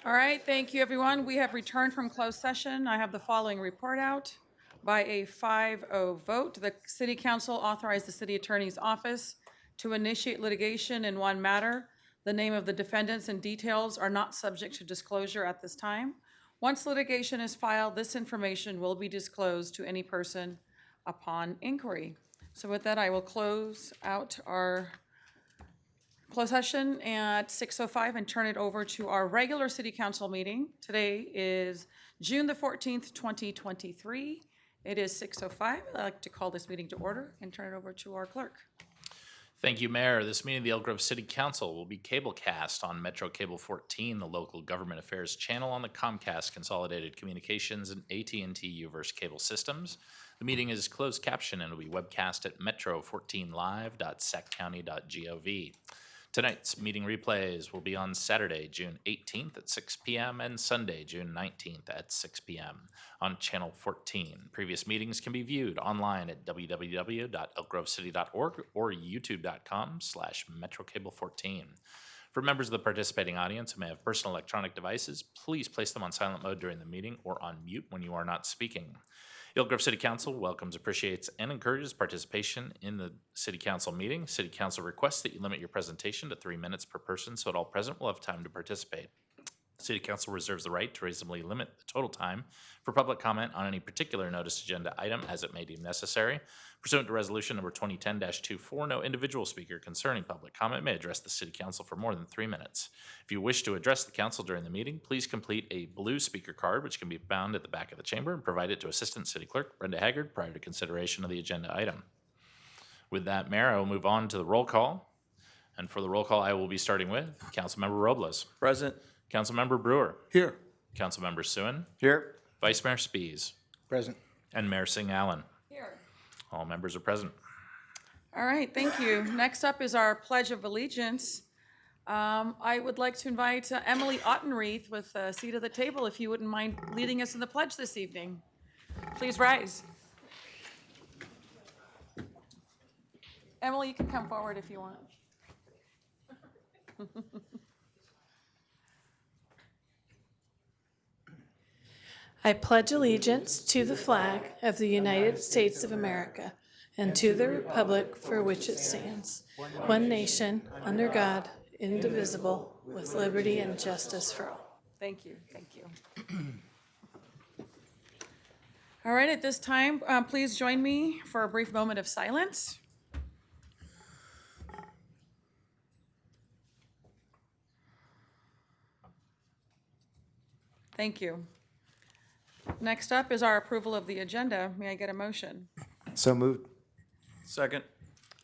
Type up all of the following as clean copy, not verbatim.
All right, thank you, everyone. We have returned from closed session. I have the following report out. By a 5-0 vote, the City Council authorized the City Attorney's Office to initiate litigation in one matter. The name of the defendants and details are not subject to disclosure at this time. Once litigation is filed, this information will be disclosed to any person upon inquiry. So with that, I will close out our closed session at 6:05 and turn it over to our regular City Council meeting. Today is June the 14th, 2023. It is 6:05. I'd like to call this meeting to order and turn it over to our clerk. Thank you, Mayor. This meeting of the Elk Grove City Council will be cablecast on Metro Cable 14, the local government affairs channel on the Comcast Consolidated Communications and AT&T Uverse cable systems. The meeting is closed caption and will be webcast at metro14live.saccounty.gov. Tonight's meeting replays will be on Saturday, June 18th at 6 p.m. and Sunday, June 19th at 6 p.m. on Channel 14. Previous meetings can be viewed online at www.elkgrovecity.org or youtube.com/MetroCable14. For members of the participating audience who may have personal electronic devices, please place them on silent mode during the meeting or on mute when you are not speaking. Elk Grove City Council welcomes, appreciates, and encourages participation in the City Council meeting. City Council requests that you limit your presentation to 3 minutes per person so that all present will have time to participate. City Council reserves the right to reasonably limit the total time for public comment on any particular notice agenda item as it may deem necessary. Pursuant to Resolution Number 2010-24, no individual speaker concerning public comment may address the City Council for more than 3 minutes. If you wish to address the Council during the meeting, please complete a blue speaker card which can be found at the back of the chamber and provide it to Assistant City Clerk Brenda Haggard prior to consideration of the agenda item. With that, Mayor, I will move on to the roll call. And for the roll call, I will be starting with Councilmember Robles. Present. Councilmember Brewer. Here. Councilmember Suen. Here. Vice Mayor Spies. Present. And Mayor Singh Allen. Here. All members are present. All right, thank you. Next up is our Pledge of Allegiance. I would like to invite Emily Ottenreith with a seat at the table, if you wouldn't mind leading us in the pledge this evening. Please rise. Emily, you can come forward if you want. I pledge allegiance to the flag of the United States of America and to the republic for which it stands, one nation, under God, indivisible, with liberty and justice for all. Thank you, thank you. All right, at this time, please join me for a brief moment of silence. Thank you. Next up is our approval of the agenda. May I get a motion? So moved. Second.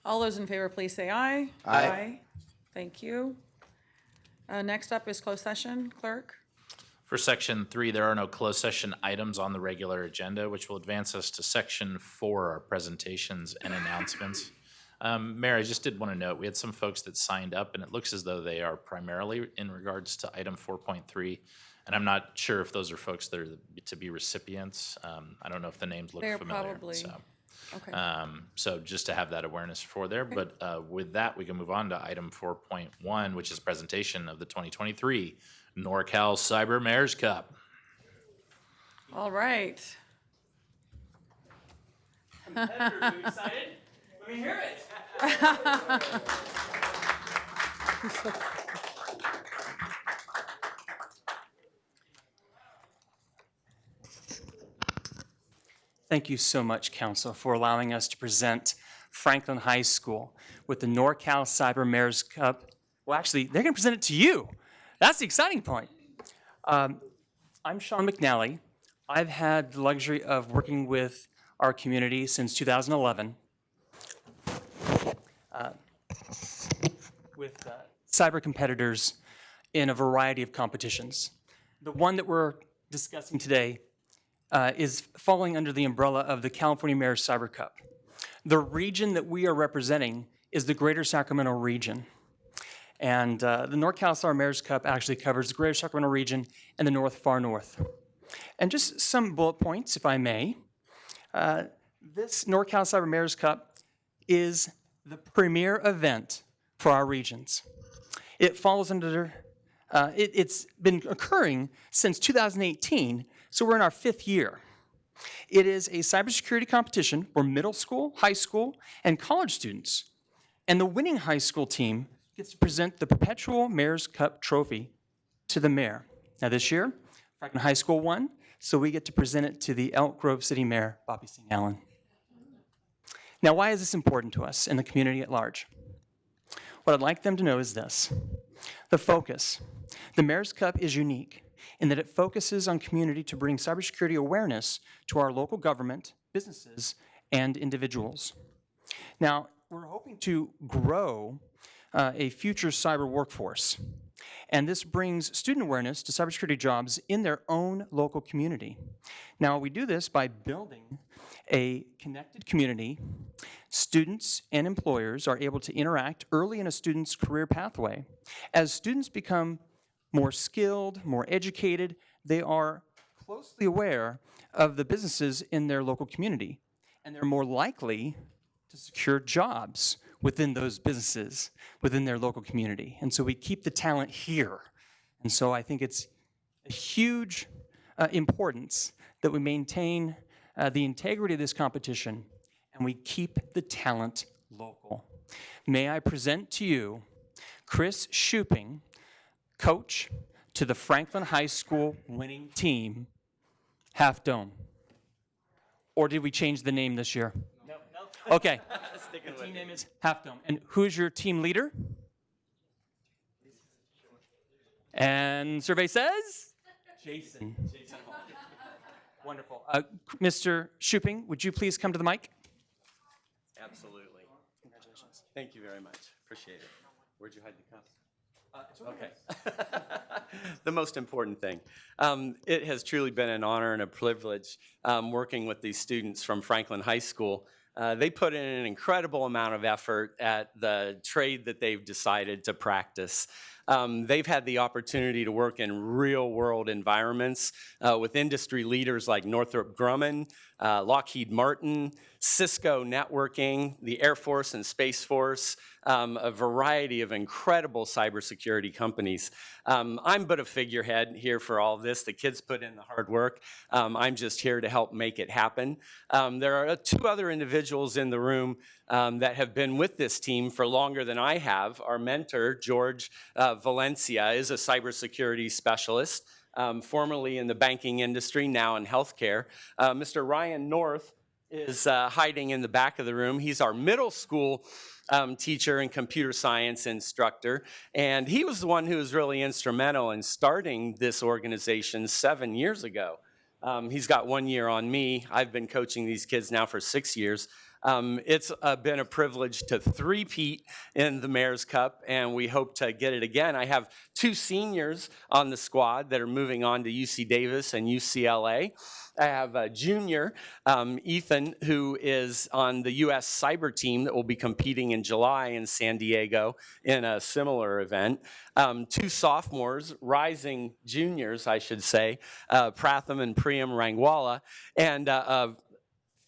All those in favor, please say aye. Aye. Thank you. Next up is closed session. Clerk? For Section 3, there are no closed session items on the regular agenda, which will advance us to Section 4, our presentations and announcements. Mayor, I just did want to note, we had some folks that signed up, and it looks as though they are primarily in regards to item 4.3. And I'm not sure if those are folks that are to be recipients. I don't know if the names look They're familiar. probably, So. okay. So just to have that awareness for there, but with that, we can move on to item 4.1, which is presentation of the 2023 NorCal Cyber Mayor's Cup. All right. Competitors, are you excited? Let me hear it. Thank you so much, Council, for allowing us to present Franklin High School with the NorCal Cyber Mayor's Cup. Well, actually, they're going to present it to you. That's the exciting point. I'm Sean McNally. I've had the luxury of working with our community since 2011 with cyber competitors in a variety of competitions. The one that we're discussing today is falling under the umbrella of the California Mayor's Cyber Cup. The region that we are representing is the Greater Sacramento region. And the NorCal Cyber Mayor's Cup actually covers the Greater Sacramento region and the far north. And just some bullet points, if I may. This NorCal Cyber Mayor's Cup is the premier event for our regions. It falls under It's been occurring since 2018, so we're in our 5th year. It is a cybersecurity competition for middle school, high school, and college students. And the winning high school team gets to present the Perpetual Mayor's Cup trophy to the mayor. Now this year, Franklin High School won, so we get to present it to the Elk Grove City Mayor, Bobby St. Allen. Now, why is this important to us and the community at large? What I'd like them to know is this: the focus. The Mayor's Cup is unique in that it focuses on community to bring cybersecurity awareness to our local government, businesses, and individuals. Now, we're hoping to grow a future cyber workforce, and this brings student awareness to cybersecurity jobs in their own local community. Now, we do this by building a connected community. Students and employers are able to interact early in a student's career pathway. As students become more skilled, more educated, they are closely aware of the businesses in their local community, and they're more likely to secure jobs within those businesses, within their local community. And so we keep the talent here. And so I think it's a huge importance that we maintain the integrity of this competition and we keep the talent local. May I present to you Chris Shuping, coach to the Franklin High School winning team, Half Dome. Or did we change the name this year? No. Okay. The team name is Half Dome. And who's your team leader? And survey says? Jason. Wonderful. Mr. Shuping, would you please come to the mic? Absolutely. Congratulations. Thank you very much. Appreciate it. Where'd you hide the cup? Okay. The most important thing. It has truly been an honor and a privilege working with these students from Franklin High School. They put in an incredible amount of effort at the trade that they've decided to practice. They've had the opportunity to work in real-world environments with industry leaders like Northrop Grumman, Lockheed Martin, Cisco Networking, the Air Force and Space Force, a variety of incredible cybersecurity companies. I'm but a figurehead here for all of this. The kids put in the hard work. I'm just here to help make it happen. There are 2 other individuals in the room that have been with this team for longer than I have. Our mentor, George Valencia, is a cybersecurity specialist, formerly in the banking industry, now in healthcare. Mr. Ryan North is hiding in the back of the room. He's our middle school teacher and computer science instructor, and he was the one who was really instrumental in starting this organization 7 years ago. He's got 1 year on me. I've been coaching these kids now for 6 years. It's been a privilege to three-peat in the Mayor's Cup, and we hope to get it again. I have 2 seniors on the squad that are moving on to UC Davis and UCLA. I have a junior, Ethan, who is on the U.S. Cyber team that will be competing in July in San Diego in a similar event. 2 sophomores, rising juniors, I should say, Pratham and Priyam Rangwala, and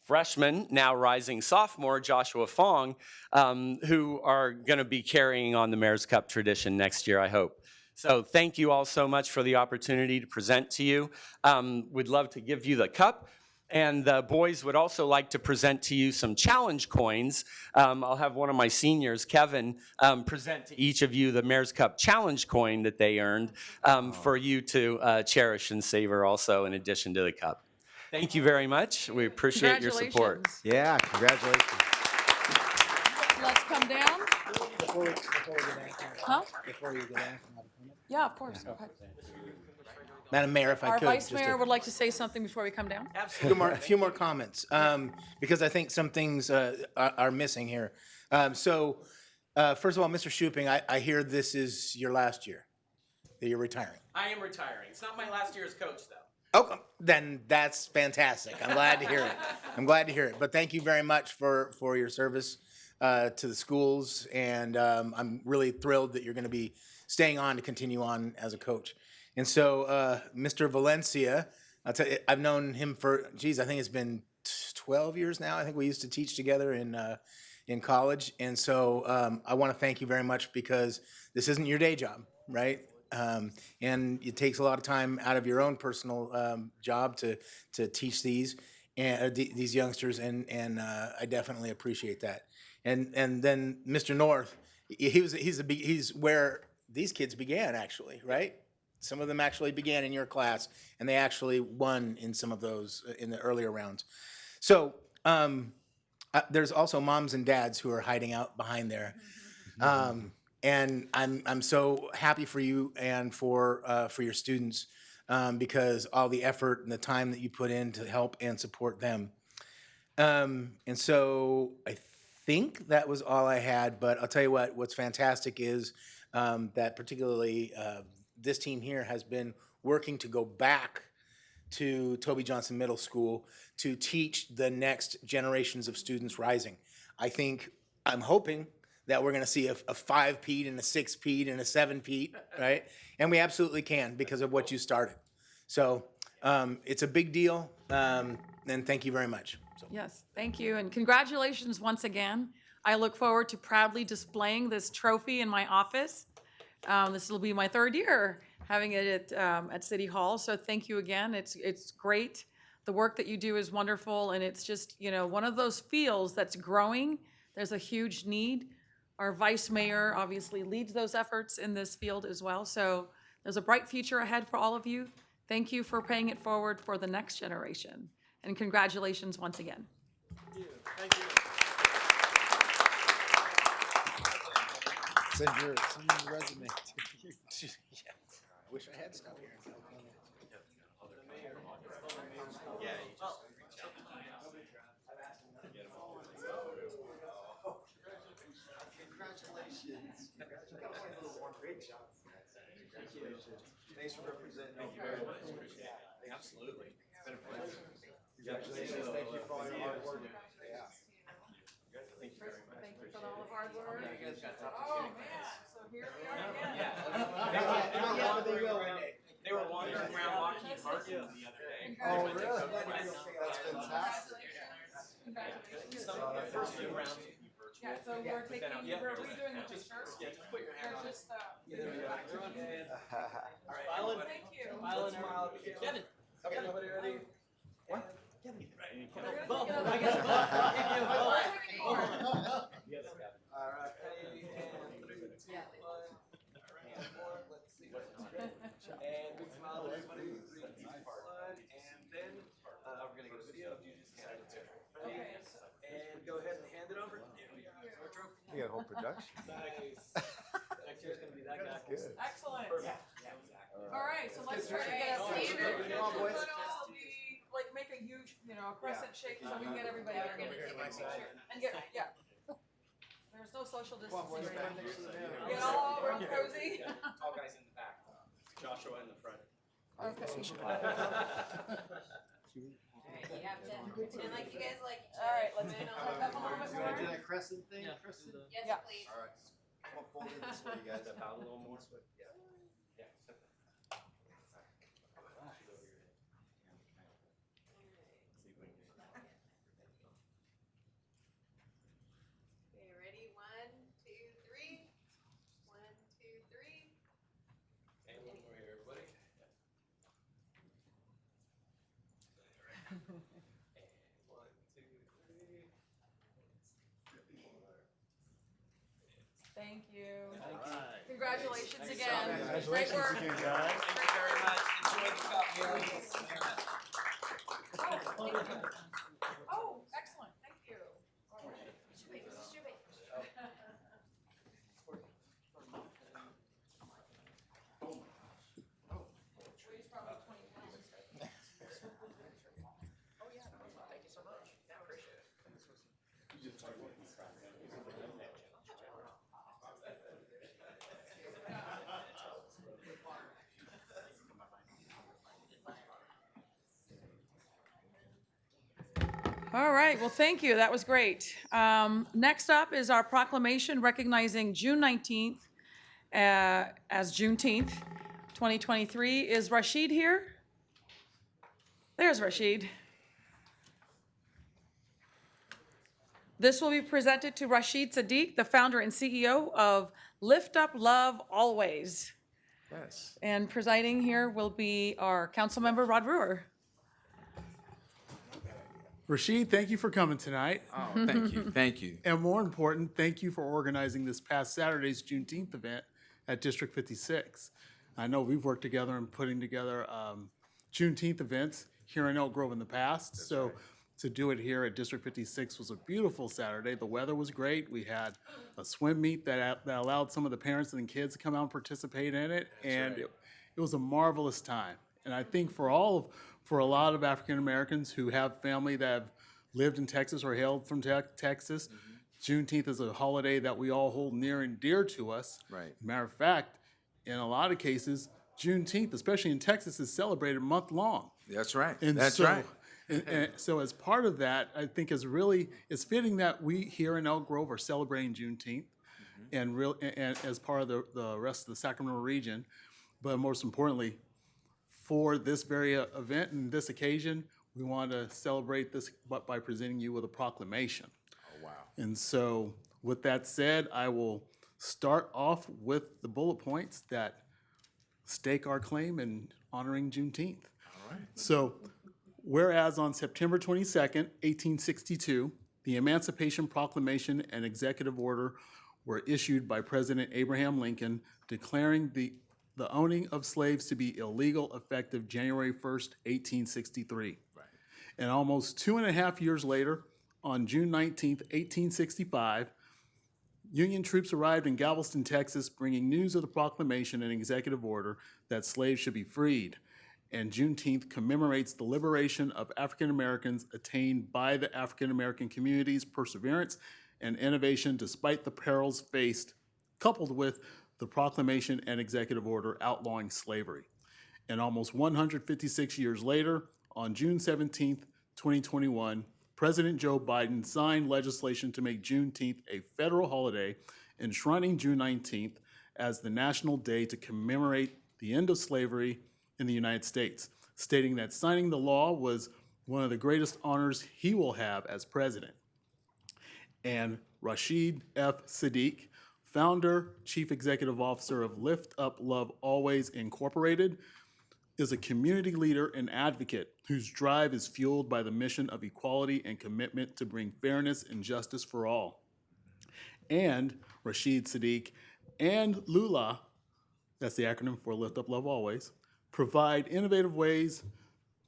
freshman, now rising sophomore, Joshua Fong, who are going to be carrying on the Mayor's Cup tradition next year, I hope. So thank you all so much for the opportunity to present to you. We'd love to give you the cup, and the boys would also like to present to you some challenge coins. I'll have one of my seniors, Kevin, present to each of you the Mayor's Cup challenge coin that they earned for you to cherish and savor also in addition to the cup. Thank you very much. We appreciate your support. Congratulations. Yeah, congratulations. Let's come down. Before we get after, Huh? before you get after, Yeah, of course. Go ahead. Madam Mayor, if I Our could. vice just mayor would like to say something before we come down. a few more comments, because I think some things are missing here. First of all, Mr. Shuping, I hear this is your last year, that you're retiring. I am retiring. It's not my last year as coach, though. Oh, then that's fantastic. I'm glad to hear it. I'm glad to hear it. But thank you very much for your service to the schools, and I'm really thrilled that you're going to be staying on to continue on as a coach. And so, Mr. Valencia, I'll tell you, I've known him for, I think it's been 12 years now. I think we used to teach together in college. And so I want to thank you very much, because this isn't your day job, right? And it takes a lot of time out of your own personal job to teach these and these youngsters, and I definitely appreciate that. And then Mr. North, he's where these kids began, actually, right? Some of them actually began in your class, and they actually won in some of those in the earlier rounds. So there's also moms and dads who are hiding out behind there, and I'm so happy for you and for your students because all the effort and the time that you put in to help and support them. And so I think that was all I had, but I'll tell you what's fantastic is that particularly this team here has been working to go back to Toby Johnson Middle School to teach the next generations of students rising. I'm hoping that we're gonna see a 5-peat and a 6-peat and a 7-peat, right? And we absolutely can because of what you started. So it's a big deal, and thank you very much. So. Yes, thank you, and congratulations once again. I look forward to proudly displaying this trophy in my office. This will be my 3rd year having it at City Hall, so thank you again. It's great. The work that you do is wonderful, and it's just, one of those fields that's growing. There's a huge need. Our vice mayor obviously leads those efforts in this field as well, so there's a bright future ahead for all of you. Thank you for paying it forward for the next generation, and congratulations once again. Thank you. Send your resume. Yeah. I wish I had stuff here. Thanks for representing. Thank you very much. Appreciate it. Absolutely. It's been a pleasure. Congratulations. Thank you for all your hard work. Yeah. Thank you very much. Thank you for all the hard work. You guys got Oh, man, so here we are again. They were wandering around Lockheed Martin the other day. Oh, really? That's fantastic. Congratulations. Some of the first few rounds will be virtual. Yeah, so we're redoing the pictures. Yeah, just put your hand on it. There we go. All right. Thank you. Kevin. Okay, everybody ready? What? Kevin. Both. I guess both. All right. And 3, 2, 1. Let's see. And big smile, everybody. 3, 2, 1. And then we're gonna get a video of you just handing it to her. Ready? And go ahead and hand it over. We got a whole production. Nice. Next year's gonna be that guy. Good. Excellent. Yeah, exactly. All right, so let's try to get a standard picture, but also be, like, make a huge, a crescent shape so we can get everybody there. And get, yeah. There's no social distancing right now. Get all real cozy. All guys in the back. Joshua in the front. Okay. You have to pretend like you guys like each All right, other. let's have a moment. You wanna do that crescent thing? Crescent? Yes, Yeah. please. All right. I'm gonna fold it this way, you guys. Step out a little more. Yeah. Yeah. Okay, ready? 1, 2, 3. 1, 2, 3. And one more here, everybody. And 1, 2, 3. Thank you. Alright. Congratulations again. Great work. Thank you very much. Enjoy the coffee. Oh, excellent, thank you. All right, well, thank you, that was great. Next up is our proclamation recognizing June 19th as Juneteenth, 2023. Is Rashid here? There's Rashid. This will be presented to Rashid Sadiq, the founder and CEO of Lift Up Love Always. Yes. And presiding here will be our council member, Rod Brewer. Rashid, thank you for coming tonight. Oh, thank you. Thank you. And more important, thank you for organizing this past Saturday's Juneteenth event at District 56. I know we've worked together in putting together Juneteenth events here in Elk Grove in the past. So to do it here at District 56 was a beautiful Saturday. The weather was great. We had a swim meet that allowed some of the parents and kids to come out and participate in it. And it was a marvelous time. And I think for a lot of African Americans who have family that have lived in Texas or hailed from Texas, Juneteenth is a holiday that we all hold near and dear to us. Right. Matter of fact, in a lot of cases, Juneteenth, especially in Texas, is celebrated month long. That's right. And That's so, right. and so as part of that, I think it's fitting that we here in Elk Grove are celebrating Juneteenth and as part of the rest of the Sacramento region. But most importantly, for this very event and this occasion, we want to celebrate this by presenting you with a proclamation. Oh, wow. And so with that said, I will start off with the bullet points that stake our claim in honoring Juneteenth. All right. So, whereas on September 22nd, 1862, the Emancipation Proclamation and Executive Order were issued by President Abraham Lincoln declaring the owning of slaves to be illegal effective January 1st, 1863. Right. And almost 2.5 years later, on June 19th, 1865, Union troops arrived in Galveston, Texas, bringing news of the proclamation and executive order that slaves should be freed. And Juneteenth commemorates the liberation of African Americans attained by the African American community's perseverance and innovation despite the perils faced, coupled with the proclamation and executive order outlawing slavery. And almost 156 years later, on June 17th, 2021, President Joe Biden signed legislation to make Juneteenth a federal holiday, enshrining June 19th as the national day to commemorate the end of slavery in the United States, stating that signing the law was one of the greatest honors he will have as president. And Rashid F. Sadiq, founder, chief executive officer of Lift Up Love Always Incorporated, is a community leader and advocate whose drive is fueled by the mission of equality and commitment to bring fairness and justice for all. And Rashid Sadiq and LULA, that's the acronym for Lift Up Love Always, provide innovative ways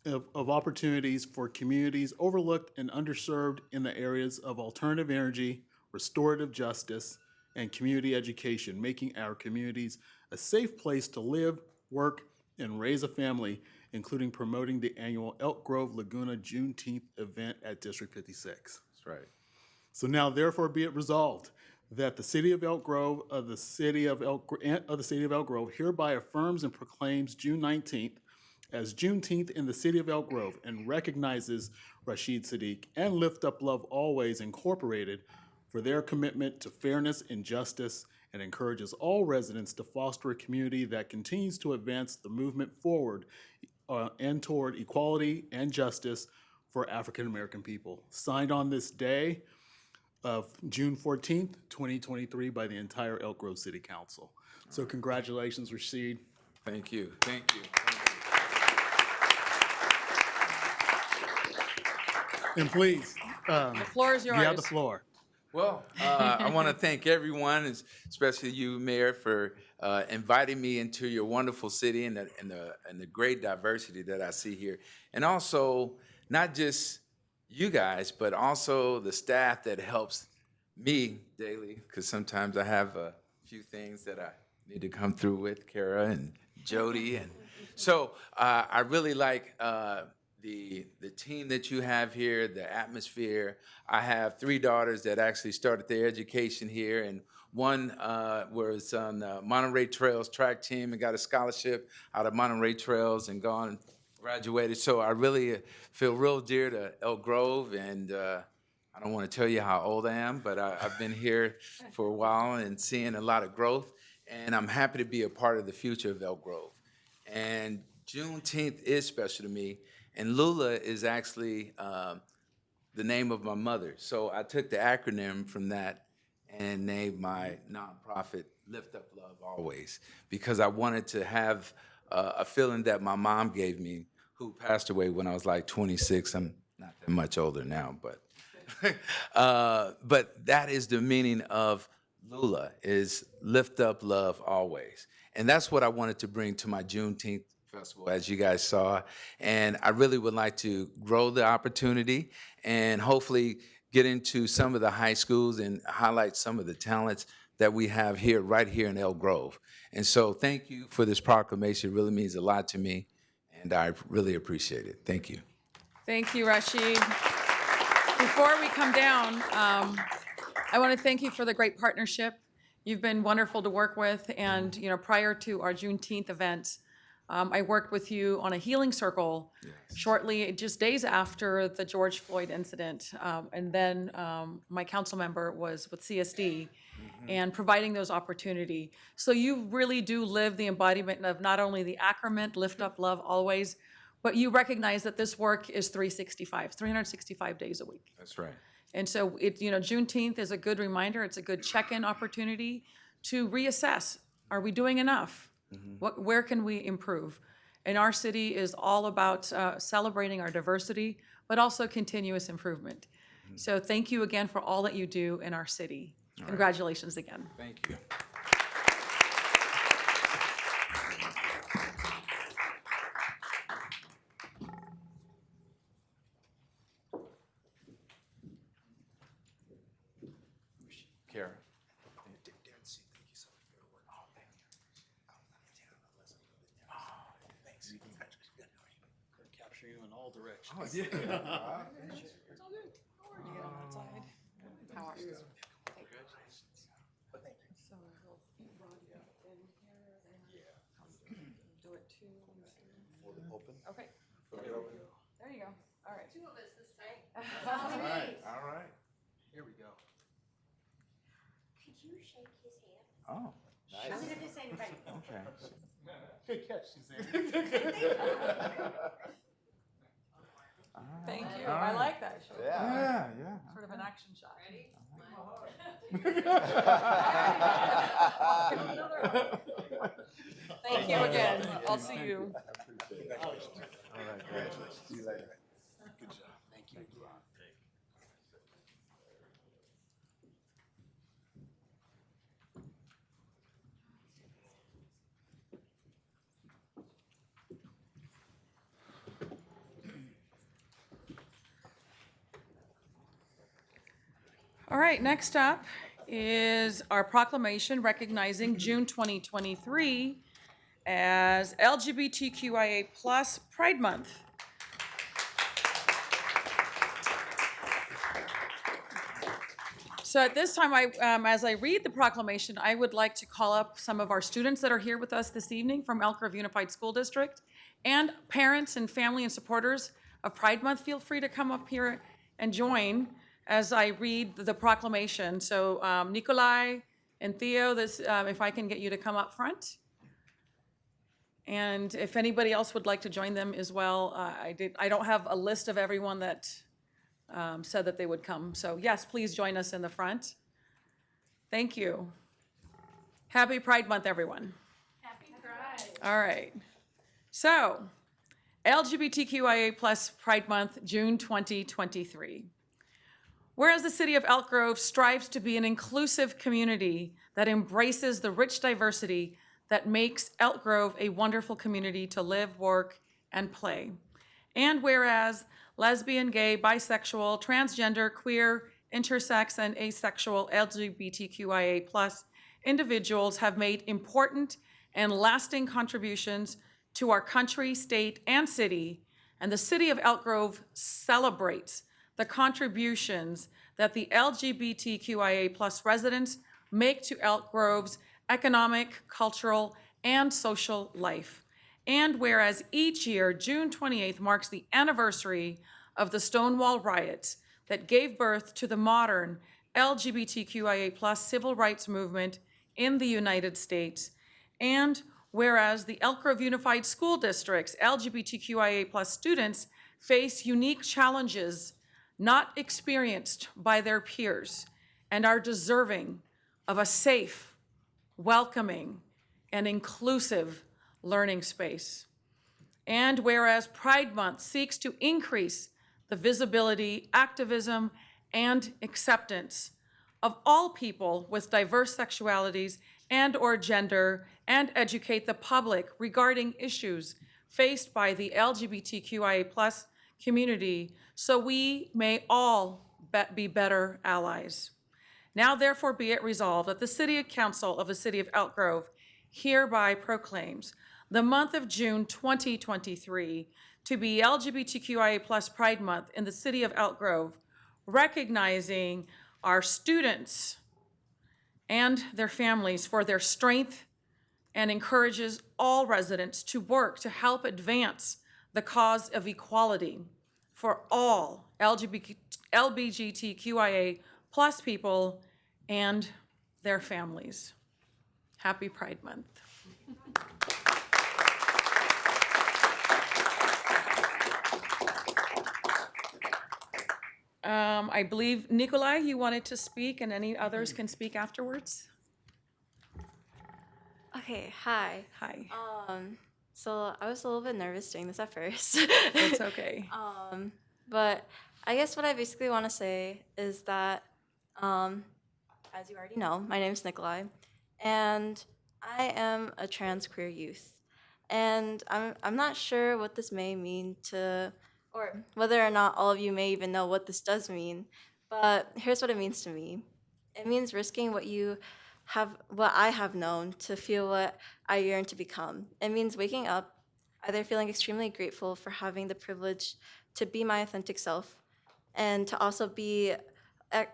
of opportunities for communities overlooked and underserved in the areas of alternative energy, restorative justice, and community education, making our communities a safe place to live, work, and raise a family, including promoting the annual Elk Grove Laguna Juneteenth event at District 56. That's right. So now therefore be it resolved that the City of Elk Grove of the City of Elk Grove hereby affirms and proclaims June 19th as Juneteenth in the City of Elk Grove and recognizes Rashid Sadiq and Lift Up Love Always Incorporated for their commitment to fairness and justice, and encourages all residents to foster a community that continues to advance the movement forward and toward equality and justice for African American people. Signed on this day of June 14th, 2023 by the entire Elk Grove City Council. So congratulations, Rashid. Thank you. Thank you. And please, The floor is yours. you have the floor. Well, I want to thank everyone, especially you, Mayor, for inviting me into your wonderful city and the great diversity that I see here. And also, not just you guys, but also the staff that helps me daily, because sometimes I have a few things that I need to come through with, Kara and Jody. And so I really like the team that you have here, the atmosphere. I have 3 daughters that actually started their education here, and one was on the Monterey Trails track team and got a scholarship out of Monterey Trails and graduated. So I really feel real dear to Elk Grove, and I don't want to tell you how old I am, but I've been here for a while and seeing a lot of growth, and I'm happy to be a part of the future of Elk Grove. And Juneteenth is special to me. And Lula is actually the name of my mother. So I took the acronym from that and named my nonprofit Lift Up Love Always, because I wanted to have a feeling that my mom gave me, who passed away when I was like 26. I'm not that much older now, but that is the meaning of Lula, is lift up love always. And that's what I wanted to bring to my Juneteenth festival, as you guys saw. And I really would like to grow the opportunity and hopefully get into some of the high schools and highlight some of the talents that we have here, right here in Elk Grove. And so thank you for this proclamation. It really means a lot to me, and I really appreciate it. Thank you. Thank you, Rashid. Before we come down, I want to thank you for the great partnership. You've been wonderful to work with, and prior to our Juneteenth event, I worked with you on a healing circle shortly, just days after the George Floyd incident, and then my council member was with CSD and providing those opportunity. So you really do live the embodiment of not only the acronym, lift up love always, but you recognize that this work is 365 days a week. That's right. And so Juneteenth is a good reminder. It's a good check-in opportunity to reassess. Are we doing enough? Where can we improve? And our city is all about celebrating our diversity, but also continuous improvement. So thank you again for all that you do in our city. Congratulations again. Thank you. Kara. Capture you in all directions. How are you? So we'll run in here and do it too. Okay. There you go. All right. Two of us this time. All right. Here we go. Could you shake his hand? Oh, I'm gonna have to say anybody. okay. Good catch, Suzanne. Thank you. I like that. Show Yeah. Sort of an action shot. Ready? Thank you again. I'll see you. All right, congratulations. See you later. Good job. Thank you. All right, next up is our proclamation recognizing June 2023 as LGBTQIA+ Pride Month. So at this time, as I read the proclamation, I would like to call up some of our students that are here with us this evening from Elk Grove Unified School District, and parents and family and supporters of Pride Month. Feel free to come up here and join as I read the proclamation. So Nikolai and Theo, if I can get you to come up front. And if anybody else would like to join them as well, I don't have a list of everyone that said that they would come. So yes, please join us in the front. Thank you. Happy Pride Month, everyone. Happy Pride. All right. So LGBTQIA+ Pride Month, June 2023. Whereas the city of Elk Grove strives to be an inclusive community that embraces the rich diversity that makes Elk Grove a wonderful community to live, work, and play. And whereas lesbian, gay, bisexual, transgender, queer, intersex, and asexual LGBTQIA+ individuals have made important and lasting contributions to our country, state, and city, and the city of Elk Grove celebrates the contributions that the LGBTQIA+ residents make to Elk Grove's economic, cultural, and social life. And whereas each year, June 28th marks the anniversary of the Stonewall riots that gave birth to the modern LGBTQIA+ civil rights movement in the United States. And whereas the Elk Grove Unified School District's LGBTQIA+ students face unique challenges not experienced by their peers and are deserving of a safe, welcoming, and inclusive learning space. And whereas Pride Month seeks to increase the visibility, activism, and acceptance of all people with diverse sexualities and/or gender, and educate the public regarding issues faced by the LGBTQIA+ community, so we may all be better allies. Now therefore be it resolved that the City Council of the City of Elk Grove hereby proclaims the month of June 2023 to be LGBTQIA+ Pride Month in the City of Elk Grove, recognizing our students and their families for their strength, and encourages all residents to work to help advance the cause of equality for all LGBTQIA+ people and their families. Happy Pride Month. I believe, Nikolai, you wanted to speak, and any others can speak afterwards? Okay, hi. Hi. So I was a little bit nervous doing this at first. It's okay. But I guess what I basically want to say is that, as you already know, my name is Nikolai, and I am a trans queer youth. And I'm not sure what this may mean to, or whether or not all of you may even know what this does mean, but here's what it means to me. It means risking what I have known to feel what I yearn to become. It means waking up, either feeling extremely grateful for having the privilege to be my authentic self, and to also be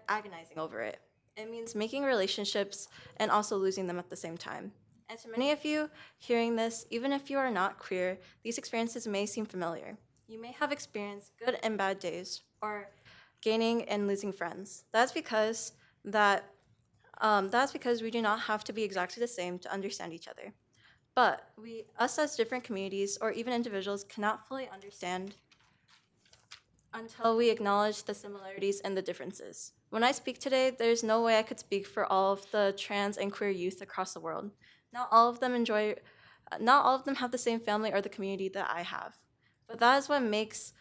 agonizing over it. It means making relationships and also losing them at the same time. And to many of you hearing this, even if you are not queer, these experiences may seem familiar. You may have experienced good and bad days, or gaining and losing friends. That's because we do not have to be exactly the same to understand each other. But us as different communities or even individuals cannot fully understand until we acknowledge the similarities and the differences. When I speak today, there's no way I could speak for all of the trans and queer youth across the world. Not all of them have the same family or the community that I have. But that is what makes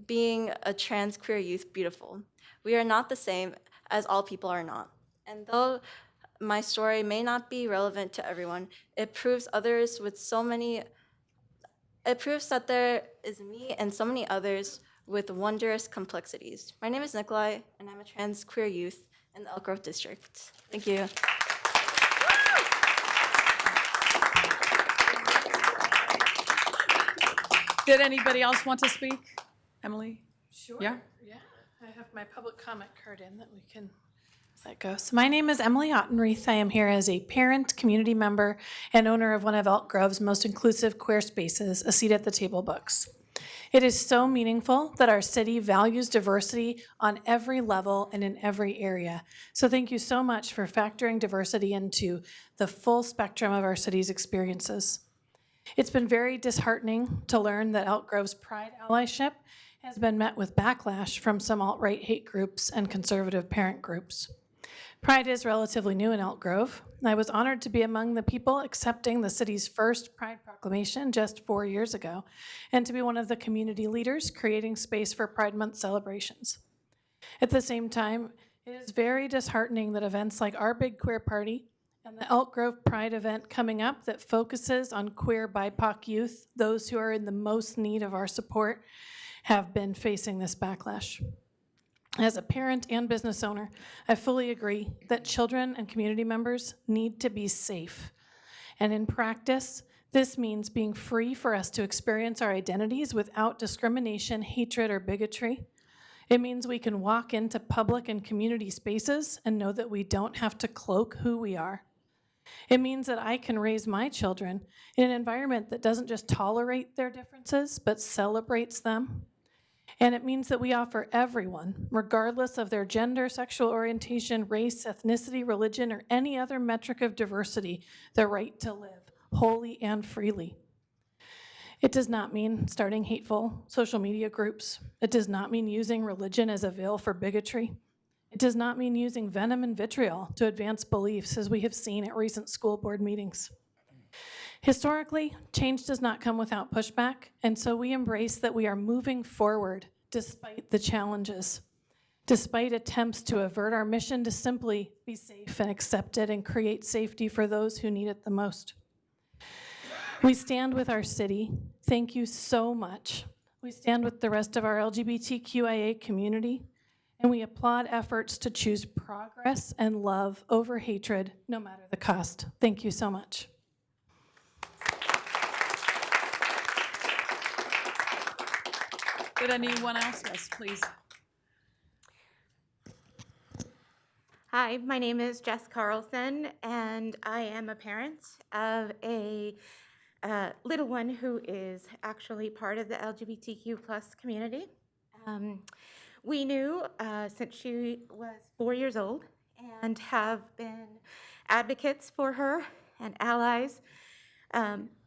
being a trans queer youth beautiful. We are not the same as all people are not. And though my story may not be relevant to everyone, it proves that there is me and so many others with wondrous complexities. My name is Nikolai, and I'm a trans queer youth in the Elk Grove District. Thank you. Did anybody else want to speak? Emily? Sure. Yeah? Yeah. I have my public comment card in that we can let go. So my name is Emily Ottenreith. I am here as a parent, community member, and owner of one of Elk Grove's most inclusive queer spaces, A Seat at the Table Books. It is so meaningful that our city values diversity on every level and in every area. So thank you so much for factoring diversity into the full spectrum of our city's experiences. It's been very disheartening to learn that Elk Grove's Pride allyship has been met with backlash from some alt-right hate groups and conservative parent groups. Pride is relatively new in Elk Grove. I was honored to be among the people accepting the city's first Pride proclamation just 4 years ago, and to be one of the community leaders creating space for Pride Month celebrations. At the same time, it is very disheartening that events like our Big Queer Party and the Elk Grove Pride event coming up that focuses on queer BIPOC youth, those who are in the most need of our support, have been facing this backlash. As a parent and business owner, I fully agree that children and community members need to be safe. And in practice, this means being free for us to experience our identities without discrimination, hatred, or bigotry. It means we can walk into public and community spaces and know that we don't have to cloak who we are. It means that I can raise my children in an environment that doesn't just tolerate their differences, but celebrates them. And it means that we offer everyone, regardless of their gender, sexual orientation, race, ethnicity, religion, or any other metric of diversity, the right to live wholly and freely. It does not mean starting hateful social media groups. It does not mean using religion as a veil for bigotry. It does not mean using venom and vitriol to advance beliefs, as we have seen at recent school board meetings. Historically, change does not come without pushback, and so we embrace that we are moving forward despite the challenges, despite attempts to avert our mission to simply be safe and accepted and create safety for those who need it the most. We stand with our city. Thank you so much. We stand with the rest of our LGBTQIA community, and we applaud efforts to choose progress and love over hatred, no matter the cost. Thank you so much. Would anyone else? Yes, please. Hi, my name is Jess Carlson, and I am a parent of a little one who is actually part of the LGBTQ plus community. We knew since she was 4 years old and have been advocates for her and allies.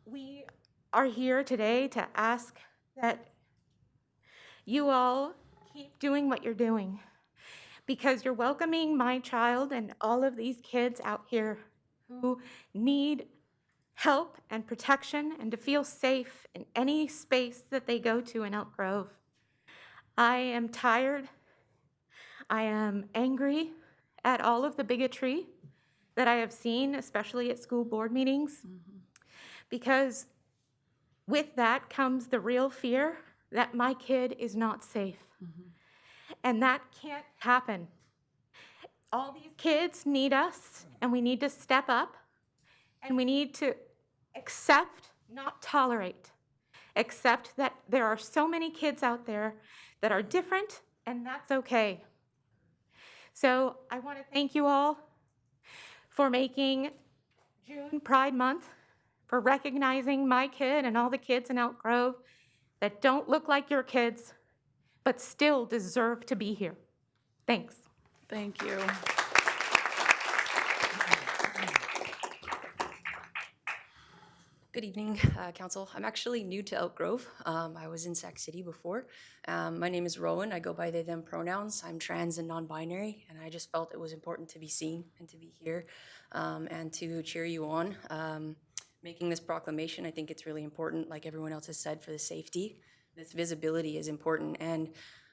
We are here today to ask that you all keep doing what you're doing, because you're welcoming my child and all of these kids out here who need help and protection and to feel safe in any space that they go to in Elk Grove. I am tired. I am angry at all of the bigotry that I have seen, especially at school board meetings, because with that comes the real fear that my kid is not safe. And that can't happen. All these kids need us, and we need to step up, and we need to accept, not tolerate. Accept that there are so many kids out there that are different, and that's okay. So I want to thank you all for making June Pride Month, for recognizing my kid and all the kids in Elk Grove that don't look like your kids, but still deserve to be here. Thanks. Thank you. Good evening, Council. I'm actually new to Elk Grove. I was in Sac City before. My name is Rowan. I go by they, them pronouns. I'm trans and non-binary, and I just felt it was important to be seen and to be here and to cheer you on. Making this proclamation, I think it's really important, like everyone else has said, for the safety. This visibility is important, and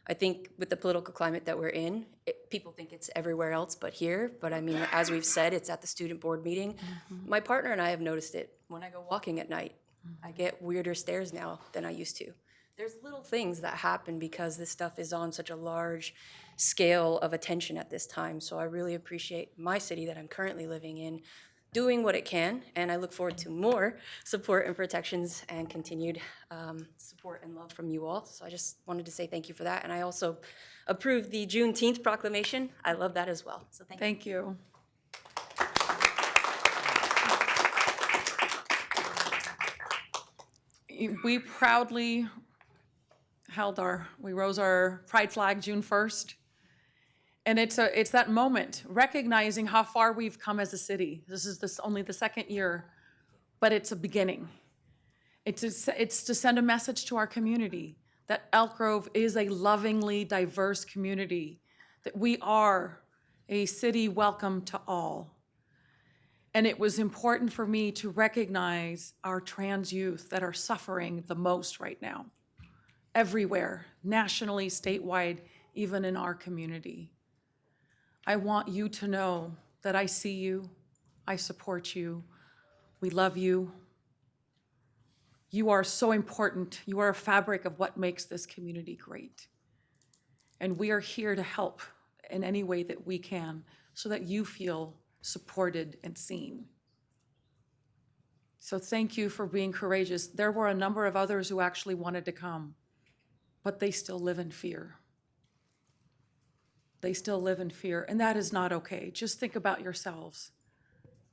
I think with the political climate that we're in, people think it's everywhere else but here. But I mean, as we've said, it's at the student board meeting. My partner and I have noticed it when I go walking at night. I get weirder stares now than I used to. There's little things that happen because this stuff is on such a large scale of attention at this time. So I really appreciate my city that I'm currently living in doing what it can, and I look forward to more support and protections and continued support and love from you all. So I just wanted to say thank you for that, and I also approve the Juneteenth proclamation. I love that as well, so thank you. We proudly we rose our pride flag June 1st. And it's that moment, recognizing how far we've come as a city. This is only the second year, but it's a beginning. It's to send a message to our community that Elk Grove is a lovingly diverse community, that we are a city welcome to all. And it was important for me to recognize our trans youth that are suffering the most right now, everywhere, nationally, statewide, even in our community. I want you to know that I see you, I support you, we love you. You are so important. You are a fabric of what makes this community great. And we are here to help in any way that we can so that you feel supported and seen. So thank you for being courageous. There were a number of others who actually wanted to come, but they still live in fear. They still live in fear, and that is not okay. Just think about yourselves.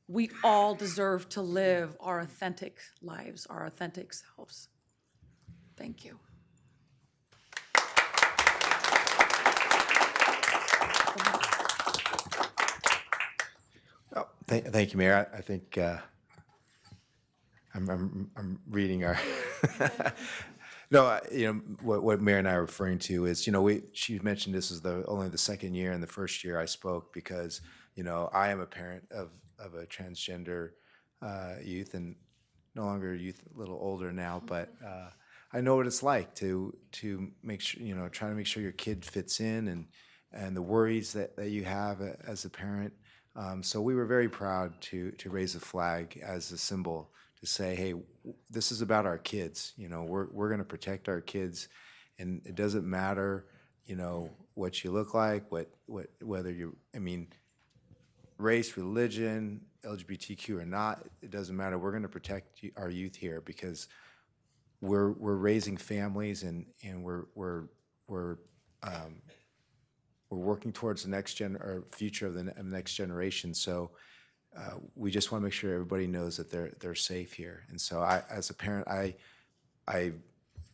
We all deserve to live our authentic lives, our authentic selves. Thank you. Oh, thank you, Mayor. I think I'm reading our No, what Mary and I are referring to is, she mentioned this is only the second year, and the first year I spoke because, I am a parent of a transgender youth, and no longer a youth, a little older now, but I know what it's like to make sure, trying to make sure your kid fits in and the worries that you have as a parent. So we were very proud to raise a flag as a symbol to say, hey, this is about our kids. We're going to protect our kids, and it doesn't matter, what you look like, whether race, religion, LGBTQ or not. It doesn't matter. We're going to protect our youth here because we're raising families and we're working towards the next future of the next generation. So we just want to make sure everybody knows that they're safe here. And so as a parent, I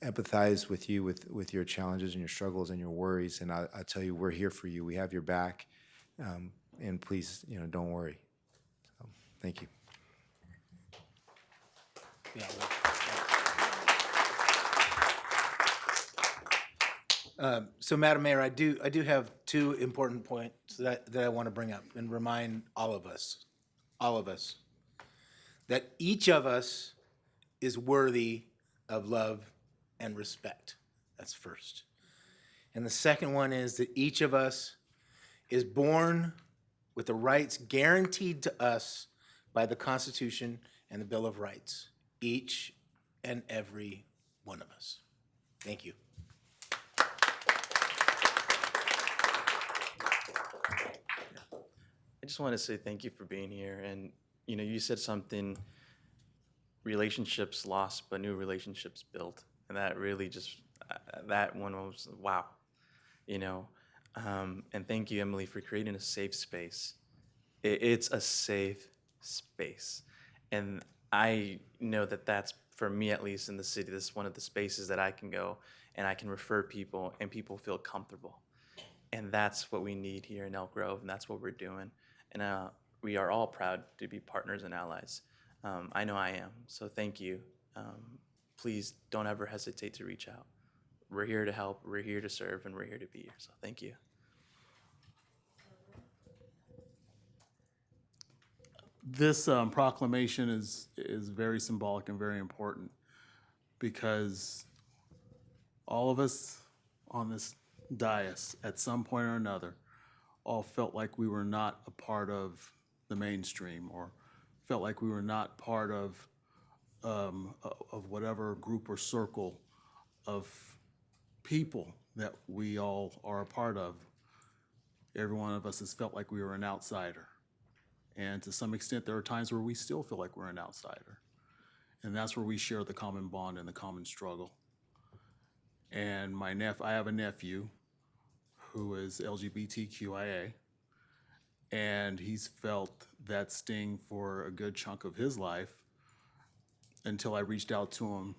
empathize with you with your challenges and your struggles and your worries. And I tell you, we're here for you. We have your back. And please, don't worry. So, thank you. So, Madam Mayor, I do have two important points that I want to bring up and remind all of us, that each of us is worthy of love and respect. That's first. And the second one is that each of us is born with the rights guaranteed to us by the Constitution and the Bill of Rights. Each and every one of us. Thank you. I just want to say thank you for being here. And, you said something, relationships lost, but new relationships built. And that really just, that one was, wow, And thank you, Emily, for creating a safe space. It's a safe space. And I know that that's, for me at least in the city, this is one of the spaces that I can go and I can refer people and people feel comfortable. And that's what we need here in Elk Grove, and that's what we're doing. And we are all proud to be partners and allies. I know I am, so thank you. Please don't ever hesitate to reach out. We're here to help, we're here to serve, and we're here to be here, so thank you. This proclamation is very symbolic and very important because all of us on this dais at some point or another all felt like we were not a part of the mainstream or felt like we were not part of whatever group or circle of people that we all are a part of. Every one of us has felt like we were an outsider. And to some extent, there are times where we still feel like we're an outsider. And that's where we share the common bond and the common struggle. And I have a nephew who is LGBTQIA, and he's felt that sting for a good chunk of his life until I reached out to him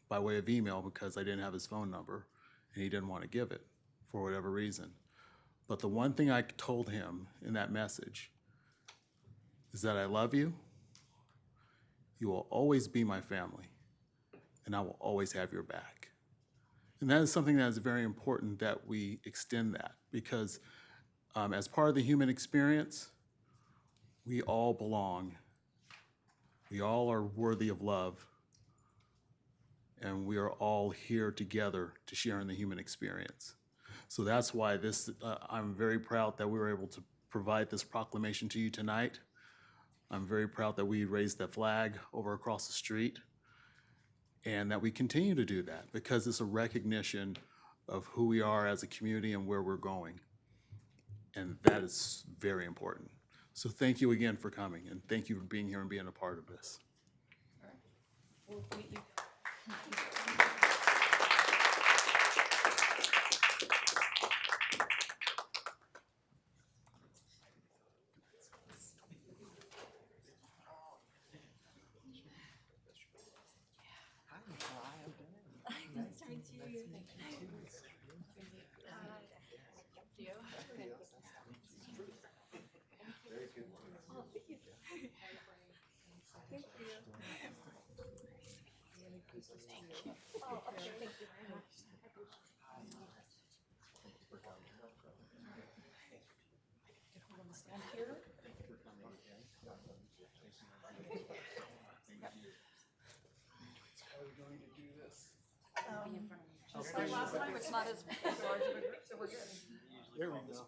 by way of email because I didn't have his phone number and he didn't want to give it for whatever reason. But the one thing I told him in that message is that I love you, you will always be my family, and I will always have your back. And that is something that is very important that we extend that because as part of the human experience, we all belong. We all are worthy of love, and we are all here together to share in the human experience. So that's why I'm very proud that we were able to provide this proclamation to you tonight. I'm very proud that we raised that flag over across the street and that we continue to do that because it's a recognition of who we are as a community and where we're going. And that is very important. So thank you again for coming, and thank you for being here and being a part of this. Last time, it's not as large of a group, so we're good. There we go.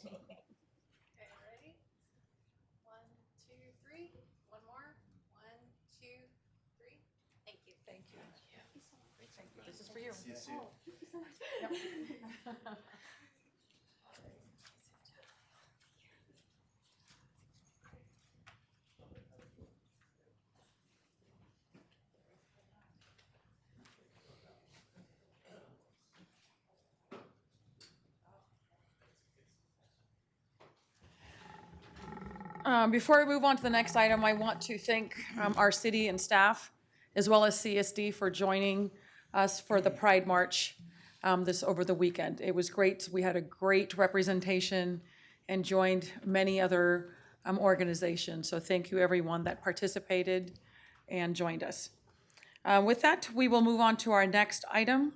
Okay, ready? 1, 2, 3. One more. 1, 2, 3. Thank you. Thank you. This is for you. Before we move on to the next item, I want to thank our city and staff, as well as CSD, for joining us for the Pride March this over the weekend. It was great. We had a great representation and joined many other organizations. So thank you, everyone that participated and joined us. With that, we will move on to our next item,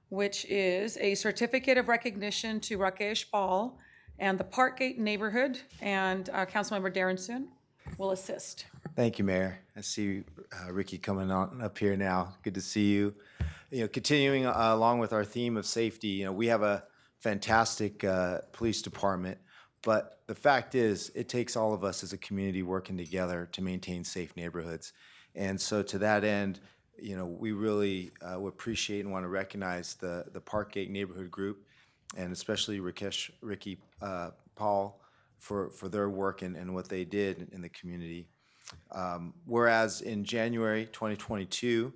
which is a certificate of recognition to Rakesh Paul and the Parkgate neighborhood, and Councilmember Darren Soon will assist. Thank you, Mayor. I see Ricky coming on up here now. Good to see you. Continuing along with our theme of safety, we have a fantastic police department, but the fact is, it takes all of us as a community working together to maintain safe neighborhoods. And so to that end, we really appreciate and want to recognize the Parkgate neighborhood group, and especially Ricky Paul for their work and what they did in the community. Whereas in January 2022,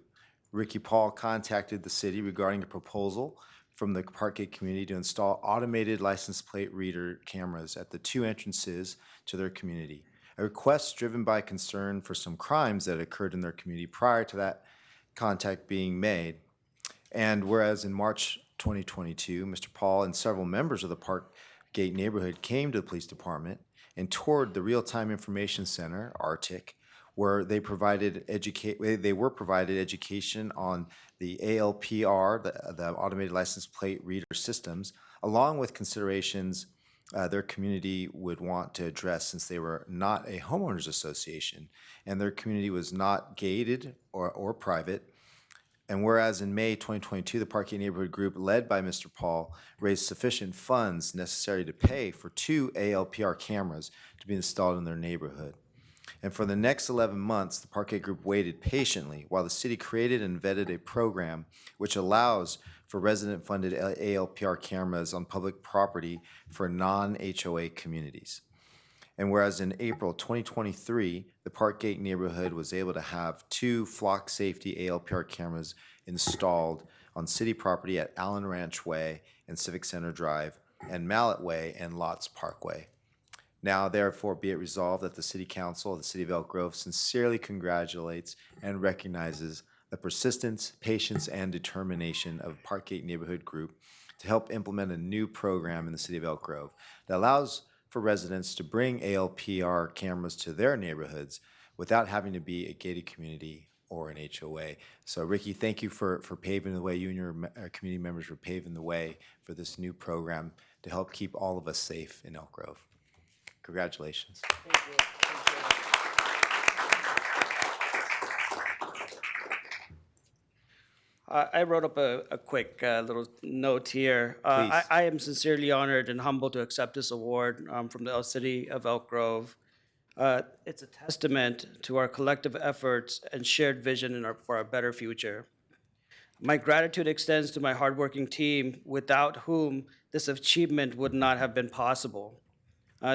Ricky Paul contacted the city regarding a proposal from the Parkgate community to install automated license plate reader cameras at the 2 entrances to their community. A request driven by concern for some crimes that occurred in their community prior to that contact being made. And whereas in March 2022, Mr. Paul and several members of the Parkgate neighborhood came to the police department and toured the Real-Time Information Center, RTIC, where they were provided education on the ALPR, the automated license plate reader systems, along with considerations their community would want to address, since they were not a homeowners association and their community was not gated or private. And whereas in May 2022, the Parkgate Neighborhood Group, led by Mr. Paul, raised sufficient funds necessary to pay for 2 ALPR cameras to be installed in their neighborhood. And for the next 11 months, the Parkgate Group waited patiently while the city created and vetted a program which allows for resident-funded ALPR cameras on public property for non-HOA communities. And whereas in April 2023, the Parkgate neighborhood was able to have 2 flock safety ALPR cameras installed on city property at Allen Ranch Way and Civic Center Drive, and Mallet Way and Lots Parkway. Now, therefore, be it resolved that the City Council of the City of Elk Grove sincerely congratulates and recognizes the persistence, patience, and determination of Parkgate Neighborhood Group to help implement a new program in the City of Elk Grove that allows for residents to bring ALPR cameras to their neighborhoods without having to be a gated community or an HOA. So Ricky, thank you for paving the way. You and your community members for paving the way for this new program to help keep all of us safe in Elk Grove. Congratulations. Thank you. I wrote up a quick little note here. I am sincerely honored and humbled to accept this award from the City of Elk Grove. It's a testament to our collective efforts and shared vision for a better future. My gratitude extends to my hardworking team, without whom this achievement would not have been possible.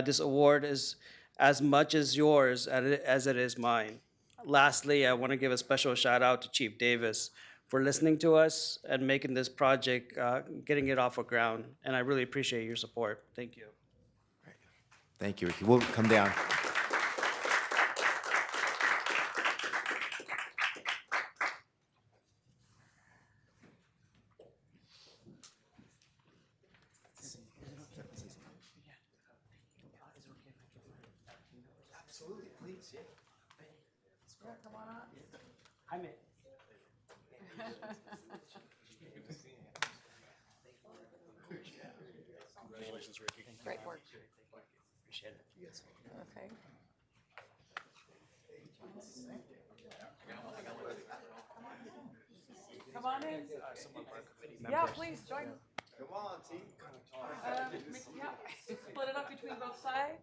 This award is as much as yours as it is mine. Lastly, I want to give a special shout out to Chief Davis for listening to us and making this project, getting it off the ground. And I really appreciate your support. Thank you. Thank you, Ricky. We'll come down. Absolutely, please, yeah. Come on up. Great work. Appreciate it. Okay. Come on in. Yeah, please join. Come on, team. Yeah, split it up between both sides.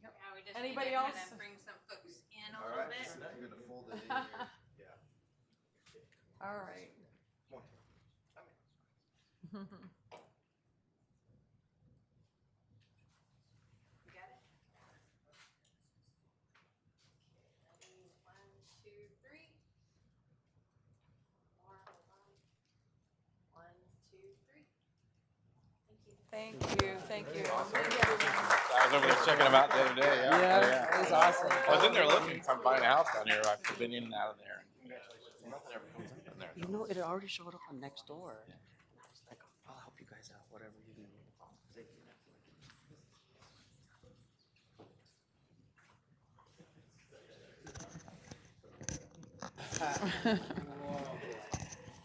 Yeah, we just Anybody need to else? kind of bring some folks in a All little right, bit. so you're gonna fold it in here. Yeah. All right. Come on. You got it? Ready, 1, 2, 3. More, hold on. 1, 2, 3. Thank you. Thank you, thank you. I was over there checking them out the other day. Yeah, it was awesome. I was in there looking. I'm buying a house down here. I've been in and out of there. Nothing ever comes up in there. You know, it already showed up on next door. And I was like, I'll help you guys out, whatever you need.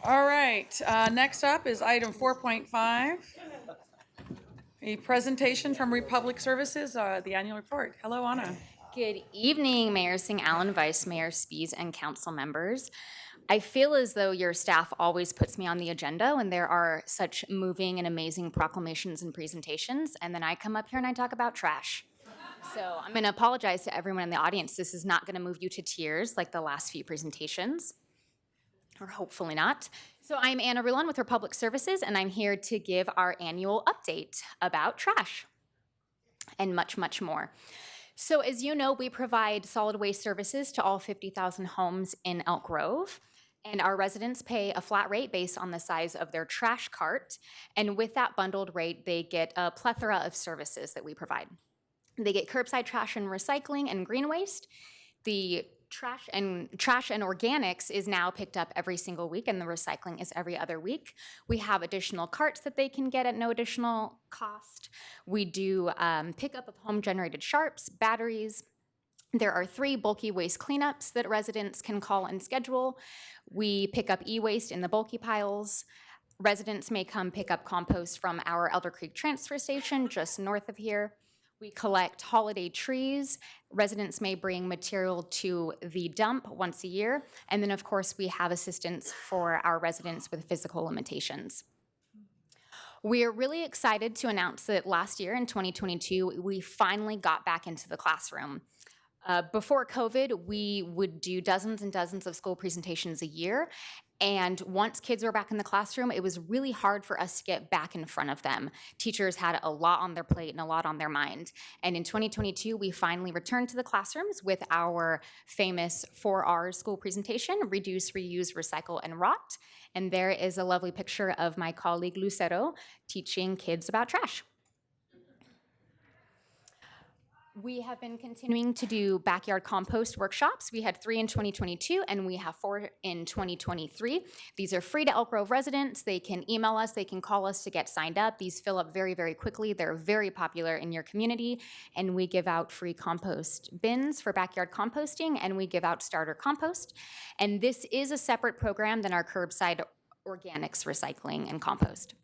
All right, next up is item 4.5. A presentation from Republic Services, the annual report. Hello, Anna. Good evening, Mayor Singh Allen, Vice Mayor Spies, and council members. I feel as though your staff always puts me on the agenda when there are such moving and amazing proclamations and presentations, and then I come up here and I talk about trash. So I'm going to apologize to everyone in the audience. This is not going to move you to tears like the last few presentations, or hopefully not. So I'm Anna Rulon with Republic Services, and I'm here to give our annual update about trash and much, much more. So as you know, we provide solid waste services to all 50,000 homes in Elk Grove, and our residents pay a flat rate based on the size of their trash cart. And with that bundled rate, they get a plethora of services that we provide. They get curbside trash and recycling and green waste. The trash and organics is now picked up every single week, and the recycling is every other week. We have additional carts that they can get at no additional cost. We do pickup of home-generated sharps, batteries. There are 3 bulky waste cleanups that residents can call and schedule. We pick up e-waste in the bulky piles. Residents may come pick up compost from our Elder Creek transfer station just north of here. We collect holiday trees. Residents may bring material to the dump once a year. And then, of course, we have assistance for our residents with physical limitations. We are really excited to announce that last year in 2022, we finally got back into the classroom. Before COVID, we would do dozens and dozens of school presentations a year. And once kids were back in the classroom, it was really hard for us to get back in front of them. Teachers had a lot on their plate and a lot on their mind. And in 2022, we finally returned to the classrooms with our famous 4R school presentation, Reduce, Reuse, Recycle, and Rot. And there is a lovely picture of my colleague Lucero teaching kids about trash. We have been continuing to do backyard compost workshops. We had 3 in 2022, and we have 4 in 2023. These are free to Elk Grove residents. They can email us, they can call us to get signed up. These fill up very, very quickly. They're very popular in your community, and we give out free compost bins for backyard composting, and we give out starter compost. And this is a separate program than our curbside organics recycling and compost.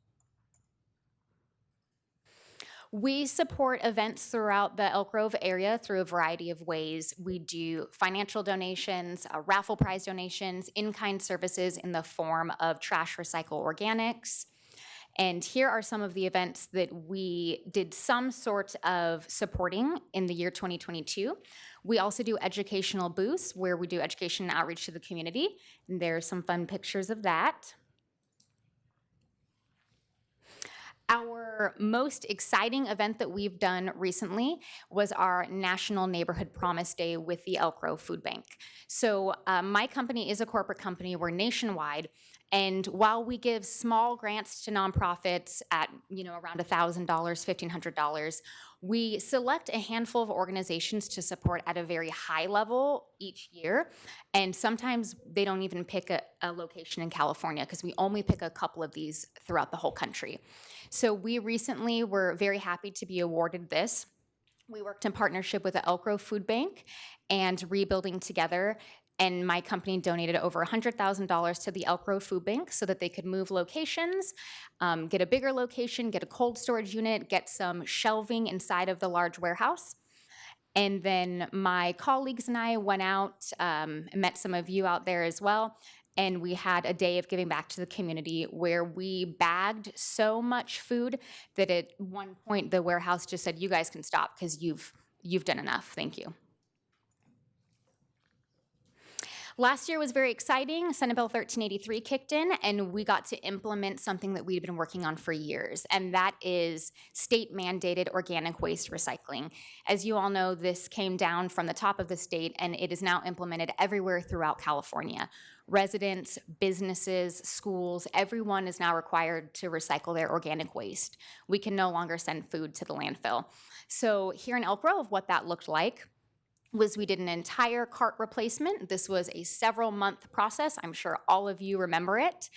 We support events throughout the Elk Grove area through a variety of ways. We do financial donations, raffle prize donations, in-kind services in the form of trash, recycle, organics. And here are some of the events that we did some sort of supporting in the year 2022. We also do educational booths where we do education and outreach to the community. And there's some fun pictures of that. Our most exciting event that we've done recently was our National Neighborhood Promise Day with the Elk Grove Food Bank. So my company is a corporate company. We're nationwide. And while we give small grants to nonprofits at around $1,000, $1,500, we select a handful of organizations to support at a very high level each year. And sometimes they don't even pick a location in California because we only pick a couple of these throughout the whole country. So we recently were very happy to be awarded this. We worked in partnership with the Elk Grove Food Bank and Rebuilding Together And my company donated over $100,000 to the Elk Grove Food Bank so that they could move locations, get a bigger location, get a cold storage unit, get some shelving inside of the large warehouse. And then my colleagues and I went out, met some of you out there as well, and we had a day of giving back to the community where we bagged so much food that at one point the warehouse just said, "You guys can stop because you've done enough. Thank you." Last year was very exciting. Senate Bill 1383 kicked in, and we got to implement something that we've been working on for years, and that is state-mandated organic waste recycling. As you all know, this came down from the top of the state, and it is now implemented everywhere throughout California. Residents, businesses, schools, everyone is now required to recycle their organic waste. We can no longer send food to the landfill. So here in Elk Grove, what that looked like was we did an entire cart replacement. This was a several-month process. I'm sure all of you remember it.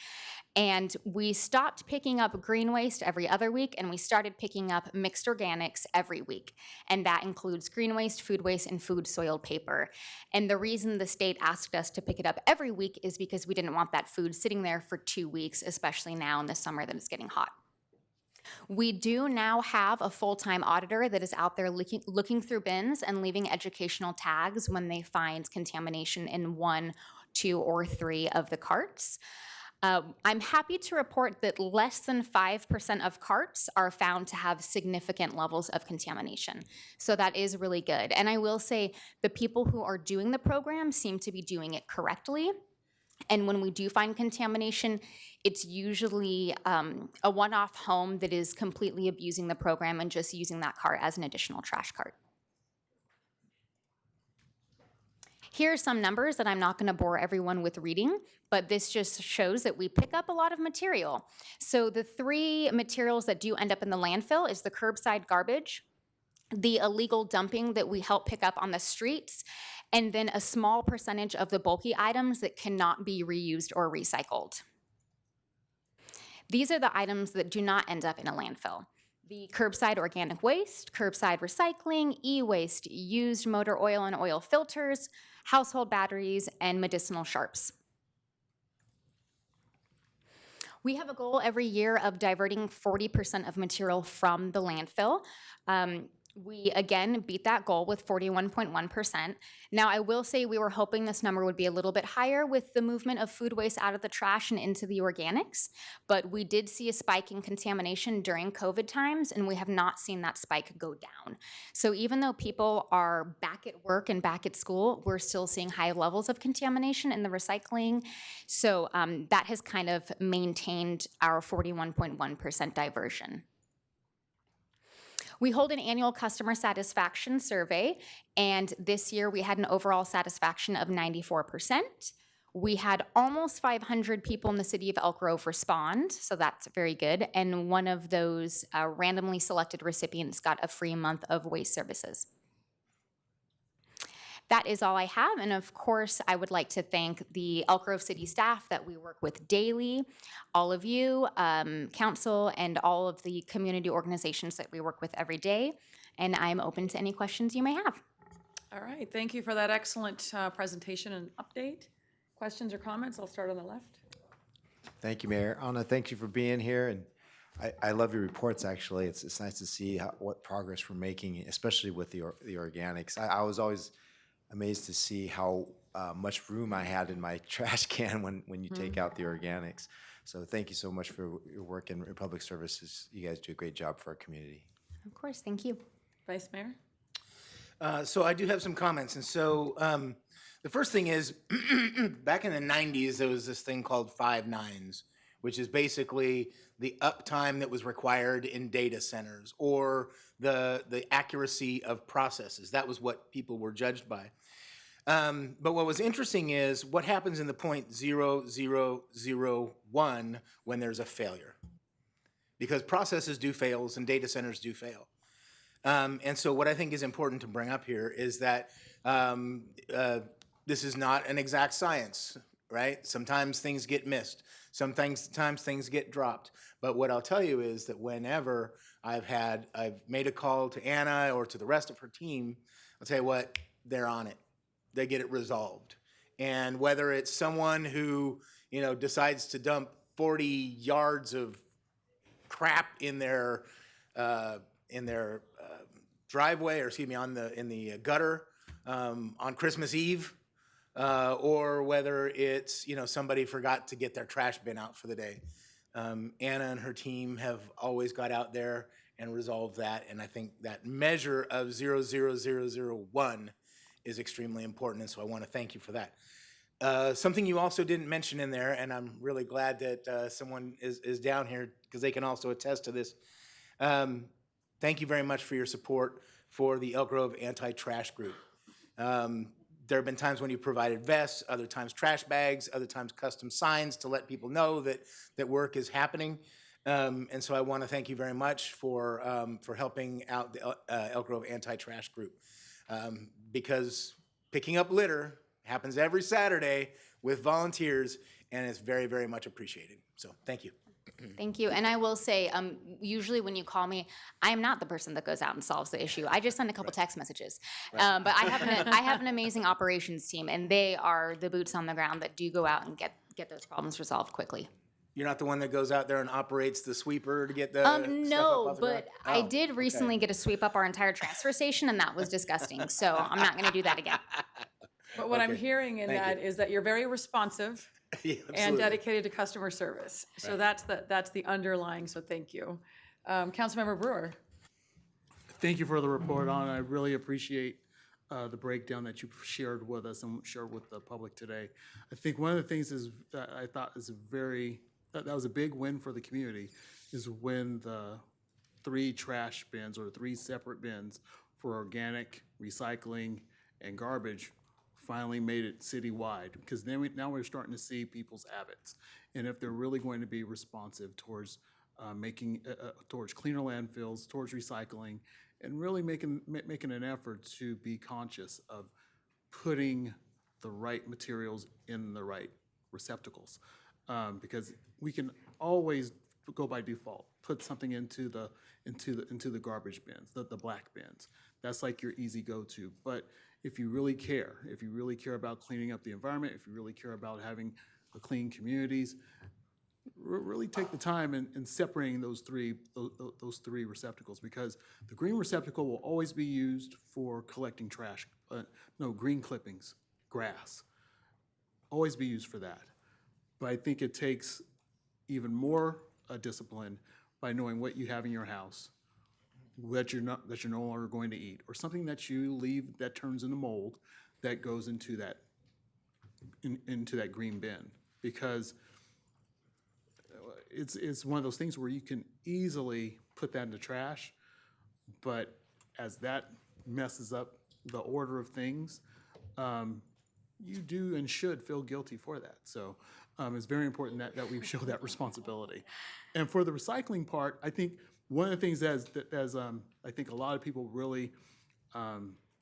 And we stopped picking up green waste every other week, and we started picking up mixed organics every week. And that includes green waste, food waste, and food soiled paper. And the reason the state asked us to pick it up every week is because we didn't want that food sitting there for 2 weeks, especially now in the summer that it's getting hot. We do now have a full-time auditor that is out there looking through bins and leaving educational tags when they find contamination in 1, 2, or 3 of the carts. I'm happy to report that less than 5% of carts are found to have significant levels of contamination. So that is really good. And I will say the people who are doing the program seem to be doing it correctly. And when we do find contamination, it's usually a one-off home that is completely abusing the program and just using that cart as an additional trash cart. Here are some numbers that I'm not going to bore everyone with reading, but this just shows that we pick up a lot of material. So the 3 materials that do end up in the landfill is the curbside garbage, the illegal dumping that we help pick up on the streets, and then a small percentage of the bulky items that cannot be reused or recycled. These are the items that do not end up in a landfill. The curbside organic waste, curbside recycling, e-waste, used motor oil and oil filters, household batteries, and medicinal sharps. We have a goal every year of diverting 40% of material from the landfill. We, again, beat that goal with 41.1%. Now, I will say we were hoping this number would be a little bit higher with the movement of food waste out of the trash and into the organics, but we did see a spike in contamination during COVID times, and we have not seen that spike go down. So even though people are back at work and back at school, we're still seeing high levels of contamination in the recycling. So that has kind of maintained our 41.1% diversion. We hold an annual customer satisfaction survey, and this year we had an overall satisfaction of 94%. We had almost 500 people in the city of Elk Grove respond, so that's very good, and one of those randomly selected recipients got a free month of waste services. That is all I have, and of course, I would like to thank the Elk Grove City staff that we work with daily, all of you, council, and all of the community organizations that we work with every day, and I'm open to any questions you may have. All right, thank you for that excellent presentation and update. Questions or comments? I'll start on the left. Thank you, Mayor. Anna, thank you for being here, and I love your reports, actually. It's nice to see what progress we're making, especially with the organics. I was always amazed to see how much room I had in my trash can when you take out the organics. So thank you so much for your work in public services. You guys do a great job for our community. Of course, thank you. Vice Mayor? So I do have some comments. And so the first thing is, back in the 90s, there was this thing called 5 nines, which is basically the uptime that was required in data centers or the accuracy of processes. That was what people were judged by. But what was interesting is what happens in the 0.0001 when there's a failure. Because processes do fail and data centers do fail. And so what I think is important to bring up here is that this is not an exact science, right? Sometimes things get missed. Sometimes things get dropped. But what I'll tell you is that whenever I've made a call to Anna or to the rest of her team, I'll tell you what, they're on it. They get it resolved. And whether it's someone who, you know, decides to dump 40 yards of crap in their driveway, or excuse me, in the gutter on Christmas Eve, or whether it's, you know, somebody forgot to get their trash bin out for the day. Anna and her team have always got out there and resolved that, and I think that measure of 00001 is extremely important, and so I want to thank you for that. Something you also didn't mention in there, and I'm really glad that someone is down here because they can also attest to this. Thank you very much for your support for the Elk Grove Anti-Trash Group. There have been times when you provided vests, other times trash bags, other times custom signs to let people know that work is happening. And so I want to thank you very much for helping out the Elk Grove Anti-Trash Group. Because picking up litter happens every Saturday with volunteers, and it's very, very much appreciated. So thank you. Thank you. And I will say, usually when you call me, I am not the person that goes out and solves the issue. I just send a couple text messages. But I have an amazing operations team, and they are the boots on the ground that do go out and get those problems resolved quickly. You're not the one that goes out there and operates the sweeper to get the stuff No, off the but ground? I Oh, did recently okay. get to sweep up our entire transfer station, and that was disgusting. So I'm not going to do that again. But what I'm Okay. hearing in Thank that is that you're very responsive Yeah, and absolutely. dedicated to customer service. So that's the underlying, so thank you. Councilmember Brewer. Thank you for the report on. I really appreciate the breakdown that you shared with us and shared with the public today. I think one of the things is that I thought is that was a big win for the community, is when the 3 trash bins, or 3 separate bins for organic, recycling, and garbage finally made it citywide, because now we're starting to see people's habits, and if they're really going to be responsive towards towards cleaner landfills, towards recycling, and really making an effort to be conscious of putting the right materials in the right receptacles, because we can always go by default, put something into the garbage bins, the black bins. That's like your easy go-to. But if you really care about cleaning up the environment, if you really care about having clean communities, really take the time in separating those three receptacles, because the green receptacle will always be used for collecting trash. Green clippings, grass, always be used for that. But I think it takes even more discipline by knowing what you have in your house that you're no longer going to eat, or something that you leave that turns into mold that goes into that green bin, because it's one of those things where you can easily put that into trash, but as that messes up the order of things, you do and should feel guilty for that. So it's very important that we show that responsibility. And for the recycling part, I think one of the things as I think a lot of people really,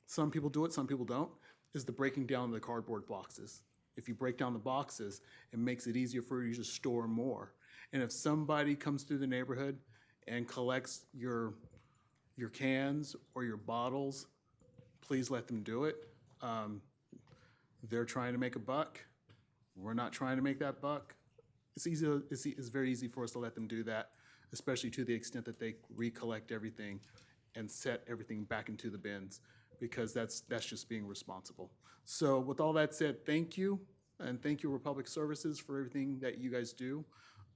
some people do it, some people don't, is the breaking down of the cardboard boxes. If you break down the boxes, it makes it easier for you to store more. And if somebody comes through the neighborhood and collects your cans or your bottles, please let them do it. They're trying to make a buck. We're not trying to make that buck. It's very easy for us to let them do that, especially to the extent that they recollect everything and set everything back into the bins, because that's just being responsible. So with all that said, thank you, and thank you, Republic Services, for everything that you guys do,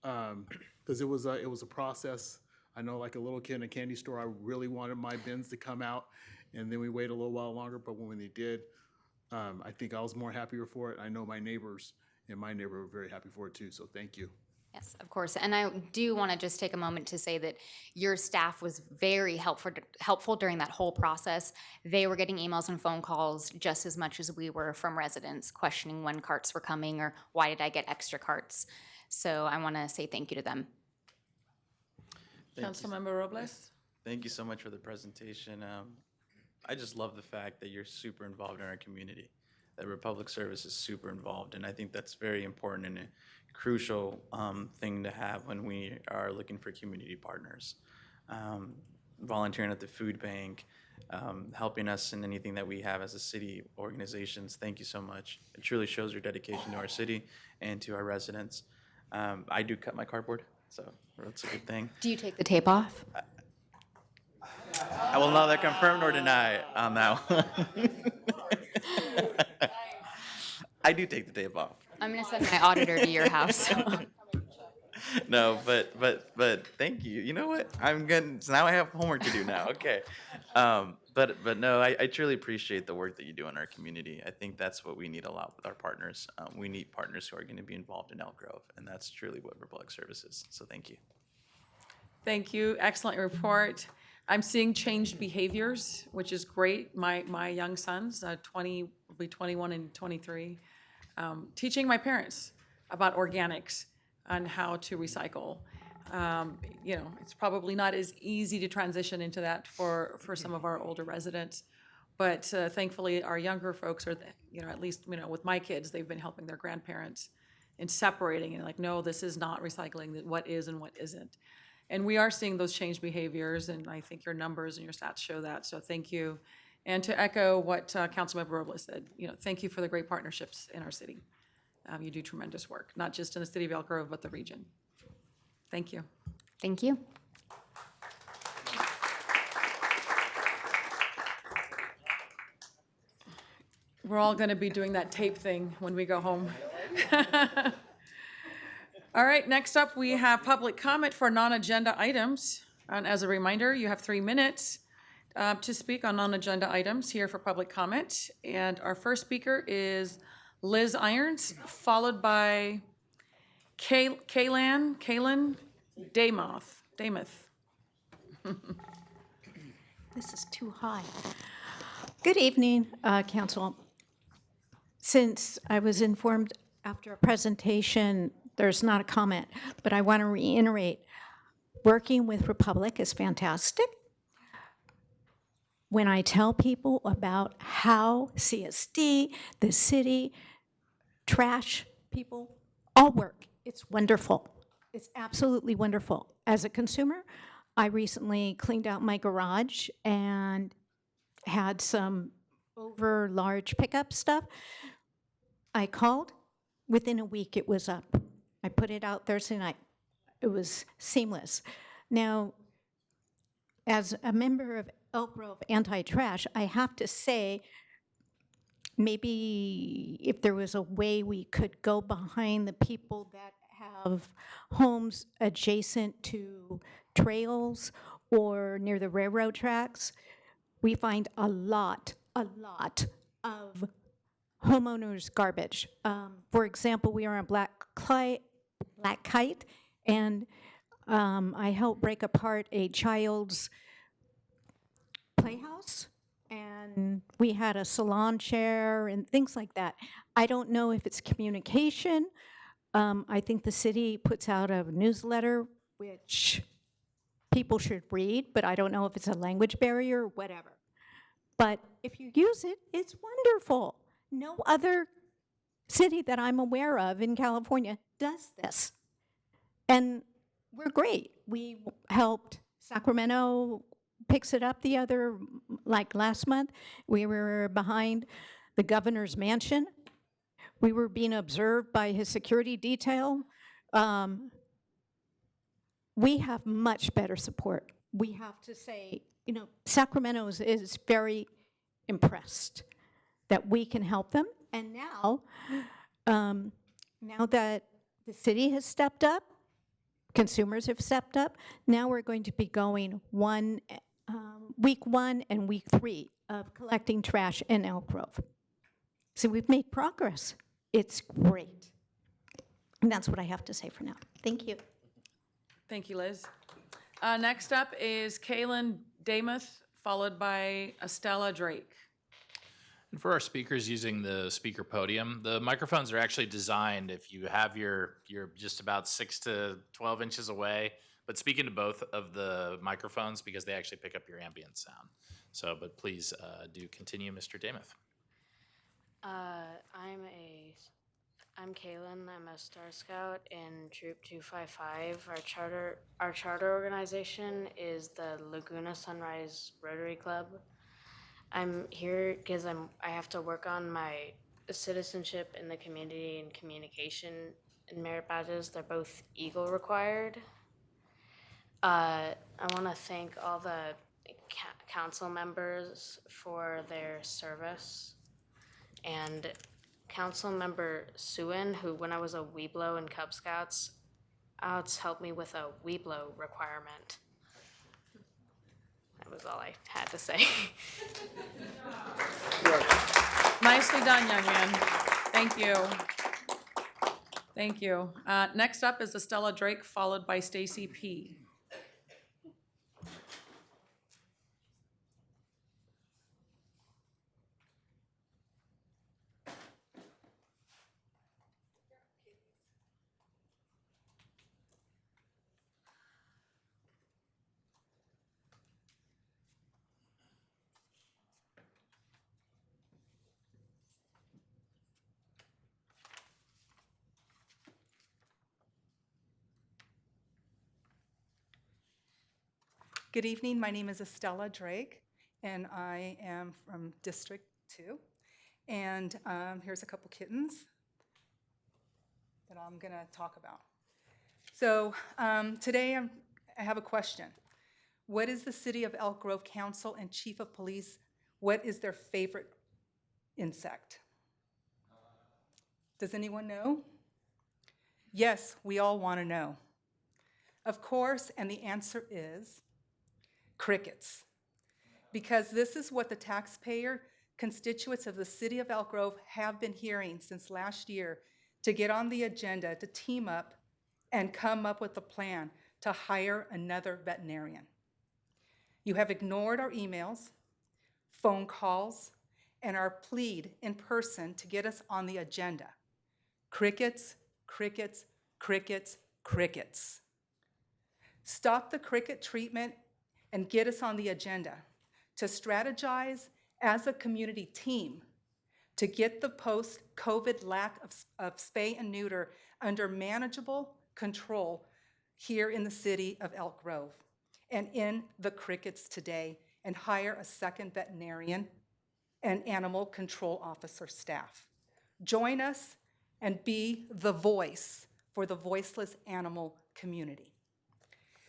because it was a process. I know, like a little kid in a candy store, I really wanted my bins to come out, and then we waited a little while longer, but when they did, I think I was more happier for it. I know my neighbors in my neighborhood were very happy for it too, so thank you. Yes, of course. And I do want to just take a moment to say that your staff was very helpful during that whole process. They were getting emails and phone calls just as much as we were from residents questioning when carts were coming or why did I get extra carts. So I want to say thank you to them. Councilmember Robles? Thank you so much for the presentation. I just love the fact that you're super involved in our community, that Republic Service is super involved, and I think that's very important and a crucial thing to have when we are looking for community partners. Volunteering at the food bank, helping us in anything that we have as a city organizations. Thank you so much. It truly shows your dedication to our city and to our residents. I do cut my cardboard, so that's a good thing. Do you take the tape off? I will neither confirm nor deny on that one. I do take the tape off. I'm gonna send my auditor to your house. No, but thank you. You know what? I'm good. So now I have homework to do now. Okay. But no, I truly appreciate the work that you do in our community. I think that's what we need a lot with our partners. We need partners who are going to be involved in Elk Grove, and that's truly what Republic Service is. So thank you. Thank you. Excellent report. I'm seeing changed behaviors, which is great. My young sons, 20, will be 21 and 23, teaching my parents about organics and how to recycle. You know, it's probably not as easy to transition into that for some of our older residents, but thankfully our younger folks are, you know, at least, you know, with my kids, they've been helping their grandparents in separating and like, no, this is not recycling, what is and what isn't. And we are seeing those changed behaviors, and I think your numbers and your stats show that, so thank you. And to echo what Councilmember Robles said, you know, thank you for the great partnerships in our city. You do tremendous work, not just in the city of Elk Grove, but the region. Thank you. Thank you. We're all going to be doing that tape thing when we go home. All right, next up, we have public comment for non-agenda items. And as a reminder, you have 3 minutes to speak on non-agenda items here for public comment. And our first speaker is Liz Irons, followed by Kaylin Damoth. This is too high. Good evening, Council. Since I was informed after a presentation, there's not a comment, but I want to reiterate, working with Republic is fantastic. When I tell people about how CSD, the city, trash people all work, it's wonderful. It's absolutely wonderful. As a consumer, I recently cleaned out my garage and had some over large pickup stuff. I called, within a week it was up. I put it out Thursday night. It was seamless. Now, as a member of Elk Grove Anti-Trash, I have to say, maybe if there was a way we could go behind the people that have homes adjacent to trails or near the railroad tracks, we find a lot of homeowners' garbage. For example, we are on Black Kite, and I helped break apart a child's playhouse, and we had a salon chair and things like that. I don't know if it's communication. I think the city puts out a newsletter which people should read, but I don't know if it's a language barrier or whatever. But if you use it, it's wonderful. No other city that I'm aware of in California does this. And we're great. We helped Sacramento picks it up like last month. We were behind the governor's mansion. We were being observed by his security detail. We have much better support. We have to say, you know, Sacramento is very impressed that we can help them. And now, now that the city has stepped up, consumers have stepped up, now we're going to be going week 1 and week 3 of collecting trash in Elk Grove. So we've made progress. It's great. And that's what I have to say for now. Thank you. Thank you, Liz. Next up is Kaylin Damoth, followed by Estella Drake. And for our speakers using the speaker podium, the microphones are actually designed if you have you're just about 6 to 12 inches away, but speak into both of the microphones because they actually pick up your ambient sound. So, but please do continue, Mr. Damoth. I'm Kaylin. I'm a Star Scout in Troop 255. Our charter organization is the Laguna Sunrise Rotary Club. I'm here because I have to work on my citizenship in the community and communication and merit badges. They're both Eagle required. I want to thank all the council members for their service, and Council Member Suen, who when I was a Weeblo in Cub Scouts, helped me with a Weeblo requirement. That was all I had to say. Nicely done, young man. Thank you. Thank you. Next up is Estella Drake, followed by Stacy P. Good evening. My name is Estella Drake, and I am from District 2. And here's a couple kittens that I'm going to talk about. So today I have a question. What is the City of Elk Grove Council and Chief of Police, what is their favorite insect? Does anyone know? Yes, we all want to know. Of course, and the answer is crickets, because this is what the taxpayer constituents of the city of Elk Grove have been hearing since last year to get on the agenda to team up and come up with a plan to hire another veterinarian. You have ignored our emails, phone calls, and our plead in person to get us on the agenda. Crickets, crickets, crickets, crickets. Stop the cricket treatment and get us on the agenda to strategize as a community team to get the post-COVID lack of spay and neuter under manageable control here in the city of Elk Grove and in the crickets today, and hire a second veterinarian and animal control officer staff. Join us and be the voice for the voiceless animal community.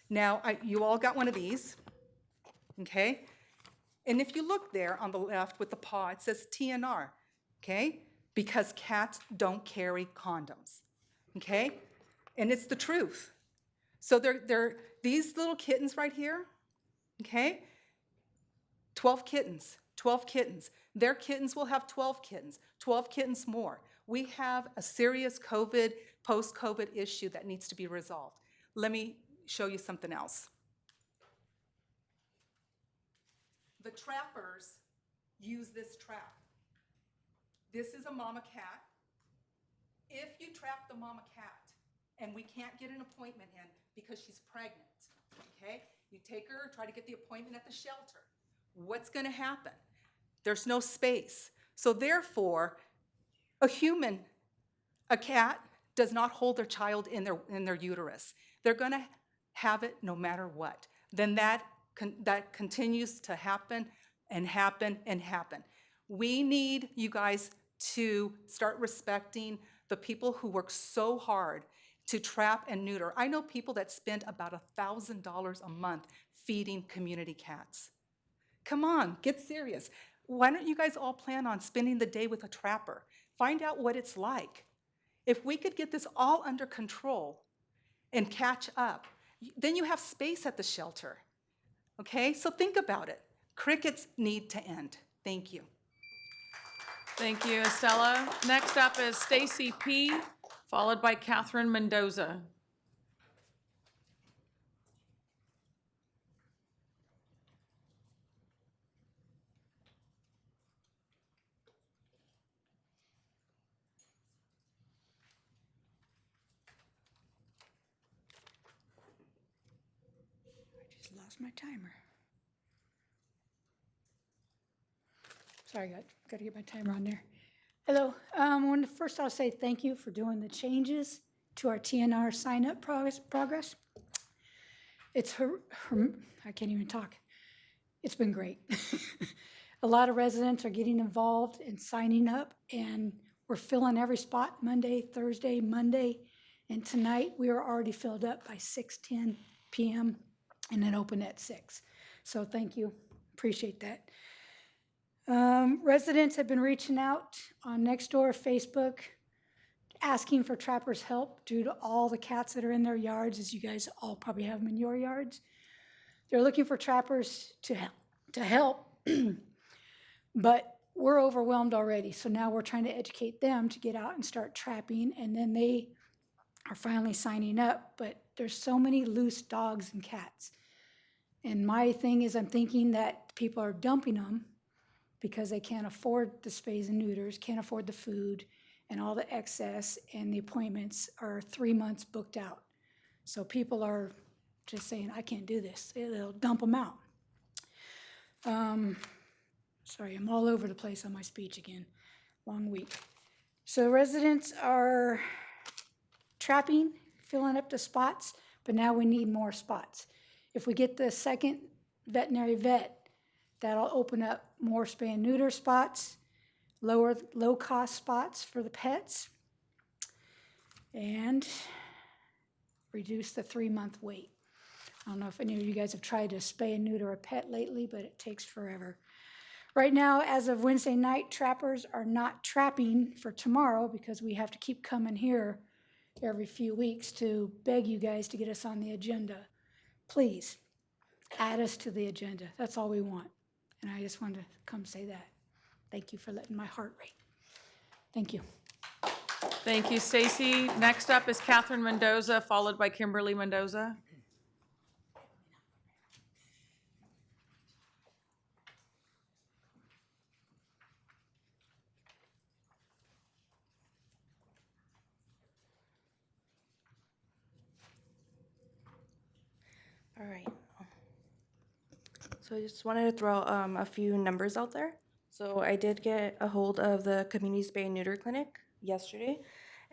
Now, you all got one of these. Okay? And if you look there on the left with the paw, it says TNR, okay? Because cats don't carry condoms, okay? And it's the truth. So they're these little kittens right here, okay? 12 kittens, 12 kittens. Their kittens will have 12 kittens, 12 kittens more. We have a serious COVID, post-COVID issue that needs to be resolved. Let me show you something else. The trappers use this trap. This is a mama cat. If you trap the mama cat and we can't get an appointment in because she's pregnant, okay? You take her, try to get the appointment at the shelter. What's gonna happen? There's no space. So therefore, a cat does not hold their child in their uterus. They're gonna have it no matter what. Then that continues to happen and happen and happen. We need you guys to start respecting the people who work so hard to trap and neuter. I know people that spend about $1,000 a month feeding community cats. Come on, get serious. Why don't you guys all plan on spending the day with a trapper? Find out what it's like. If we could get this all under control and catch up, then you have space at the shelter. Okay, so think about it. Crickets need to end. Thank you. Thank you, Estella. Next up is Stacy P., followed by Catherine Mendoza. I just lost my timer. Sorry, got to get my timer on there. Hello. First I'll say thank you for doing the changes to our TNR sign-up progress. It's I can't even talk. It's been great. a lot of residents are getting involved and signing up, and we're filling every spot Monday, Thursday, Monday, and tonight we are already filled up by 6:10 p.m. and then open at 6. So thank you, appreciate that. Residents have been reaching out on Nextdoor, Facebook, asking for trappers' help due to all the cats that are in their yards, as you guys all probably have them in your yards. They're looking for trappers to help, but we're overwhelmed already. So now we're trying to educate them to get out and start trapping, and then they are finally signing up. But there's so many loose dogs and cats. And my thing is, I'm thinking that people are dumping them because they can't afford the spays and neuters, can't afford the food and all the excess, and the appointments are 3 months booked out. So people are just saying, I can't do this. They'll dump them out. Sorry, I'm all over the place on my speech again. Long week. So residents are trapping, filling up the spots, but now we need more spots. If we get the second veterinary vet, that'll open up more spay and neuter spots, low-cost spots for the pets, and reduce the 3-month wait. I don't know if any of you guys have tried to spay and neuter a pet lately, but it takes forever. Right now, as of Wednesday night, trappers are not trapping for tomorrow because we have to keep coming here every few weeks to beg you guys to get us on the agenda. Please, add us to the agenda. That's all we want. And I just wanted to come say that. Thank you for letting my heart rate. Thank you. Thank you, Stacy. Next up is Catherine Mendoza, followed by Kimberly Mendoza. All right. So I just wanted to throw a few numbers out there. So I did get a hold of the Community Spay and Neuter Clinic yesterday,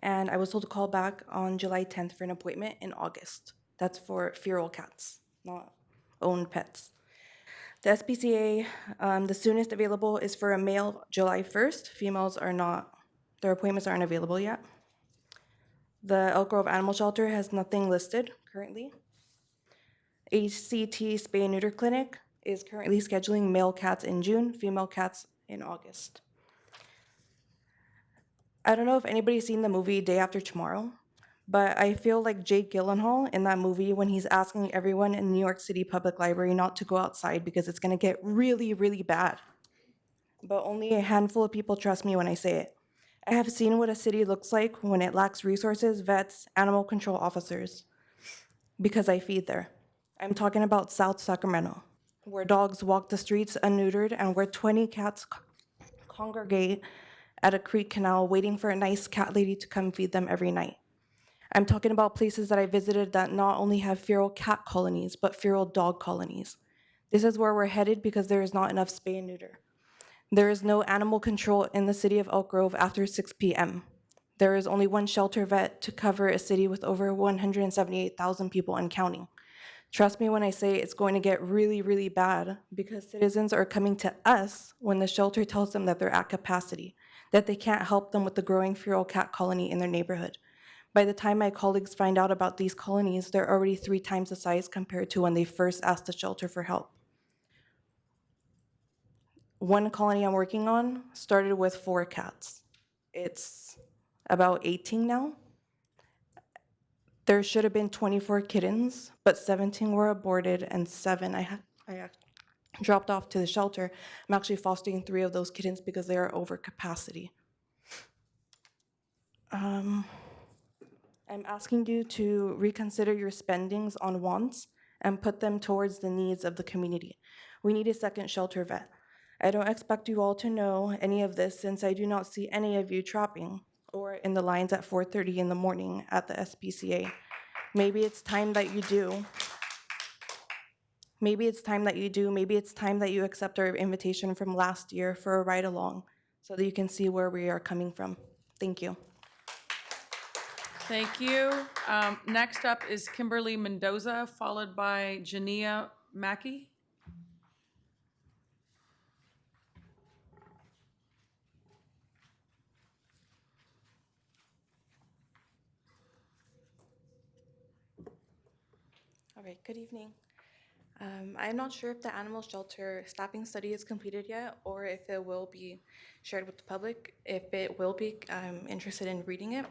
and I was told to call back on July 10th for an appointment in August. That's for feral cats, not owned pets. The SPCA, the soonest available is for a male July 1st. Females are not, their appointments aren't available yet. The Elk Grove Animal Shelter has nothing listed currently. ACT Spay and Neuter Clinic is currently scheduling male cats in June, female cats in August. I don't know if anybody's seen the movie Day After Tomorrow, but I feel like Jake Gyllenhaal in that movie when he's asking everyone in New York City Public Library not to go outside because it's gonna get really, really bad. But only a handful of people trust me when I say it. I have seen what a city looks like when it lacks resources, vets, animal control officers, because I feed there. I'm talking about South Sacramento, where dogs walk the streets unneutered and where 20 cats congregate at a creek canal waiting for a nice cat lady to come feed them every night. I'm talking about places that I visited that not only have feral cat colonies, but feral dog colonies. This is where we're headed because there is not enough spay and neuter. There is no animal control in the city of Elk Grove after 6 p.m. There is only one shelter vet to cover a city with over 178,000 people and counting. Trust me when I say it's going to get really, really bad because citizens are coming to us when the shelter tells them that they're at capacity, that they can't help them with the growing feral cat colony in their neighborhood. By the time my colleagues find out about these colonies, they're already 3 times the size compared to when they first asked the shelter for help. One colony I'm working on started with 4 cats. It's about 18 now. There should have been 24 kittens, but 17 were aborted and 7 I dropped off to the shelter. I'm actually fostering 3 of those kittens because they are over capacity. I'm asking you to reconsider your spendings on wants and put them towards the needs of the community. We need a second shelter vet. I don't expect you all to know any of this since I do not see any of you trapping or in the lines at 4:30 in the morning at the SPCA. Maybe it's time that you do. Maybe it's time that you do. Maybe it's time that you accept our invitation from last year for a ride along so that you can see where we are coming from. Thank you. Thank you. Next up is Kimberly Mendoza, followed by Jania Mackey. All right, good evening. I'm not sure if the animal shelter staffing study is completed yet or if it will be shared with the public. If it will be, I'm interested in reading it.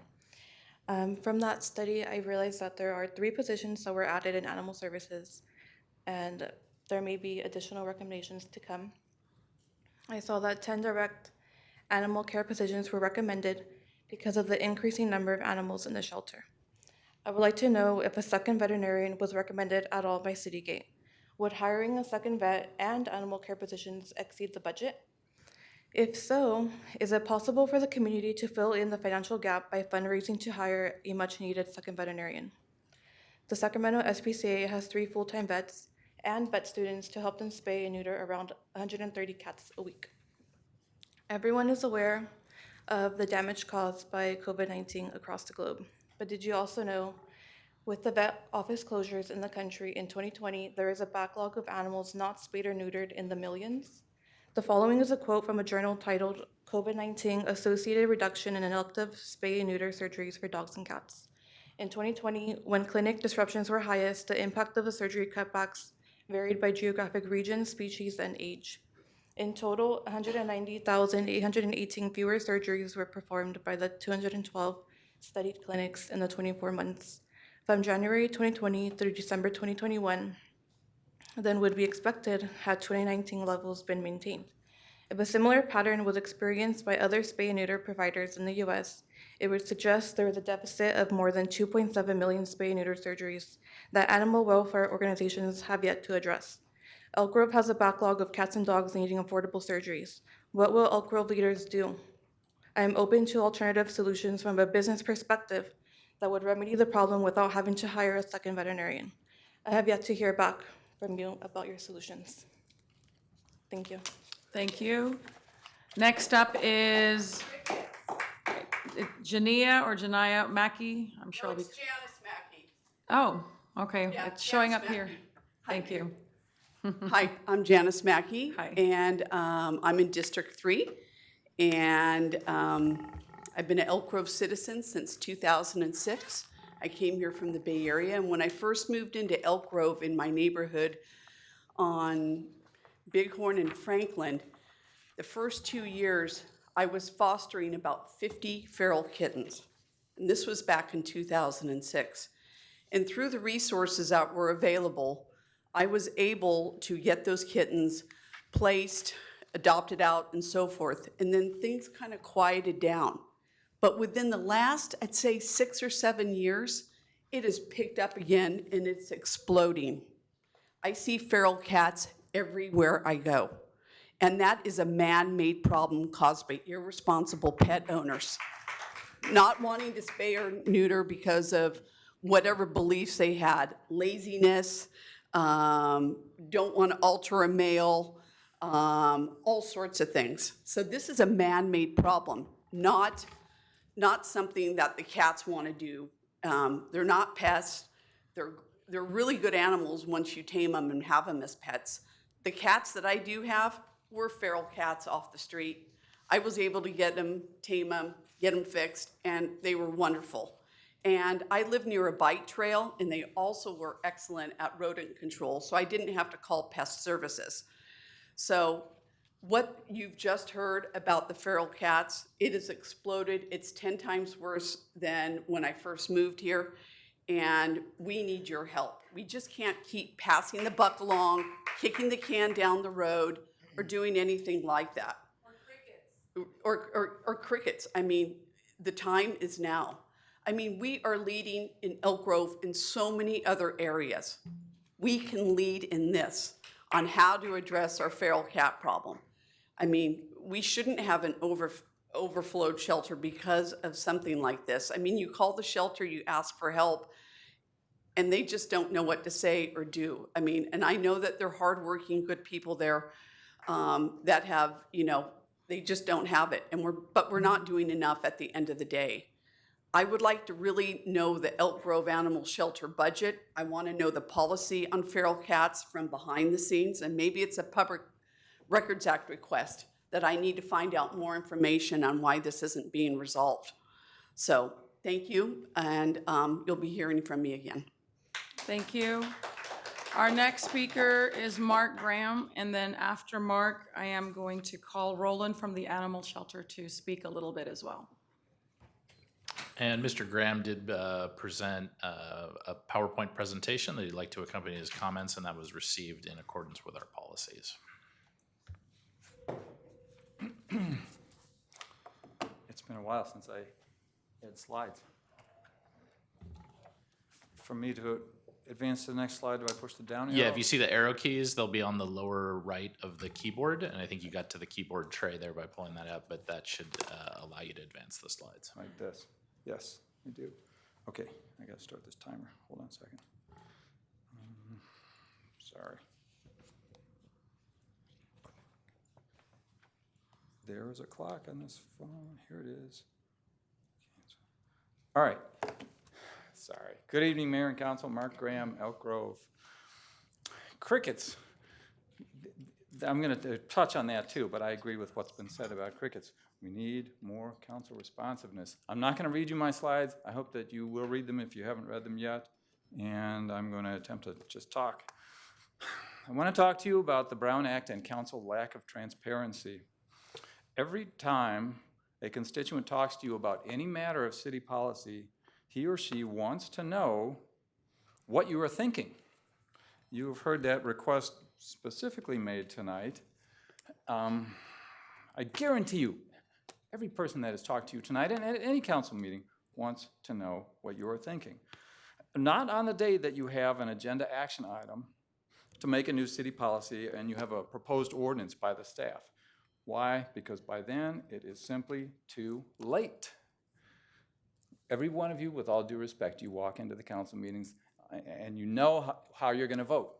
From that study, I realized that there are 3 positions that were added in animal services, and there may be additional recommendations to come. I saw that 10 direct animal care positions were recommended because of the increasing number of animals in the shelter. I would like to know if a second veterinarian was recommended at all by Citygate. Would hiring a second vet and animal care positions exceed the budget? If so, is it possible for the community to fill in the financial gap by fundraising to hire a much-needed second veterinarian? The Sacramento SPCA has 3 full-time vets and vet students to help them spay and neuter around 130 cats a week. Everyone is aware of the damage caused by COVID-19 across the globe, but did you also know with the vet office closures in the country in 2020, there is a backlog of animals not spayed or neutered in the millions? The following is a quote from a journal titled COVID-19 Associated Reduction in Elective Spay and Neuter Surgeries for Dogs and Cats. In 2020, when clinic disruptions were highest, the impact of the surgery cutbacks varied by geographic region, species, and age. In total, 190,818 fewer surgeries were performed by the 212 studied clinics in the 24 months from January 2020 through December 2021 than would be expected had 2019 levels been maintained. If a similar pattern was experienced by other spay and neuter providers in the US, it would suggest there is a deficit of more than 2.7 million spay and neuter surgeries that animal welfare organizations have yet to address. Elk Grove has a backlog of cats and dogs needing affordable surgeries. What will Elk Grove leaders do? I am open to alternative solutions from a business perspective that would remedy the problem without having to hire a second veterinarian. I have yet to hear back from you about your solutions. Thank you. Thank you. Next up is Jania or Janiyah Mackey. I'm sure. It's Janice Mackey. Oh, okay. Yeah, It's showing Janice up here. Mackey. Thank you. Hi, I'm Janice Mackey. Hi. And I'm in District 3. And I've been an Elk Grove citizen since 2006. I came here from the Bay Area. And when I first moved into Elk Grove in my neighborhood on Bighorn and Franklin, the first 2 years, I was fostering about 50 feral kittens. And this was back in 2006. And through the resources that were available, I was able to get those kittens placed, adopted out, and so forth. And then things kind of quieted down. But within the last, I'd say 6 or 7 years, it has picked up again and it's exploding. I see feral cats everywhere I go. And that is a man-made problem caused by irresponsible pet owners. Not wanting to spay or neuter because of whatever beliefs they had, laziness, don't want to alter a male, all sorts of things. So this is a man-made problem, not something that the cats want to do. They're not pests. They're really good animals once you tame them and have them as pets. The cats that I do have were feral cats off the street. I was able to get them, tame them, get them fixed, and they were wonderful. And I live near a bike trail, and they also were excellent at rodent control, so I didn't have to call pest services. So what you've just heard about the feral cats, it has exploded. It's 10 times worse than when I first moved here, and we need your help. We just can't keep passing the buck along, kicking the can down the road, or doing anything like that. Or crickets. I mean, the time is now. I mean, we are leading in Elk Grove in so many other areas. We can lead in this on how to address our feral cat problem. I mean, we shouldn't have an overflowed shelter because of something like this. I mean, you call the shelter, you ask for help, and they just don't know what to say or do. I mean, and I know that they're hardworking, good people there that have, they just don't have it. But we're not doing enough at the end of the day. I would like to really know the Elk Grove Animal Shelter budget. I want to know the policy on feral cats from behind the scenes, and maybe it's a Public Records Act request that I need to find out more information on why this isn't being resolved. So thank you, and you'll be hearing from me again. Thank you. Our next speaker is Mark Graham, and then after Mark, I am going to call Roland from the animal shelter to speak a little bit as well. And Mr. Graham did present a PowerPoint presentation that he'd like to accompany his comments, and that was received in accordance with our policies. It's been a while since I had slides. For me to advance to the next slide, do I push the down arrow? Yeah, if you see the arrow keys, they'll be on the lower right of the keyboard, and I think you got to the keyboard tray there by pulling that up, but that should allow you to advance the slides. Like this. Yes, I do. Okay, I gotta start this timer. Hold on a second. Sorry. There is a clock on this phone. Here it is. All right. Sorry. Good evening, Mayor and Council. Mark Graham, Elk Grove. Crickets. I'm going to touch on that too, but I agree with what's been said about crickets. We need more council responsiveness. I'm not going to read you my slides. I hope that you will read them if you haven't read them yet. And I'm going to attempt to just talk. I want to talk to you about the Brown Act and council lack of transparency. Every time a constituent talks to you about any matter of city policy, he or she wants to know what you are thinking. You have heard that request specifically made tonight. I guarantee you, every person that has talked to you tonight and at any council meeting wants to know what you are thinking. Not on the day that you have an agenda action item to make a new city policy and you have a proposed ordinance by the staff. Why? Because by then it is simply too late. Every one of you, with all due respect, you walk into the council meetings and you know how you're going to vote.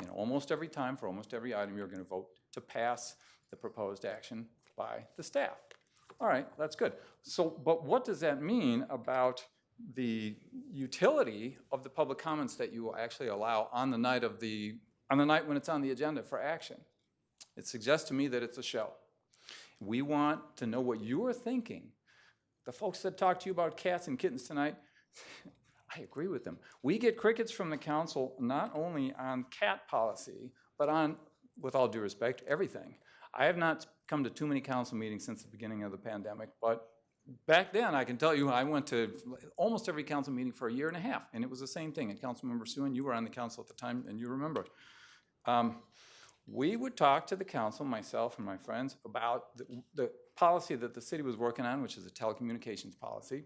You know, almost every time, for almost every item, you're going to vote to pass the proposed action by the staff. All right, that's good. So, but what does that mean about the utility of the public comments that you actually allow on the night when it's on the agenda for action? It suggests to me that it's a show. We want to know what you are thinking. The folks that talked to you about cats and kittens tonight, I agree with them. We get crickets from the council not only on cat policy, but on, with all due respect, everything. I have not come to too many council meetings since the beginning of the pandemic, but back then I can tell you I went to almost every council meeting for a year and a half, and it was the same thing. And Councilmember Suen, you were on the council at the time, and you remember. We would talk to the council, myself and my friends, about the policy that the city was working on, which is a telecommunications policy.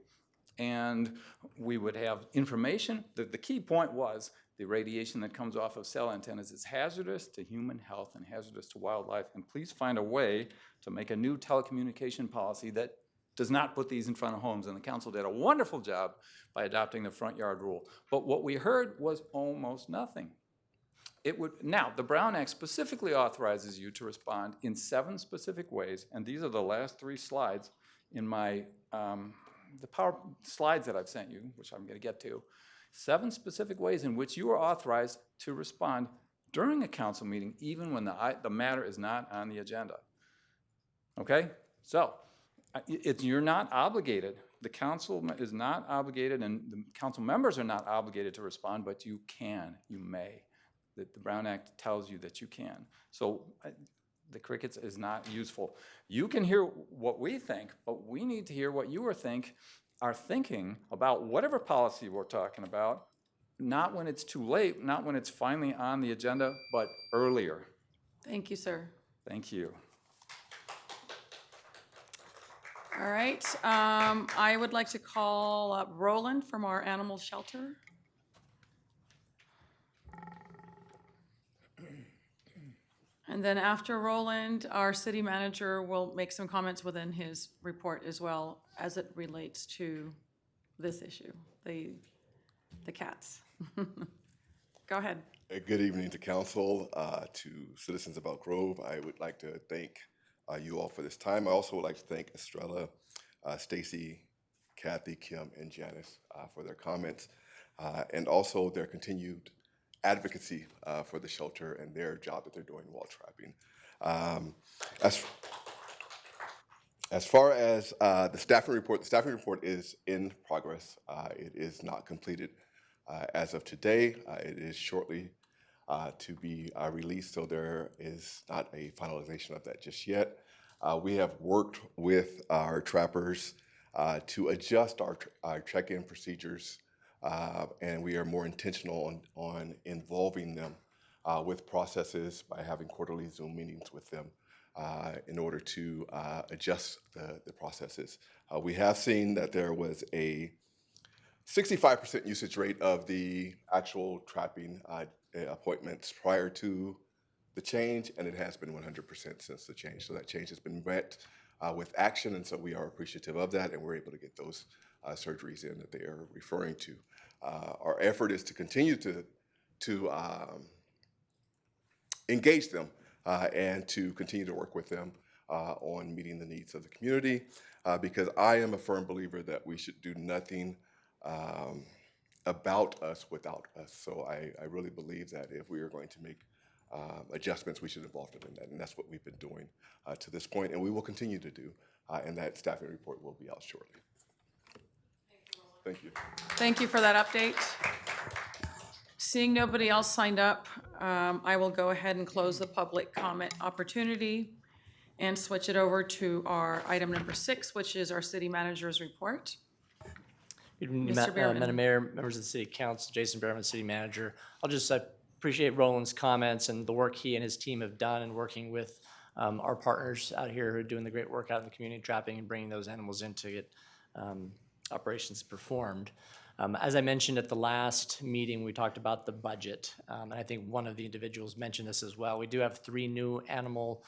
And we would have information. The key point was the radiation that comes off of cell antennas is hazardous to human health and hazardous to wildlife. And please find a way to make a new telecommunication policy that does not put these in front of homes. And the council did a wonderful job by adopting the front yard rule. But what we heard was almost nothing. Now, the Brown Act specifically authorizes you to respond in 7 specific ways, and these are the last 3 slides in my, the power slides that I've sent you, which I'm gonna get to. 7 specific ways in which you are authorized to respond during a council meeting, even when the matter is not on the agenda. Okay, so you're not obligated. The council is not obligated, and the council members are not obligated to respond, but you can, you may. The Brown Act tells you that you can. So the crickets is not useful. You can hear what we think, but we need to hear what you are thinking about whatever policy we're talking about, not when it's too late, not when it's finally on the agenda, but earlier. Thank you, sir. Thank you. All right, I would like to call up Roland from our animal shelter. And then after Roland, our city manager will make some comments within his report as well as it relates to this issue, the cats. Go ahead. Good evening to council, to citizens of Elk Grove. I would like to thank you all for this time. I also would like to thank Estrella, Stacy, Kathy, Kim, and Janice for their comments, and also their continued advocacy for the shelter and their job that they're doing while trapping. As far as the staffing report is in progress. It is not completed as of today. It is shortly to be released, so there is not a finalization of that just yet. We have worked with our trappers to adjust our check-in procedures, and we are more intentional on involving them with processes by having quarterly Zoom meetings with them in order to adjust the processes. We have seen that there was a 65% usage rate of the actual trapping appointments prior to the change, and it has been 100% since the change. So that change has been met with action, and so we are appreciative of that, and we're able to get those surgeries in that they are referring to. Our effort is to continue to engage them and to continue to work with them on meeting the needs of the community, because I am a firm believer that we should do nothing about us without us. So I really believe that if we are going to make adjustments, we should involve them in that, and that's what we've been doing to this point, and we will continue to do, and that staffing report will be out shortly. Thank you. Thank you for that update. Seeing nobody else signed up, I will go ahead and close the public comment opportunity and switch it over to our item number 6, which is our city manager's report. Good evening, Mr. Bierman. Madam Mayor, members of the City Council, Jason Bierman, City Manager. I'll just appreciate Roland's comments and the work he and his team have done in working with our partners out here who are doing the great work out in the community trapping and bringing those animals in to get operations performed. As I mentioned at the last meeting, we talked about the budget, and I think one of the individuals mentioned this as well. We do have 3 new animal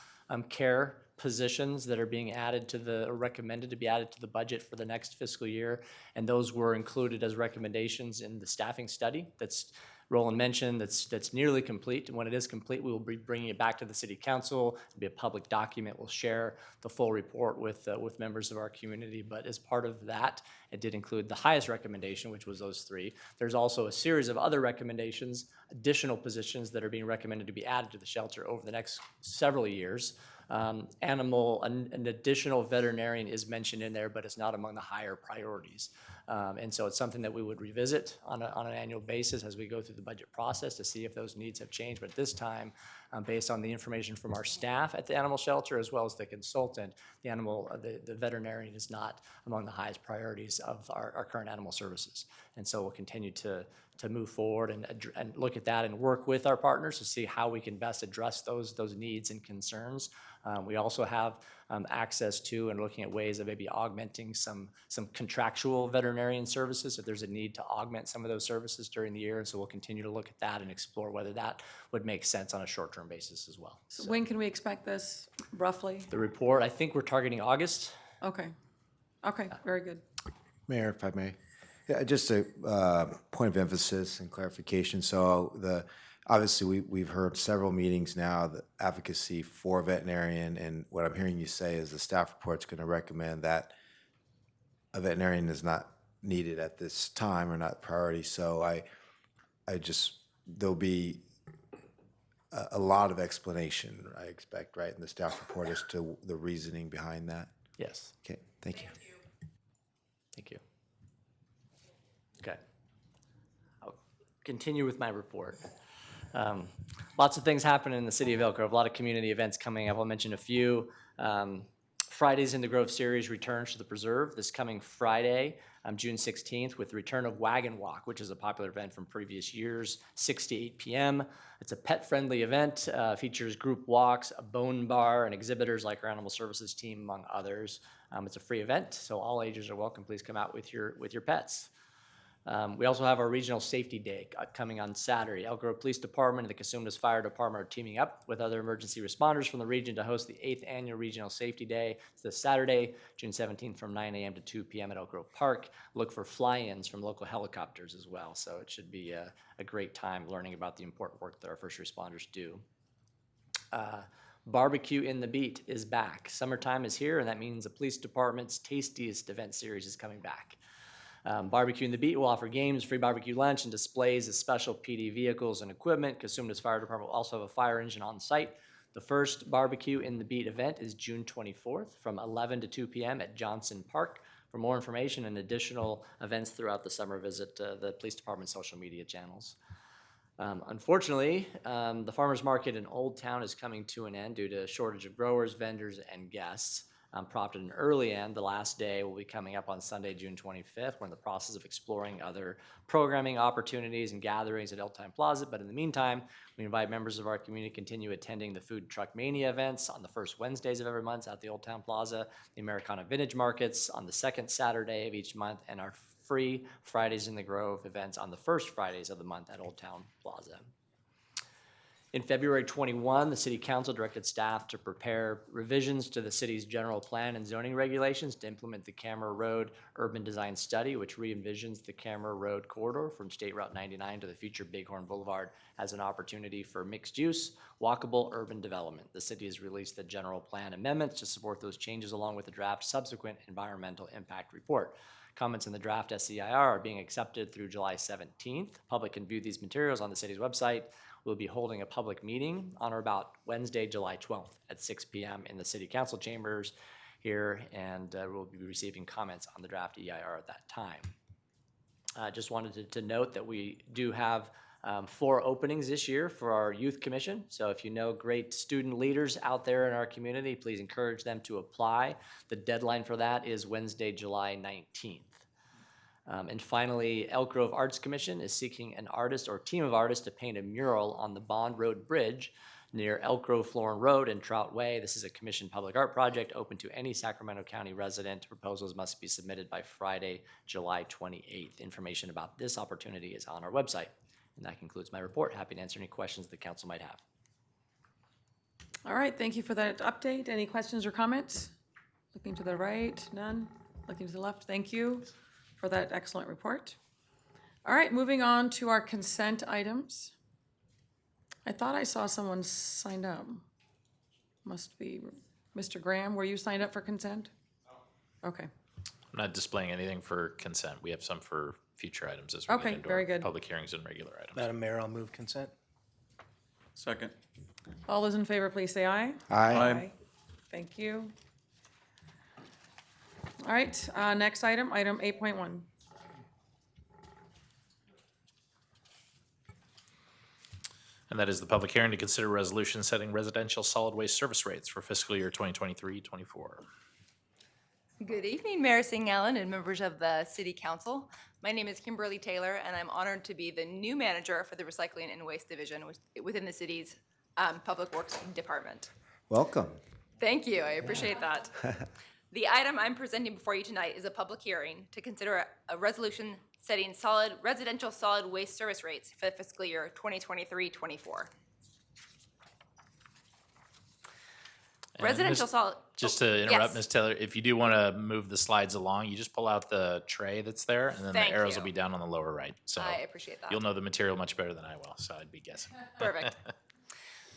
care positions that are being added to the, or recommended to be added to the budget for the next fiscal year, and those were included as recommendations in the staffing study that's Roland mentioned that's nearly complete. And when it is complete, we will be bringing it back to the City Council. It'll be a public document. We'll share the full report with members of our community. But as part of that, it did include the highest recommendation, which was those 3. There's also a series of other recommendations, additional positions that are being recommended to be added to the shelter over the next several years. An additional veterinarian is mentioned in there, but it's not among the higher priorities. And so it's something that we would revisit on an annual basis as we go through the budget process to see if those needs have changed. But this time, based on the information from our staff at the animal shelter as well as the consultant, the veterinarian is not among the highest priorities of our current animal services. And so we'll continue to move forward and look at that and work with our partners to see how we can best address those needs and concerns. We also have access to and looking at ways of maybe augmenting some contractual veterinarian services if there's a need to augment some of those services during the year. And so we'll continue to look at that and explore whether that would make sense on a short-term basis as well. So when can we expect this, roughly? The report, I think we're targeting August. Okay. Okay, very good. Mayor, if I may. Yeah, just a point of emphasis and clarification. So obviously we've heard several meetings now, the advocacy for veterinarian, and what I'm hearing you say is the staff report's going to recommend that a veterinarian is not needed at this time or not priority. So there'll be a lot of explanation, I expect, right, in the staff report as to the reasoning behind that? Yes. Okay, thank you. Thank you. Okay. I'll continue with my report. Lots of things happening in the city of Elk Grove, a lot of community events coming up. I'll mention a few. Fridays in the Grove series returns to the preserve this coming Friday, June 16th, with the return of Wagon Walk, which is a popular event from previous years, 6 to 8 p.m. It's a pet-friendly event, features group walks, a bone bar, and exhibitors like our animal services team, among others. It's a free event, so all ages are welcome. Please come out with your pets. We also have our Regional Safety Day coming on Saturday. Elk Grove Police Department and the Cosumnes Fire Department are teaming up with other emergency responders from the region to host the 8th Annual Regional Safety Day. It's this Saturday, June 17th from 9 a.m. to 2 p.m. at Elk Grove Park. Look for fly-ins from local helicopters as well, so it should be a great time learning about the important work that our first responders do. Barbecue in the Beat is back. Summertime is here, and that means the police department's tastiest event series is coming back. Barbecue in the Beat will offer games, free barbecue lunch, and displays of special PD vehicles and equipment. Cosumnes Fire Department will also have a fire engine on site. The first Barbecue in the Beat event is June 24th from 11 to 2 p.m. at Johnson Park. For more information and additional events throughout the summer, visit the police department's social media channels. Unfortunately, the farmer's market in Old Town is coming to an end due to a shortage of growers, vendors, and guests. Prompted an early end, the last day will be coming up on Sunday, June 25th. We're in the process of exploring other programming opportunities and gatherings at Old Town Plaza, but in the meantime, we invite members of our community to continue attending the Food Truck Mania events on the first Wednesdays of every month at the Old Town Plaza, the Americana Vintage Markets on the second Saturday of each month, and our free Fridays in the Grove events on the first Fridays of the month at Old Town Plaza. In February 21, the City Council directed staff to prepare revisions to the city's general plan and zoning regulations to implement the Camera Road Urban Design Study, which re-envisions the Camera Road corridor from State Route 99 to the future Bighorn Boulevard as an opportunity for mixed-use, walkable urban development. The city has released the general plan amendments to support those changes along with the draft subsequent environmental impact report. Comments in the draft SEIR are being accepted through July 17th. Public can view these materials on the city's website. We'll be holding a public meeting on or about Wednesday, July 12th at 6 p.m. in the City Council chambers here, and we'll be receiving comments on the draft EIR at that time. Just wanted to note that we do have 4 openings this year for our Youth Commission. So if you know great student leaders out there in our community, please encourage them to apply. The deadline for that is Wednesday, July 19th. And finally, Elk Grove Arts Commission is seeking an artist or team of artists to paint a mural on the Bond Road Bridge near Elk Grove Florin Road and Trout Way. This is a commissioned public art project open to any Sacramento County resident. Proposals must be submitted by Friday, July 28th. Information about this opportunity is on our website. And that concludes my report. Happy to answer any questions the council might have. All right, thank you for that update. Any questions or comments? Looking to the right, none. Looking to the left, thank you for that excellent report. All right, moving on to our consent items. I thought I saw someone signed up. Must be Mr. Graham. Were you signed up for consent? No. Okay. I'm not displaying anything for consent. We have some for future items as we Okay, get into very our good. public hearings and regular items. Madam Mayor, I'll move consent. Second. All those in favor, please say aye. Aye. Thank you. All right, next item, item 8.1. And that is the public hearing to consider resolution setting residential solid waste service rates for fiscal year 2023-24. Good evening, Mayor Singh Allen and members of the City Council. My name is Kimberly Taylor, and I'm honored to be the new manager for the Recycling and Waste Division within the city's Public Works Department. Welcome. Thank you, I appreciate that. The item I'm presenting before you tonight is a public hearing to consider a resolution setting residential solid waste service rates for the fiscal year 2023-24. Residential solid. Just to interrupt, yes. Ms. Taylor, if you do want to move the slides along, you just pull out the tray that's there, and then Thank the arrows you. will be down on the lower right. So I appreciate that. you'll know the material much better than I will, so I'd be guessing. Perfect.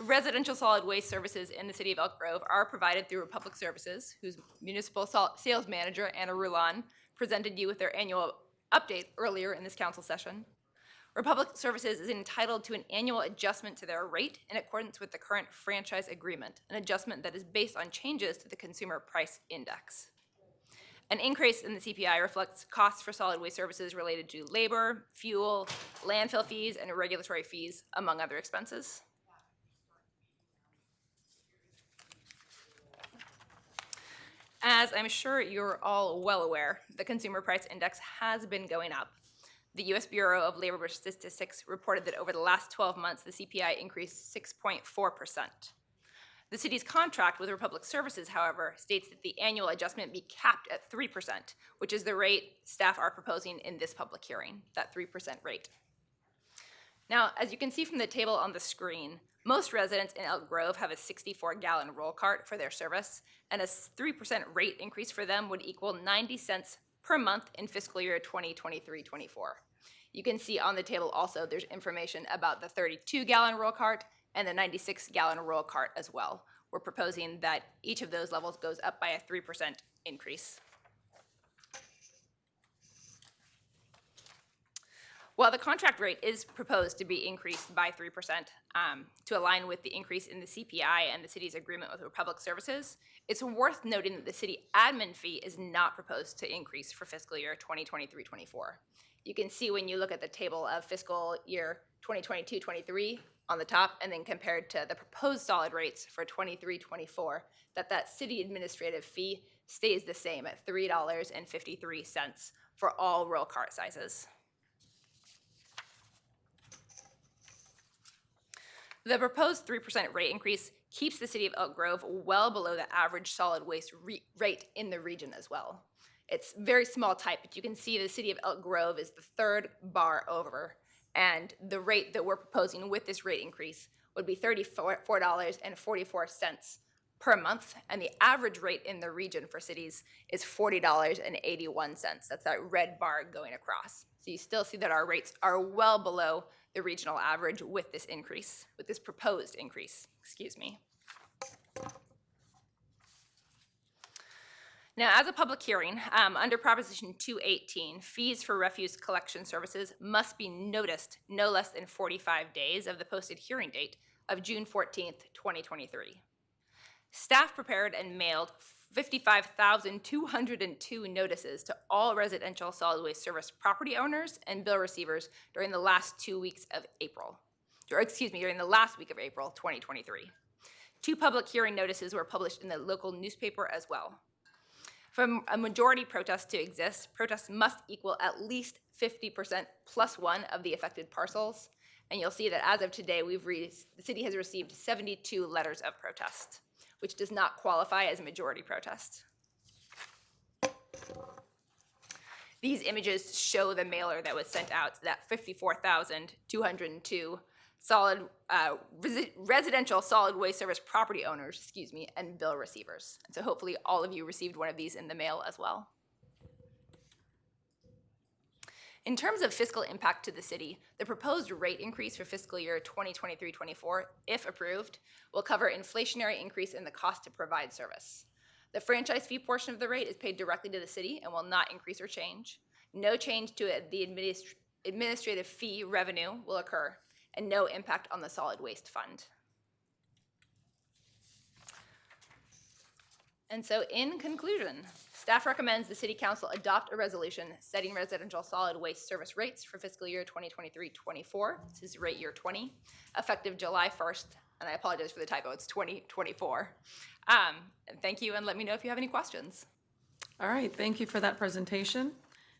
Residential solid waste services in the city of Elk Grove are provided through Republic Services, whose municipal sales manager, Anna Rulon, presented you with their annual update earlier in this council session. Republic Services is entitled to an annual adjustment to their rate in accordance with the current franchise agreement, an adjustment that is based on changes to the Consumer Price Index. An increase in the CPI reflects costs for solid waste services related to labor, fuel, landfill fees, and regulatory fees, among other expenses. As I'm sure you're all well aware, the Consumer Price Index has been going up. The U.S. Bureau of Labor Statistics reported that over the last 12 months, the CPI increased 6.4%. The city's contract with Republic Services, however, states that the annual adjustment be capped at 3%, which is the rate staff are proposing in this public hearing, that 3% rate. Now, as you can see from the table on the screen, most residents in Elk Grove have a 64-gallon roll cart for their service, and a 3% rate increase for them would equal 90 cents per month in fiscal year 2023-24. You can see on the table also there's information about the 32-gallon roll cart and the 96-gallon roll cart as well. We're proposing that each of those levels goes up by a 3% increase. While the contract rate is proposed to be increased by 3% to align with the increase in the CPI and the city's agreement with Republic Services, it's worth noting that the city admin fee is not proposed to increase for fiscal year 2023-24. You can see when you look at the table of fiscal year 2022-23 on the top, and then compared to the proposed solid rates for 23-24, that city administrative fee stays the same at $3.53 for all rural cart sizes. The proposed 3% rate increase keeps the city of Elk Grove well below the average solid waste rate in the region as well. It's very small type, but you can see the city of Elk Grove is the third bar over, and the rate that we're proposing with this rate increase would be $34.44 per month, and the average rate in the region for cities is $40.81. That's that red bar going across. So you still see that our rates are well below the regional average with this increase, with this proposed increase, excuse me. Now, as a public hearing, under Proposition 218, fees for refuse collection services must be noticed no less than 45 days of the posted hearing date of June 14th, 2023. Staff prepared and mailed 55,202 notices to all residential solid waste service property owners and bill receivers during the last 2 weeks of April, during the last week of April 2023. 2 public hearing notices were published in the local newspaper as well. For a majority protest to exist, protests must equal at least 50% plus 1 of the affected parcels. And you'll see that as of today, the city has received 72 letters of protest, which does not qualify as a majority protest. These images show the mailer that was sent out to that 54,202 residential solid waste service property owners, and bill receivers. And so hopefully all of you received one of these in the mail as well. In terms of fiscal impact to the city, the proposed rate increase for fiscal year 2023-24, if approved, will cover inflationary increase in the cost to provide service. The franchise fee portion of the rate is paid directly to the city and will not increase or change. No change to the administrative fee revenue will occur, and no impact on the solid waste fund. And so in conclusion, staff recommends the City Council adopt a resolution setting residential solid waste service rates for fiscal year 2023-24, this is rate year 20, effective July 1st, and I apologize for the typo, it's 2024. And thank you, and let me know if you have any questions. All right, thank you for that presentation.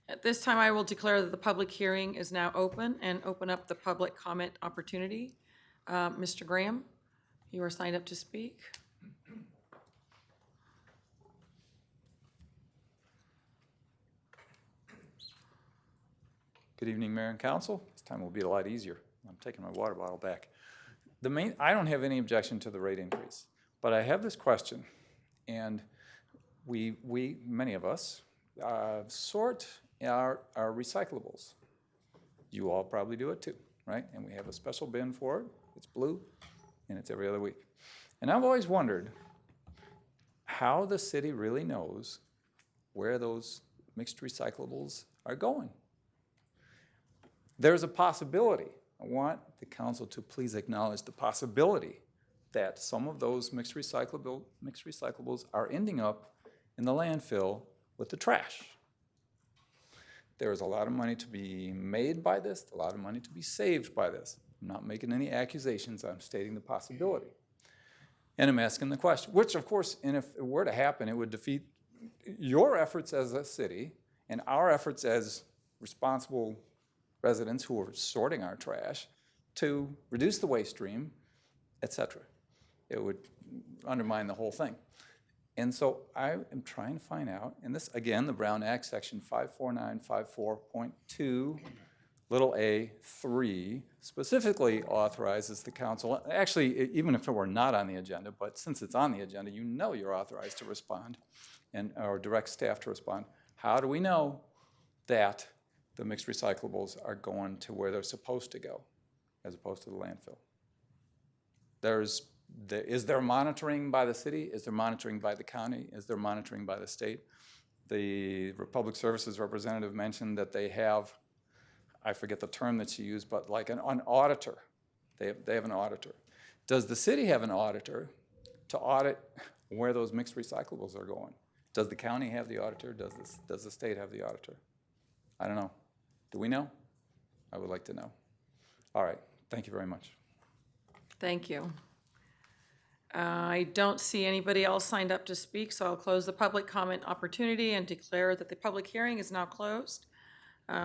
At this time, I will declare that the public hearing is now open and open up the public comment opportunity. Mr. Graham, you are signed up to speak. Good evening, Mayor and Council. This time will be a lot easier. I'm taking my water bottle back. I don't have any objection to the rate increase, but I have this question, and we many of us, sort our recyclables. You all probably do it too, right? And we have a special bin for it. It's blue, and it's every other week. And I've always wondered how the city really knows where those mixed recyclables are going. There's a possibility. I want the council to please acknowledge the possibility that some of those mixed recyclables are ending up in the landfill with the trash. There is a lot of money to be made by this, a lot of money to be saved by this. I'm not making any accusations, I'm stating the possibility. And I'm asking the question, which of course, and if it were to happen, it would defeat your efforts as a city and our efforts as responsible residents who are sorting our trash to reduce the waste stream, etc. It would undermine the whole thing. And so I am trying to find out, and this, again, the Brown Act, section 54954.2, little a3, specifically authorizes the council, actually, even if it were not on the agenda, but since it's on the agenda, you know you're authorized to respond, or direct staff to respond. How do we know that the mixed recyclables are going to where they're supposed to go, as opposed to the landfill? Is there monitoring by the city? Is there monitoring by the county? Is there monitoring by the state? The Public Services representative mentioned that they have, I forget the term that she used, but like an auditor. They have an auditor. Does the city have an auditor to audit where those mixed recyclables are going? Does the county have the auditor? Does the state have the auditor? I don't know. Do we know? I would like to know. All right, thank you very much. Thank you. I don't see anybody else signed up to speak, so I'll close the public comment opportunity and declare that the public hearing is now closed.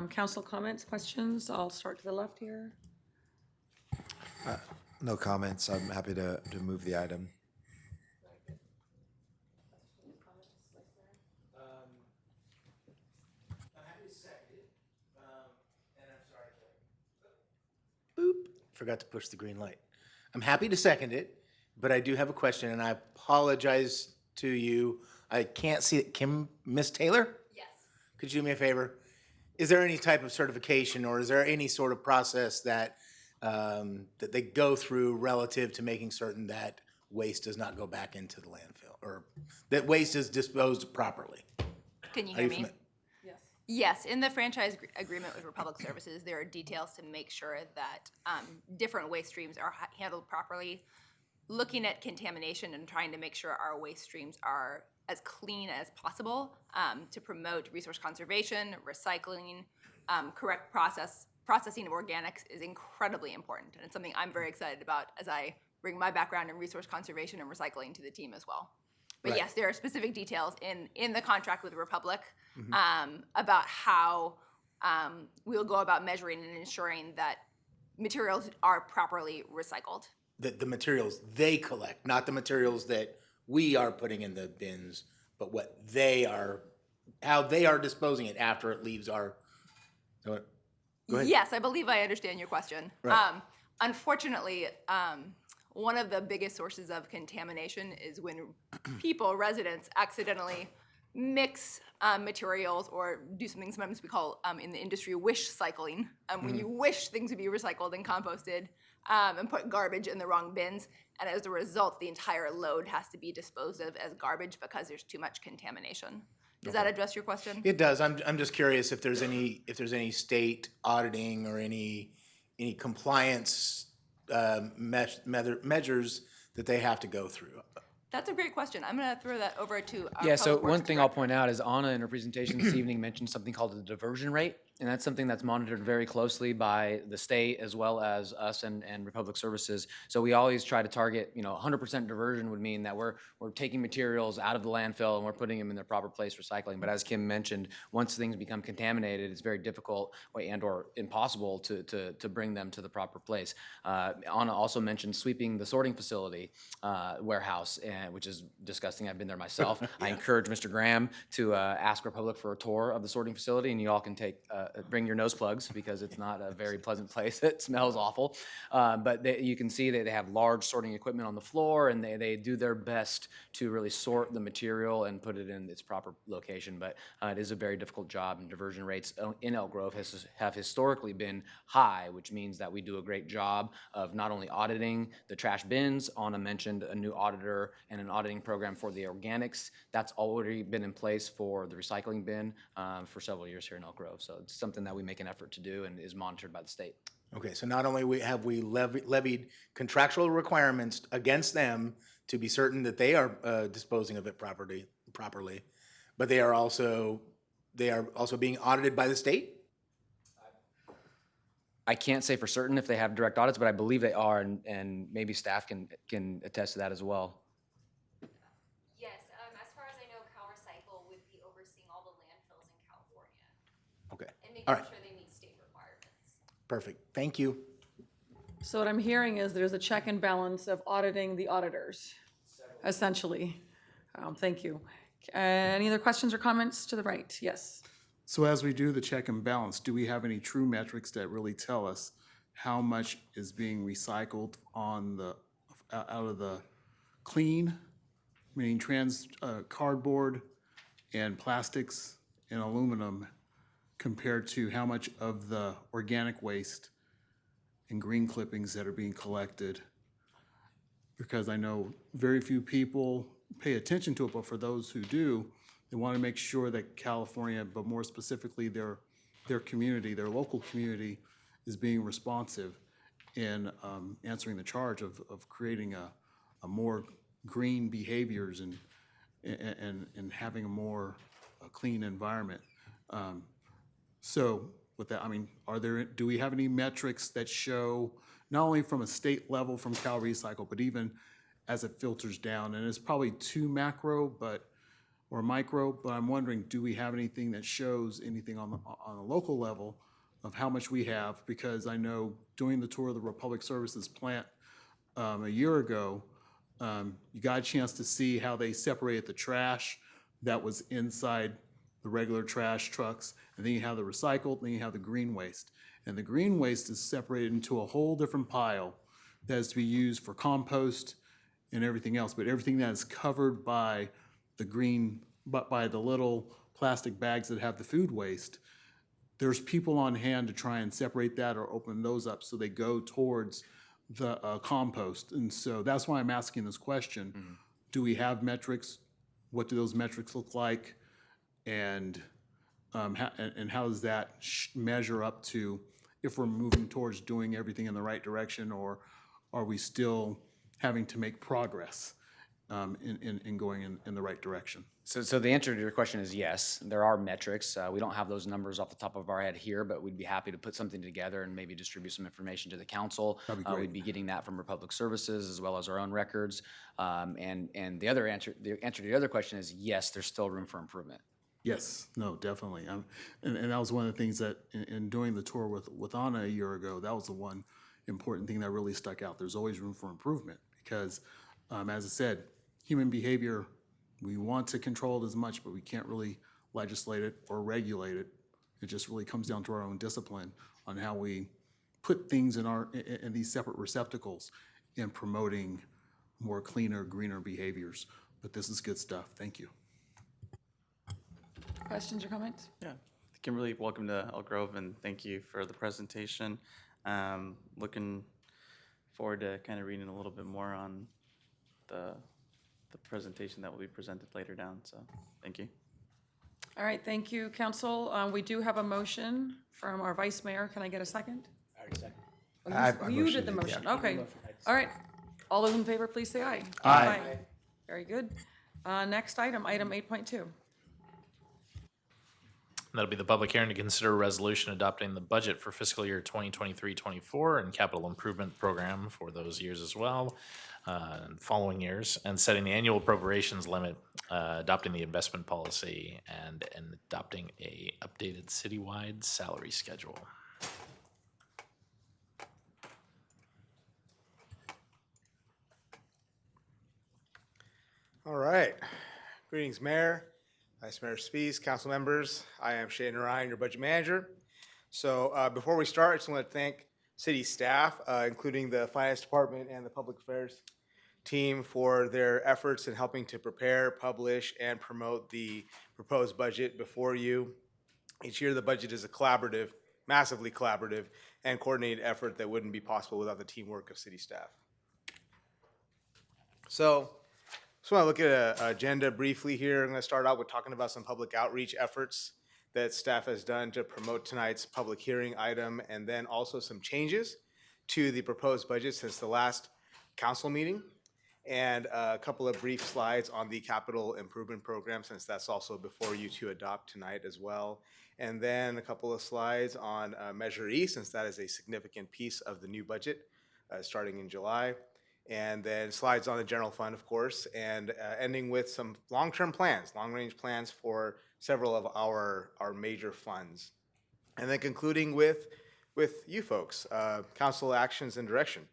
Council comments, questions? I'll start to the left here. No comments. I'm happy to move the item. Forgot to push the green light. I'm happy to second it, but I do have a question, and I apologize to you. I can't see it. Miss Taylor? Yes. Could you do me a favor? Is there any type of certification, or is there any sort of process that that they go through relative to making certain that waste does not go back into the landfill, or that waste is disposed properly? Can you Are hear you me? fami- Yes, in the franchise agreement with Republic Services, there are details to make sure that different waste streams are handled properly, looking at contamination and trying to make sure our waste streams are as clean as possible to promote resource conservation, recycling, correct processing of organics is incredibly important. And it's something I'm very excited about as I bring my background in resource conservation and recycling to the team as well. But Right. yes, there are specific details in the contract with Republic Mm-hmm. about how we'll go about measuring and ensuring that materials are properly recycled. The materials they collect, not the materials that we are putting in the bins, but what they are, how they are disposing it after it leaves our. Go ahead. Yes, I believe I understand your question. Right. Unfortunately, one of the biggest sources of contamination is when people, residents, accidentally mix materials or do something sometimes we call in the industry wish cycling. When you wish things would be recycled and composted and put garbage in the wrong bins. And as a result, the entire load has to be disposed of as garbage because there's too much contamination. Does that address your question? It does. I'm just curious if there's any state auditing or any compliance measures that they have to go through. That's a great question. I'm going to throw that over to our Yeah, so Public Works one thing I'll point out is Anna in her presentation this evening mentioned something called the diversion rate. And that's something that's monitored very closely by the state as well as us and Republic Services. So we always try to target, 100% diversion would mean that we're taking materials out of the landfill and we're putting them in their proper place recycling. But as Kim mentioned, once things become contaminated, it's very difficult and or impossible to bring them to the proper place. Anna also mentioned sweeping the sorting facility warehouse, which is disgusting. I've been there myself. I encourage Mr. Graham to ask Republic for a tour of the sorting facility, and you all can bring your nose plugs because it's not a very pleasant place. It smells awful. But you can see that they have large sorting equipment on the floor, and they do their best to really sort the material and put it in its proper location. But it is a very difficult job, and diversion rates in Elk Grove have historically been high, which means that we do a great job of not only auditing the trash bins. Anna mentioned a new auditor and an auditing program for the organics. That's already been in place for the recycling bin for several years here in Elk Grove. So it's something that we make an effort to do and is monitored by the state. Okay, so not only have we levied contractual requirements against them to be certain that they are disposing of it properly, but they are also being audited by the state? I can't say for certain if they have direct audits, but I believe they are, and maybe staff can attest to that as well. Yes, as far as I know, CalRecycle would be overseeing all the landfills in California Okay, and making all right, sure they meet state requirements. perfect, thank you. So what I'm hearing is there's a check and balance of auditing the auditors, essentially. Thank you. Any other questions or comments to the right? Yes. So as we do the check and balance, do we have any true metrics that really tell us how much is being recycled out of the clean, meaning cardboard and plastics and aluminum, compared to how much of the organic waste and green clippings that are being collected? Because I know very few people pay attention to it, but for those who do, they want to make sure that California, but more specifically their community, their local community, is being responsive in answering the charge of creating a more green behaviors and having a more clean environment. So with that? I mean, do we have any metrics that show, not only from a state level from Cal Recycle, but even as it filters down? And it's probably too macro, or micro, but I'm wondering, do we have anything that shows anything on a local level of how much we have? Because I know doing the tour of the Republic Services plant a year ago, you got a chance to see how they separated the trash that was inside the regular trash trucks, and then you have the recycled, then you have the green waste. And the green waste is separated into a whole different pile that is to be used for compost and everything else, but everything that is covered by the green, but by the little plastic bags that have the food waste, there's people on hand to try and separate that or open those up so they go towards the compost. And so that's why I'm asking this question. Do we have metrics? What do those metrics look like? And how does that measure up to if we're moving towards doing everything in the right direction, or are we still having to make progress in going in the right direction? So the answer to your question is yes, there are metrics. We don't have those numbers off the top of our head here, but we'd be happy to put something together and maybe distribute some information to the council. That'd be great. We'd be getting that from Republic Services as well as our own records. And the answer to the other question is yes, there's still room for improvement. Yes, no, definitely. And that was one of the things that in doing the tour with Anna a year ago, that was the one important thing that really stuck out. There's always room for improvement because, as I said, human behavior, we want to control it as much, but we can't really legislate it or regulate it. It just really comes down to our own discipline on how we put things in these separate receptacles in promoting more cleaner, greener behaviors. But this is good stuff. Thank you. Questions or comments? Yeah, Kimberly, welcome to Elk Grove, and thank you for the presentation. Looking forward to kind of reading a little bit more on the presentation that will be presented later down, so thank you. All right, thank you, council. We do have a motion from our vice mayor. Can I get a second? I already seconded. Oh, you did the motion, okay. All right, all those in favor, please say aye. Aye. Very good. Next item, item 8.2. That'll be the public hearing to consider a resolution adopting the budget for fiscal year 2023-24 and capital improvement program for those years as well, and following years, and setting the annual appropriations limit, adopting the investment policy, and adopting a updated citywide salary schedule. All right. Greetings, Mayor, Vice Mayor Spies, council members. I am Shane Ryan, your budget manager. So before we start, I just want to thank city staff, including the finance department and the public affairs team, for their efforts in helping to prepare, publish, and promote the proposed budget before you. Each year, the budget is a collaborative, massively collaborative, and coordinated effort that wouldn't be possible without the teamwork of city staff. So, just want to look at an agenda briefly here. I'm going to start out with talking about some public outreach efforts that staff has done to promote tonight's public hearing item, and then also some changes to the proposed budget since the last council meeting, and a couple of brief slides on the capital improvement program, since that's also before you to adopt tonight as well. And then a couple of slides on Measure E, since that is a significant piece of the new budget starting in July. And then slides on the general fund, of course, and ending with some long-term plans, long-range plans for several of our major funds. And then concluding with you folks, council actions and direction.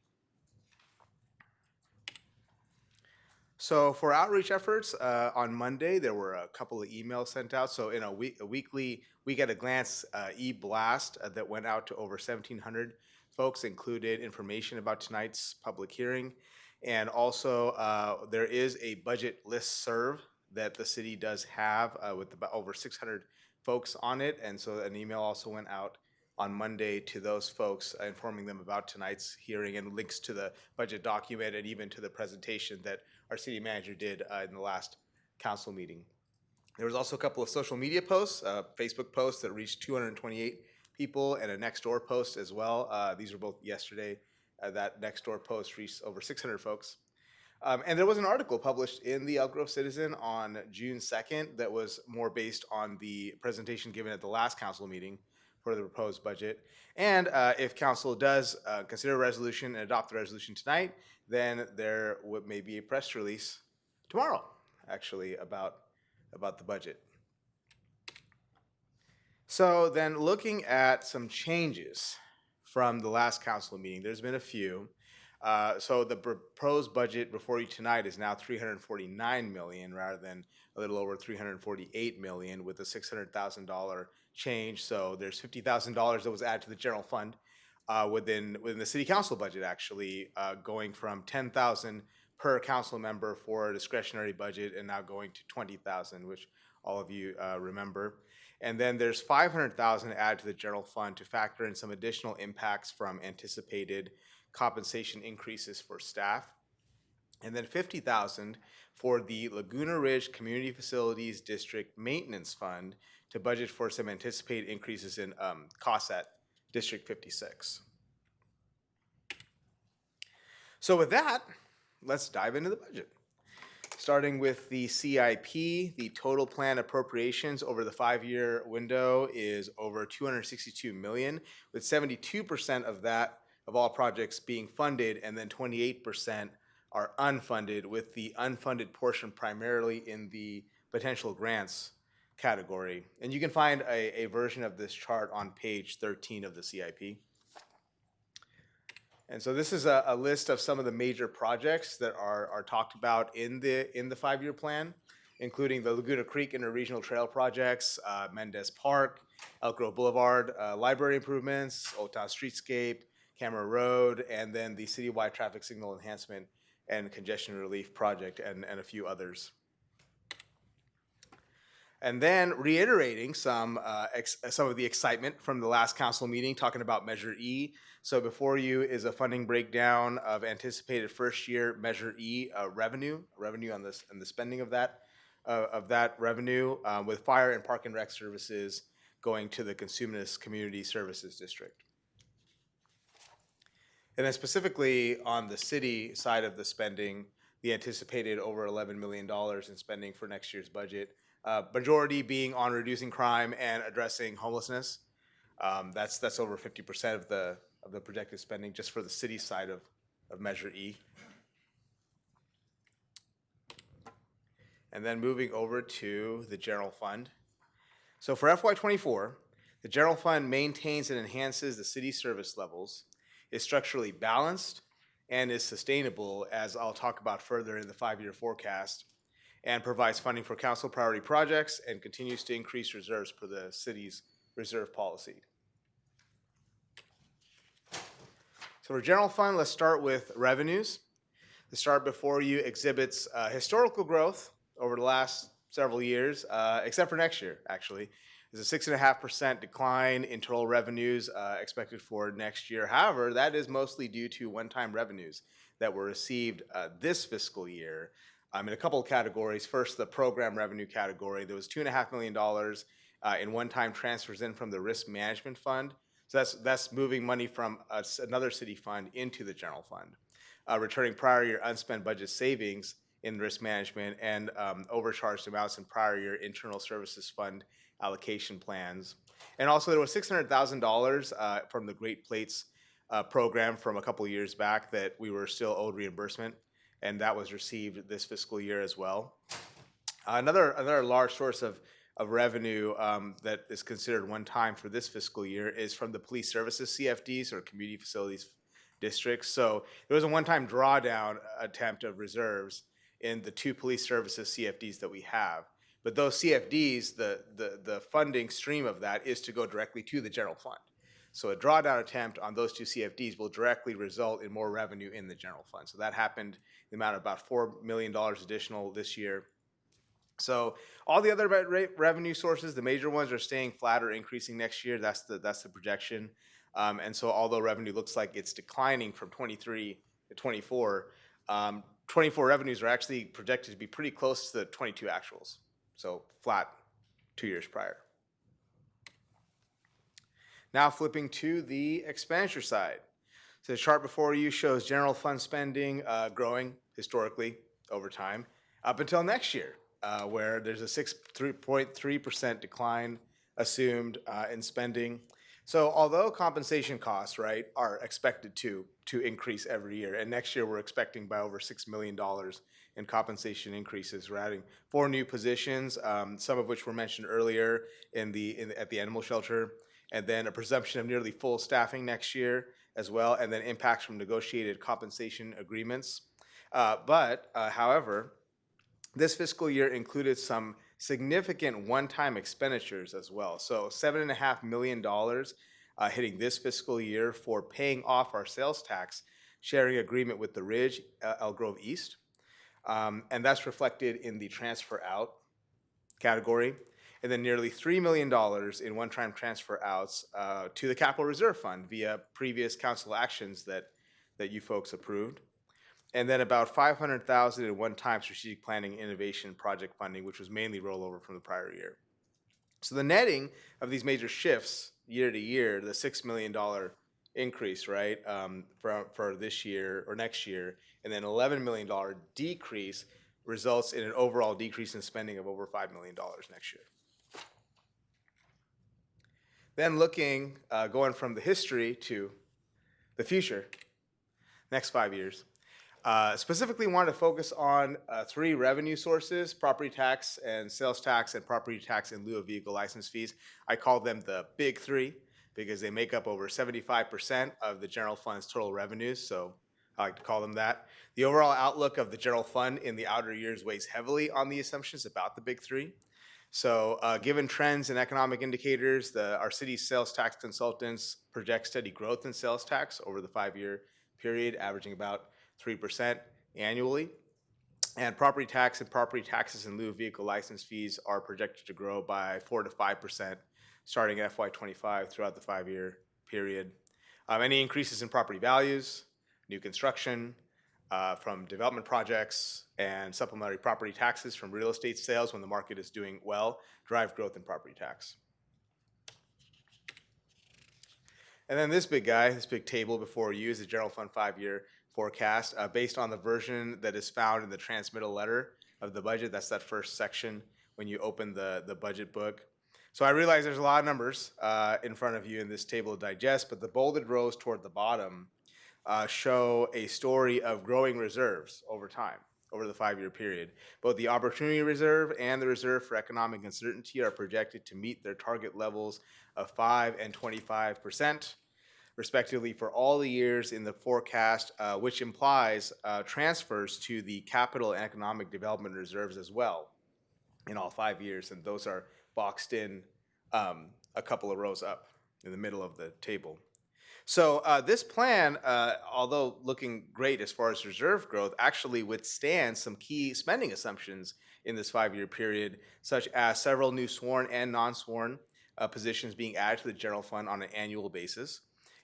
So for outreach efforts, on Monday, there were a couple of emails sent out. So in a weekly week-at-a-glance e-blast that went out to over 1,700 folks, included information about tonight's public hearing. And also, there is a budget listserv that the city does have with about over 600 folks on it. And so an email also went out on Monday to those folks, informing them about tonight's hearing and links to the budget document and even to the presentation that our city manager did in the last council meeting. There was also a couple of social media posts, Facebook posts that reached 228 people, and a Nextdoor post as well. These were both yesterday. That Nextdoor post reached over 600 folks. And there was an article published in the Elk Grove Citizen on June 2nd that was more based on the presentation given at the last council meeting for the proposed budget. And if council does consider a resolution and adopt the resolution tonight, then there may be a press release tomorrow, actually, about the budget. So then looking at some changes from the last council meeting, there's been a few. So the proposed budget before you tonight is now $349 million rather than a little over $348 million with a $600,000 change. So there's $50,000 that was added to the general fund within the city council budget, actually going from $10,000 per council member for a discretionary budget and now going to $20,000, which all of you remember. And then there's $500,000 added to the general fund to factor in some additional impacts from anticipated compensation increases for staff. And then $50,000 for the Laguna Ridge Community Facilities District Maintenance Fund to budget for some anticipated increases in costs at District 56. So with that, let's dive into the budget. Starting with the CIP, the total plan appropriations over the 5-year window is over $262 million, with 72% of that, of all projects being funded, and then 28% are unfunded, with the unfunded portion primarily in the potential grants category. And you can find a version of this chart on page 13 of the CIP. And so this is a list of some of the major projects that are talked about in the 5-year plan, including the Laguna Creek Interregional Trail projects, Mendez Park, Elk Grove Boulevard, library improvements, Old Town Streetscape, Camera Road, and then the citywide traffic signal enhancement and congestion relief project, and a few others. And then reiterating some of the excitement from the last council meeting, talking about Measure E. So before you is a funding breakdown of anticipated first-year Measure E revenue on this and the spending of that revenue, with fire and park and rec services going to the Cosumnes Community Services District. And then specifically on the city side of the spending, the anticipated over $11 million in spending for next year's budget. Majority being on reducing crime and addressing homelessness. That's over 50% of the projected spending just for the city side of Measure E. And then moving over to the general fund. So for FY24, the general fund maintains and enhances the city service levels, is structurally balanced, and is sustainable, as I'll talk about further in the 5-year forecast, and provides funding for council priority projects and continues to increase reserves per the city's reserve policy. So for general fund, let's start with revenues. The chart before you exhibits historical growth over the last several years, except for next year, actually. There's a 6.5% decline in total revenues expected for next year. However, that is mostly due to one-time revenues that were received this fiscal year in a couple of categories. First, the program revenue category. There was $2.5 million in one-time transfers in from the risk management fund. So that's moving money from another city fund into the general fund, returning prior year unspent budget savings in risk management and overcharged amounts in prior year internal services fund allocation plans. And also there was $600,000 from the Great Plates program from a couple of years back that we were still owed reimbursement, and that was received this fiscal year as well. Another large source of revenue that is considered one time for this fiscal year is from the police services CFDs, or community facilities districts. So there was a one-time drawdown attempt of reserves in the 2 police services CFDs that we have. But those CFDs, the funding stream of that is to go directly to the general fund. So a drawdown attempt on those 2 CFDs will directly result in more revenue in the general fund. So that happened in the amount of about $4 million additional this year. So all the other revenue sources, the major ones, are staying flat or increasing next year. That's the projection. And so although revenue looks like it's declining from 23 to 24, 24 revenues are actually projected to be pretty close to the 22 actuals. So flat 2 years prior. Now flipping to the expenditure side. So the chart before you shows general fund spending growing historically over time up until next year, where there's a 6.3% decline assumed in spending. So although compensation costs, right, are expected to increase every year, and next year we're expecting by over $6 million in compensation increases. We're adding 4 new positions, some of which were mentioned earlier at the animal shelter, and then a presumption of nearly full staffing next year as well, and then impacts from negotiated compensation agreements. However, this fiscal year included some significant one-time expenditures as well. So $7.5 million hitting this fiscal year for paying off our sales tax sharing agreement with the Ridge, Elk Grove East. And that's reflected in the transfer out category. And then nearly $3 million in one-time transfer outs to the Capital Reserve Fund via previous council actions that you folks approved. And then about $500,000 in one-time strategic planning, innovation, project funding, which was mainly rollover from the prior year. So the netting of these major shifts year to year, the $6 million increase, right, for this year or next year, and then $11 million decrease results in an overall decrease in spending of over $5 million next year. Then looking, going from the history to the future, next 5 years. Specifically wanted to focus on 3 revenue sources: property tax and sales tax and property tax in lieu of vehicle license fees. I call them the big 3 because they make up over 75% of the general fund's total revenues, so I like to call them that. The overall outlook of the general fund in the outer years weighs heavily on the assumptions about the big 3. So given trends and economic indicators, our city's sales tax consultants project steady growth in sales tax over the 5-year period, averaging about 3% annually. And property tax and property taxes in lieu of vehicle license fees are projected to grow by 4 to 5% starting at FY25 throughout the 5-year period. Any increases in property values, new construction from development projects, and supplementary property taxes from real estate sales when the market is doing well drive growth in property tax. And then this big guy, this big table before you is the general fund 5-year forecast based on the version that is found in the transmittal letter of the budget. That's that first section when you open the budget book. So I realize there's a lot of numbers in front of you in this table to digest, but the bolded rows toward the bottom show a story of growing reserves over time, over the 5-year period. Both the Opportunity Reserve and the Reserve for Economic Uncertainty are projected to meet their target levels of 5% and 25%. Respectively, for all the years in the forecast, which implies transfers to the Capital and Economic Development Reserves as well in all 5 years, and those are boxed in a couple of rows up in the middle of the table. So this plan, although looking great as far as reserve growth, actually withstands some key spending assumptions in this 5-year period, such as several new sworn and non-sworn positions being added to the general fund on an annual basis,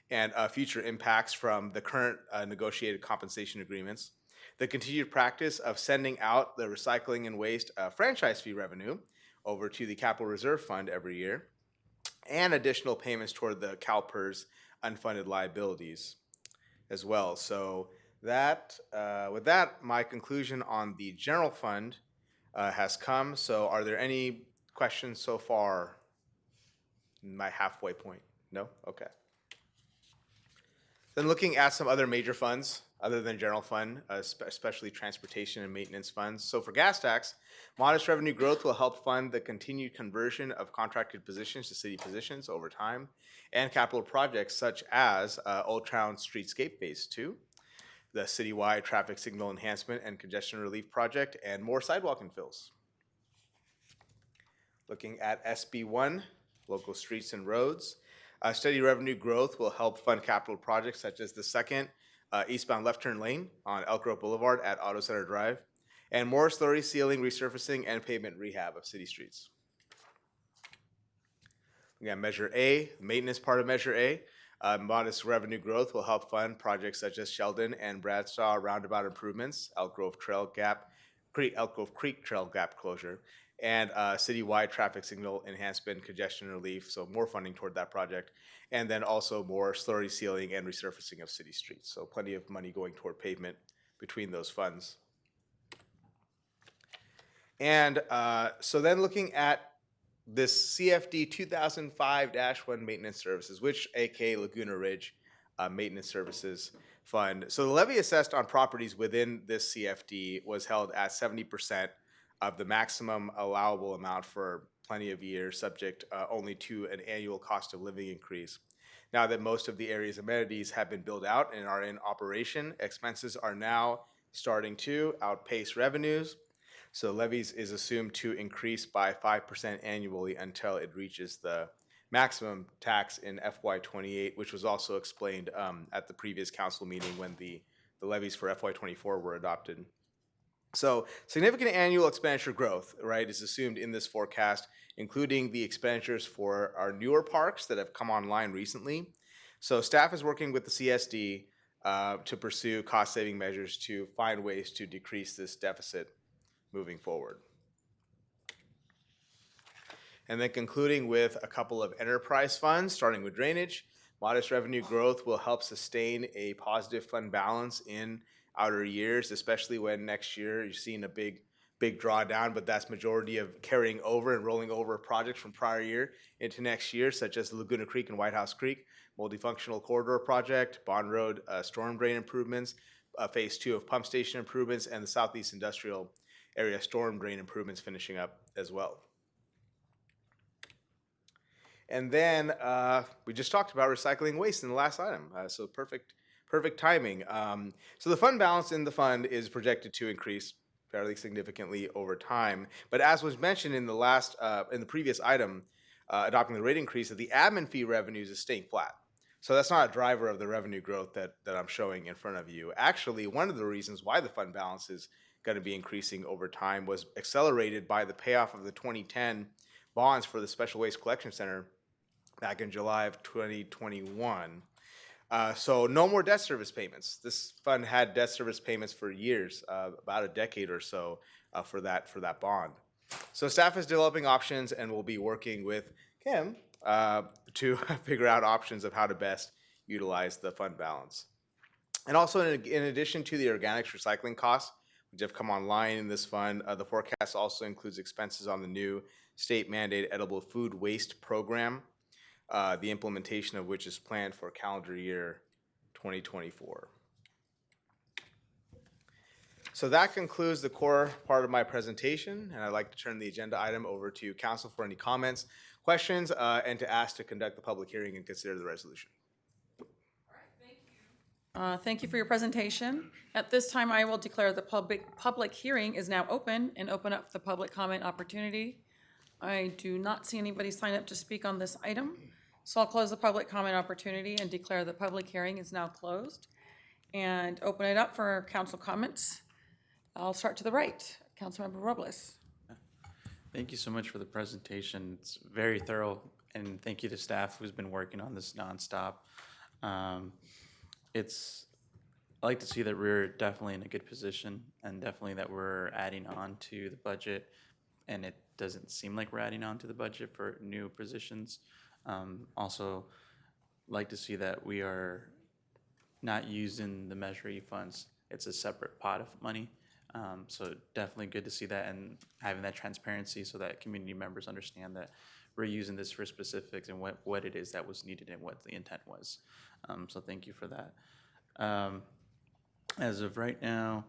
and future impacts from the current negotiated compensation agreements, the continued practice of sending out the recycling and waste franchise fee revenue over to the Capital Reserve Fund every year, and additional payments toward the CalPERS unfunded liabilities as well. So that, with that, my conclusion on the general fund has come. So are there any questions so far? My halfway point? No? Okay. Then looking at some other major funds other than general fund, especially transportation and maintenance funds. So for gas tax, modest revenue growth will help fund the continued conversion of contracted positions to city positions over time, and capital projects such as Old Town Streetscape Phase 2, the citywide traffic signal enhancement and congestion relief project, and more sidewalk infills. Looking at SB1, local streets and roads, steady revenue growth will help fund capital projects such as the second eastbound left turn lane on Elk Grove Boulevard at Auto Center Drive, and more slurry sealing, resurfacing, and pavement rehab of city streets. We got Measure A, maintenance part of Measure A. Modest revenue growth will help fund projects such as Sheldon and Bradsaw roundabout improvements, Elk Grove Creek Trail Gap closure, and citywide traffic signal enhancement, congestion relief, so more funding toward that project, and then also more slurry sealing and resurfacing of city streets. So plenty of money going toward pavement between those funds. And so then looking at this CFD 2005-1 maintenance services, which aka Laguna Ridge Maintenance Services Fund. So the levy assessed on properties within this CFD was held at 70% of the maximum allowable amount for plenty of years, subject only to an annual cost of living increase. Now that most of the area's amenities have been built out and are in operation, expenses are now starting to outpace revenues. So levies is assumed to increase by 5% annually until it reaches the maximum tax in FY28, which was also explained at the previous council meeting when the levies for FY24 were adopted. So significant annual expenditure growth, right, is assumed in this forecast, including the expenditures for our newer parks that have come online recently. So staff is working with the CSD to pursue cost-saving measures to find ways to decrease this deficit moving forward. And then concluding with a couple of enterprise funds, starting with drainage. Modest revenue growth will help sustain a positive fund balance in outer years, especially when next year you're seeing a big drawdown, but that's majority of carrying over and rolling over projects from prior year into next year, such as the Laguna Creek and White House Creek multifunctional corridor project, Bond Road storm drain improvements, phase 2 of pump station improvements, and the Southeast Industrial Area storm drain improvements finishing up as well. And then we just talked about recycling waste in the last item, so perfect timing. So the fund balance in the fund is projected to increase fairly significantly over time. But as was mentioned in the previous item, adopting the rate increase, that the admin fee revenues is staying flat. So that's not a driver of the revenue growth that I'm showing in front of you. Actually, one of the reasons why the fund balance is going to be increasing over time was accelerated by the payoff of the 2010 bonds for the Special Waste Collection Center back in July of 2021. So no more debt service payments. This fund had debt service payments for years, about a decade or so for that bond. So staff is developing options and will be working with Kim to figure out options of how to best utilize the fund balance. And also in addition to the organics recycling costs, which have come online in this fund, the forecast also includes expenses on the new state mandated edible food waste program, the implementation of which is planned for calendar year 2024. So that concludes the core part of my presentation, and I'd like to turn the agenda item over to council for any comments, questions, and to ask to conduct the public hearing and consider the resolution. Thank you for your presentation. At this time, I will declare the public hearing is now open and open up the public comment opportunity. I do not see anybody sign up to speak on this item, so I'll close the public comment opportunity and declare the public hearing is now closed and open it up for council comments. I'll start to the right. Councilmember Robles. Thank you so much for the presentation. It's very thorough, and thank you to staff who's been working on this nonstop. I like to see that we're definitely in a good position, and definitely that we're adding on to the budget, and it doesn't seem like we're adding on to the budget for new positions. Also, like to see that we are not using the Measure E funds. It's a separate pot of money. So definitely good to see that and having that transparency so that community members understand that we're using this for specifics and what it is that was needed and what the intent was. So thank you for that. As of right now,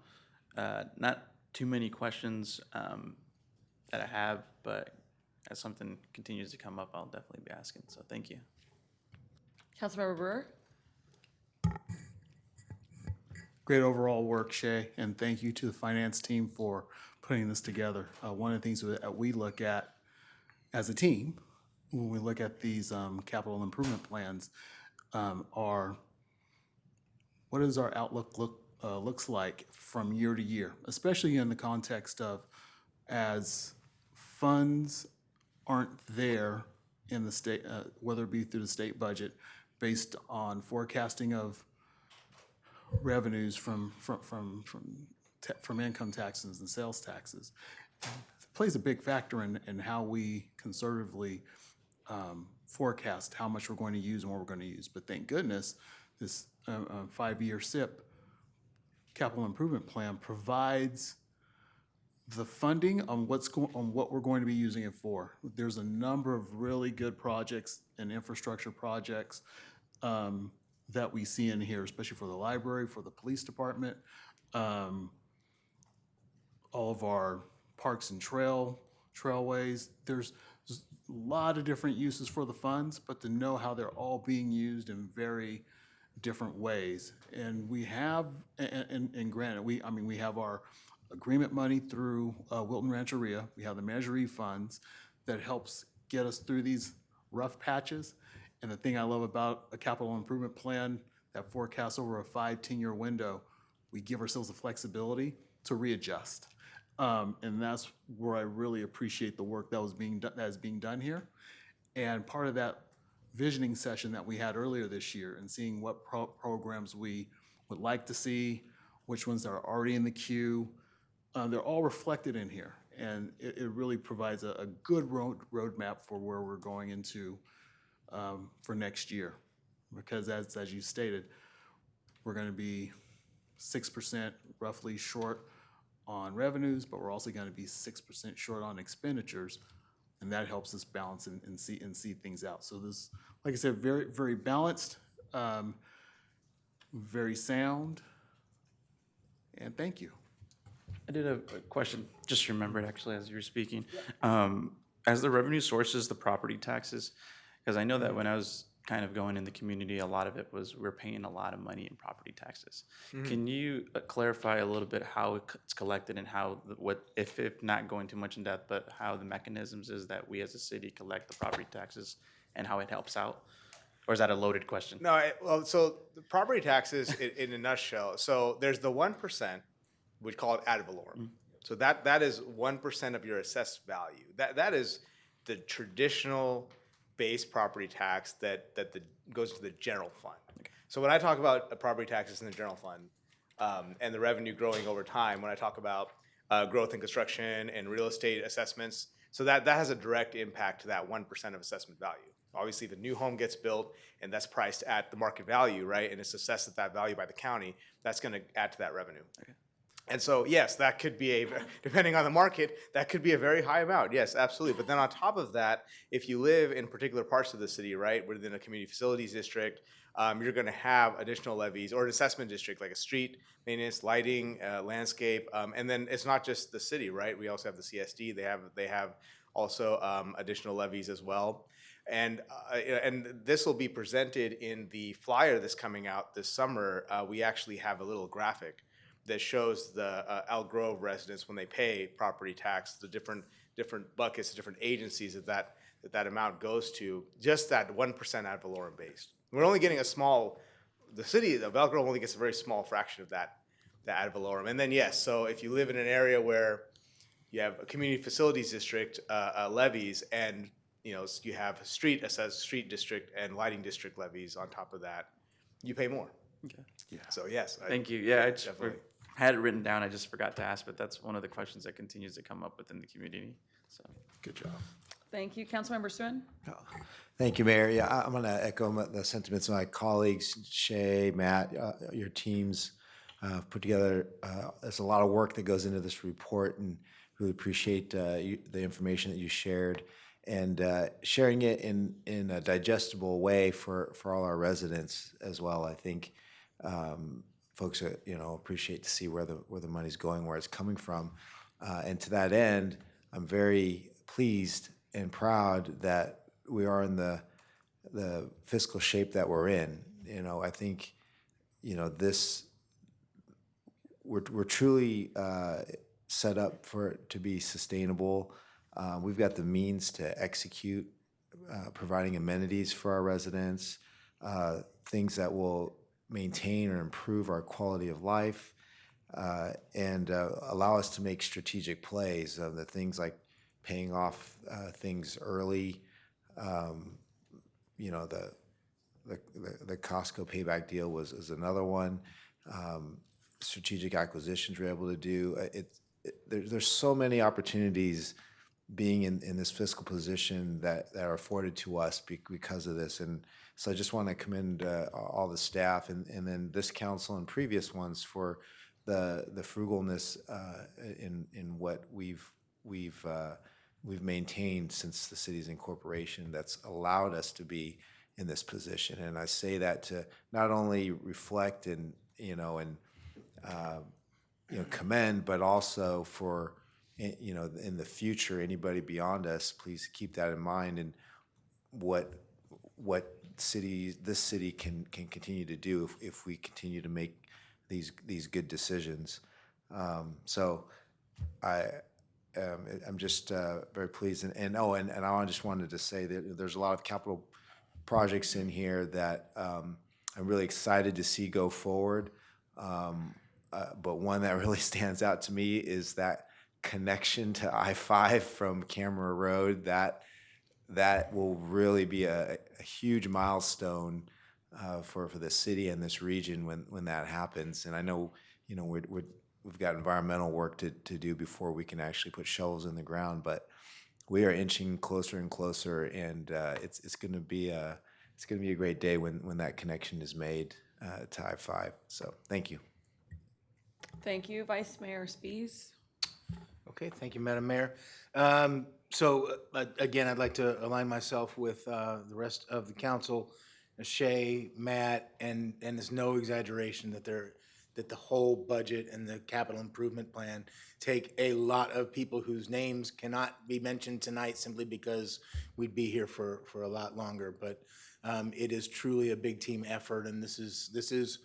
not too many questions that I have, but as something continues to come up, I'll definitely be asking. So thank you. Councilmember Brewer. Great overall work, Shay, and thank you to the finance team for putting this together. One of the things that we look at as a team when we look at these capital improvement plans are what does our outlook looks like from year to year, especially in the context of as funds aren't there in the state, whether it be through the state budget, based on forecasting of revenues from income taxes and sales taxes. It plays a big factor in how we conservatively forecast how much we're going to use and what we're going to use. But thank goodness this 5-year SIP capital improvement plan provides the funding on what we're going to be using it for. There's a number of really good projects and infrastructure projects that we see in here, especially for the library, for the police department, all of our parks and trailways. There's a lot of different uses for the funds, but to know how they're all being used in very different ways. And we have, and granted, we have our agreement money through Wilton Rancheria. We have the Measure E funds that helps get us through these rough patches. And the thing I love about a capital improvement plan that forecasts over a 5-10 year window, we give ourselves the flexibility to readjust. And that's where I really appreciate the work that is being done here. And part of that visioning session that we had earlier this year and seeing what programs we would like to see, which ones are already in the queue, they're all reflected in here. And it really provides a good roadmap for where we're going into for next year. Because as you stated, we're going to be 6% roughly short on revenues, but we're also going to be 6% short on expenditures, and that helps us balance and see things out. So this, like I said, very, very balanced, very sound, and thank you. I did have a question, just remembered actually as you were speaking. As the revenue sources, the property taxes, because I know that when I was kind of going in the community, a lot of it was we're paying a lot of money in property taxes. Can you clarify a little bit how it's collected and how, if not going too much in depth, but how the mechanisms is that we as a city collect the property taxes and how it helps out? Or is that a loaded question? No, well, so the property taxes in a nutshell. So there's the 1%, we call it ad valorem. So that is 1% of your assessed value. That is the traditional base property tax that goes to the general fund. So when I talk about property taxes in the general fund and the revenue growing over time, when I talk about growth in construction and real estate assessments, so that has a direct impact to that 1% of assessment value. Obviously, the new home gets built and that's priced at the market value, right? And it's assessed at that value by the county. That's going to add to that revenue. Okay. And so, yes, that could be depending on the market, that could be a very high amount. Yes, absolutely. But then on top of that, if you live in particular parts of the city, right, within a community facilities district, you're going to have additional levies, or an assessment district like a street maintenance, lighting, landscape. And then it's not just the city, right? We also have the CSD. They have also additional levies as well. And this will be presented in the flyer that's coming out this summer. We actually have a little graphic that shows the Elk Grove residents when they pay property tax, the different buckets, different agencies that amount goes to, just that 1% ad valorem based. We're only getting the city of Elk Grove only gets a very small fraction of that ad valorem. And then yes, so if you live in an area where you have a community facilities district levies, and you have street district and lighting district levies on top of that, you pay more. Okay. Yeah. So yes. Thank you. Yeah, I definitely had it written down. I just forgot to ask, but that's one of the questions that continues to come up within the community. So good job. Thank you. Councilmember Suen? Thank you, Mayor. Yeah, I'm going to echo the sentiments of my colleagues, Shay, Matt, your teams put together. There's a lot of work that goes into this report, and really appreciate the information that you shared, and sharing it in a digestible way for all our residents as well. I think folks appreciate to see where the money's going, where it's coming from, and to that end, I'm very pleased and proud that we are in the fiscal shape that we're in. I think this we're truly set up for it to be sustainable. We've got the means to execute, providing amenities for our residents, things that will maintain or improve our quality of life, and allow us to make strategic plays. The things like paying off things early, the Costco payback deal is another one. Strategic acquisitions we're able to do. There's so many opportunities being in this fiscal position that are afforded to us because of this. And so I just want to commend all the staff and then this council and previous ones for the frugalness in what we've maintained since the city's incorporation that's allowed us to be in this position. And I say that to not only reflect and commend, but also for in the future, anybody beyond us, please keep that in mind, and what this city can continue to do if we continue to make these good decisions. So I'm just very pleased, and I just wanted to say that there's a lot of capital projects in here that I'm really excited to see go forward. But one that really stands out to me is that connection to I-5 from Camera Road. That will really be a huge milestone for the city and this region when that happens. And I know we've got environmental work to do before we can actually put shovels in the ground, but we are inching closer and closer, and it's going to be a great day when that connection is made to I-5. So thank you. Thank you, Vice Mayor Spies. Okay, thank you, Madam Mayor. Again, I'd like to align myself with the rest of the council, Shay, Matt, and it's no exaggeration that the whole budget and the capital improvement plan take a lot of people whose names cannot be mentioned tonight simply because we'd be here for a lot longer. But it is truly a big team effort, and this is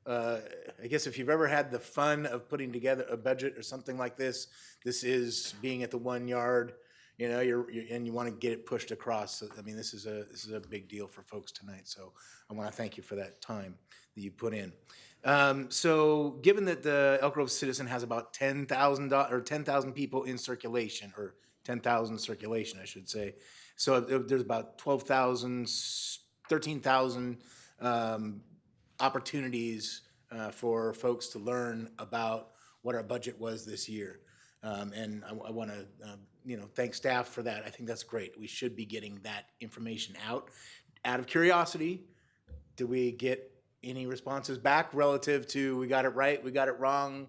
I guess if you've ever had the fun of putting together a budget or something like this, this is being at the 1 yard, and you want to get it pushed across. So, I mean, this is a big deal for folks tonight. So I want to thank you for that time that you put in. So given that the Elk Grove Citizen has about 10,000 people in circulation, or 10,000 circulation, I should say. So there's about 13,000 opportunities for folks to learn about what our budget was this year. And I want to thank staff for that. I think that's great. We should be getting that information out. Out of curiosity, did we get any responses back relative to we got it right, we got it wrong?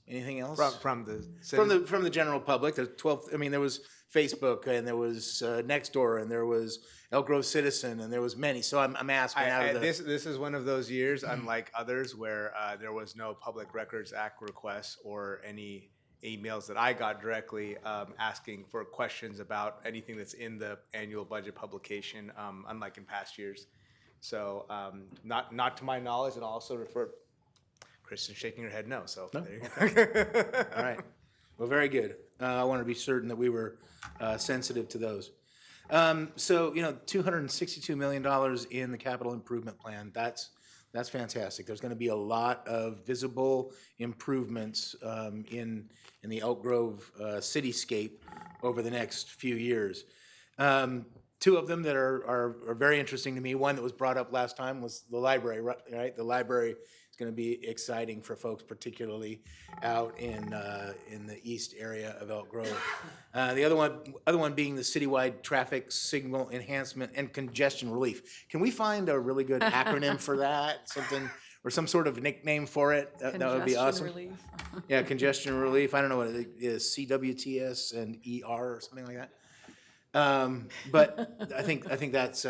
Anything else? From the From the general public. There's 12. I mean, there was Facebook, and there was Nextdoor, and there was Elk Grove Citizen, and there was many. So I'm asking out of the. This is one of those years, unlike others, where there was no Public Records Act requests or any emails that I got directly asking for questions about anything that's in the annual budget publication, unlike in past years. So not to my knowledge, and I'll also refer. Kristen's shaking her head no, so No? there you Okay. All right. Well, very good. I want to be certain that we were sensitive to those. So, $262 million in the capital improvement plan. That's fantastic. There's going to be a lot of visible improvements in the Elk Grove cityscape over the next few years. Two of them that are very interesting to me. One that was brought up last time was the library, right? The library is going to be exciting for folks, particularly out in the east area of Elk Grove. The other one being the citywide traffic signal enhancement and congestion relief. Can we find a really good acronym for that? Something or some sort of nickname for it? That would be awesome. Congestion relief. Yeah, congestion relief. I don't know what it is, CWTS and ER or something like that. But I think that's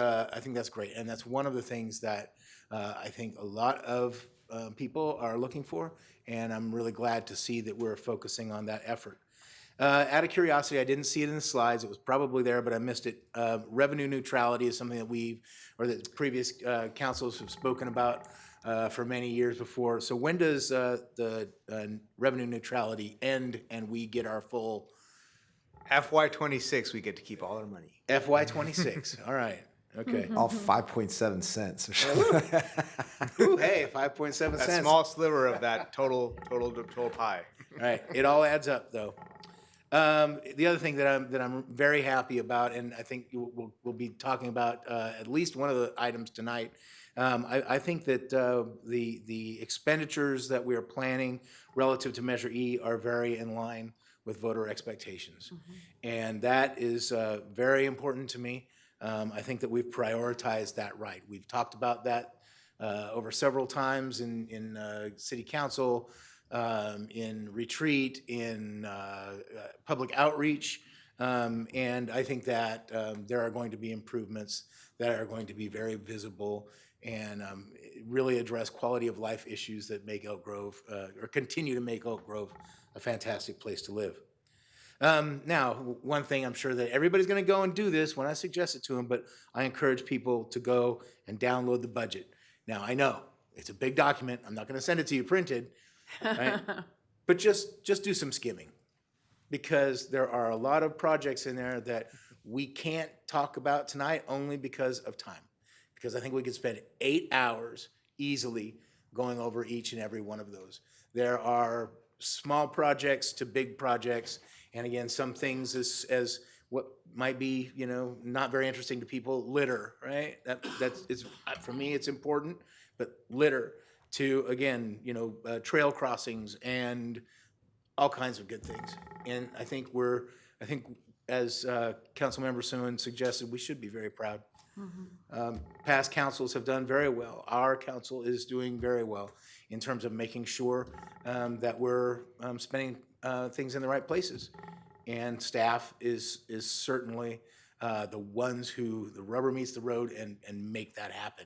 great, and that's one of the things that I think a lot of people are looking for, and I'm really glad to see that we're focusing on that effort. Out of curiosity, I didn't see it in the slides. It was probably there, but I missed it. Revenue neutrality is something that previous councils have spoken about for many years before. So when does the revenue neutrality end and we get our full? FY26, we get to keep all our money. FY26. All right. Okay. All 5.7 cents. Ooh, hey, 5.7 cents. A small sliver of that total pie. All right. It all adds up, though. The other thing that I'm very happy about, and I think we'll be talking about at least one of the items tonight. I think that the expenditures that we are planning relative to Measure E are very in line with voter expectations. And that is very important to me. I think that we've prioritized that right. We've talked about that over several times in city council. in retreat, in public outreach. And I think that there are going to be improvements that are going to be very visible and really address quality of life issues that make Elk Grove, or continue to make Elk Grove a fantastic place to live. Now, one thing I'm sure that everybody's going to go and do this when I suggest it to them, but I encourage people to go and download the budget. Now, I know it's a big document. I'm not going to send it to you printed, right? But just do some skimming, because there are a lot of projects in there that we can't talk about tonight only because of time. Because I think we could spend 8 hours easily going over each and every one of those. There are small projects to big projects, and again, some things as what might be, you know, not very interesting to people, litter, right? That's for me, it's important, but litter to, again, you know, trail crossings and all kinds of good things. And I think as Councilmember Suen suggested, we should be very proud. Past councils have done very well. Our council is doing very well in terms of making sure that we're spending things in the right places. And staff is certainly the ones who the rubber meets the road and make that happen.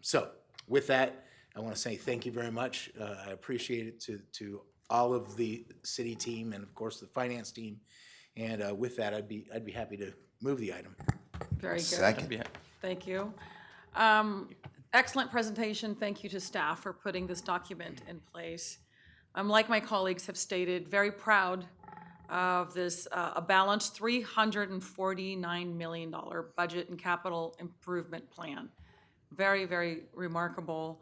So with that, I want to say thank you very much. I appreciate it to all of the city team and of course the finance team. And with that, I'd be happy to move the item. Very good. Second. Thank you. Excellent presentation. Thank you to staff for putting this document in place. Like my colleagues have stated, very proud of this, a balanced $349 million budget and capital improvement plan. Very, very remarkable.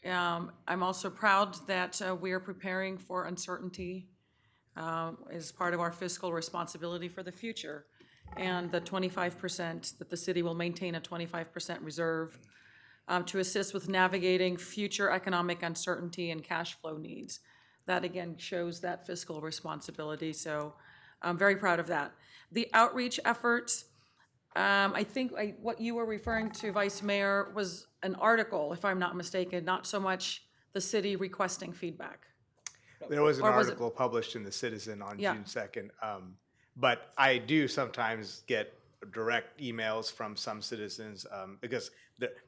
I'm also proud that we are preparing for uncertainty as part of our fiscal responsibility for the future. And the 25%, that the city will maintain a 25% reserve to assist with navigating future economic uncertainty and cash flow needs. That again shows that fiscal responsibility, so I'm very proud of that. The outreach efforts, I think what you were referring to, Vice Mayor, was an article, if I'm not mistaken, not so much the city requesting feedback. There was an Or was it- article published in the Citizen on Yeah. June 2nd. But I do sometimes get direct emails from some citizens because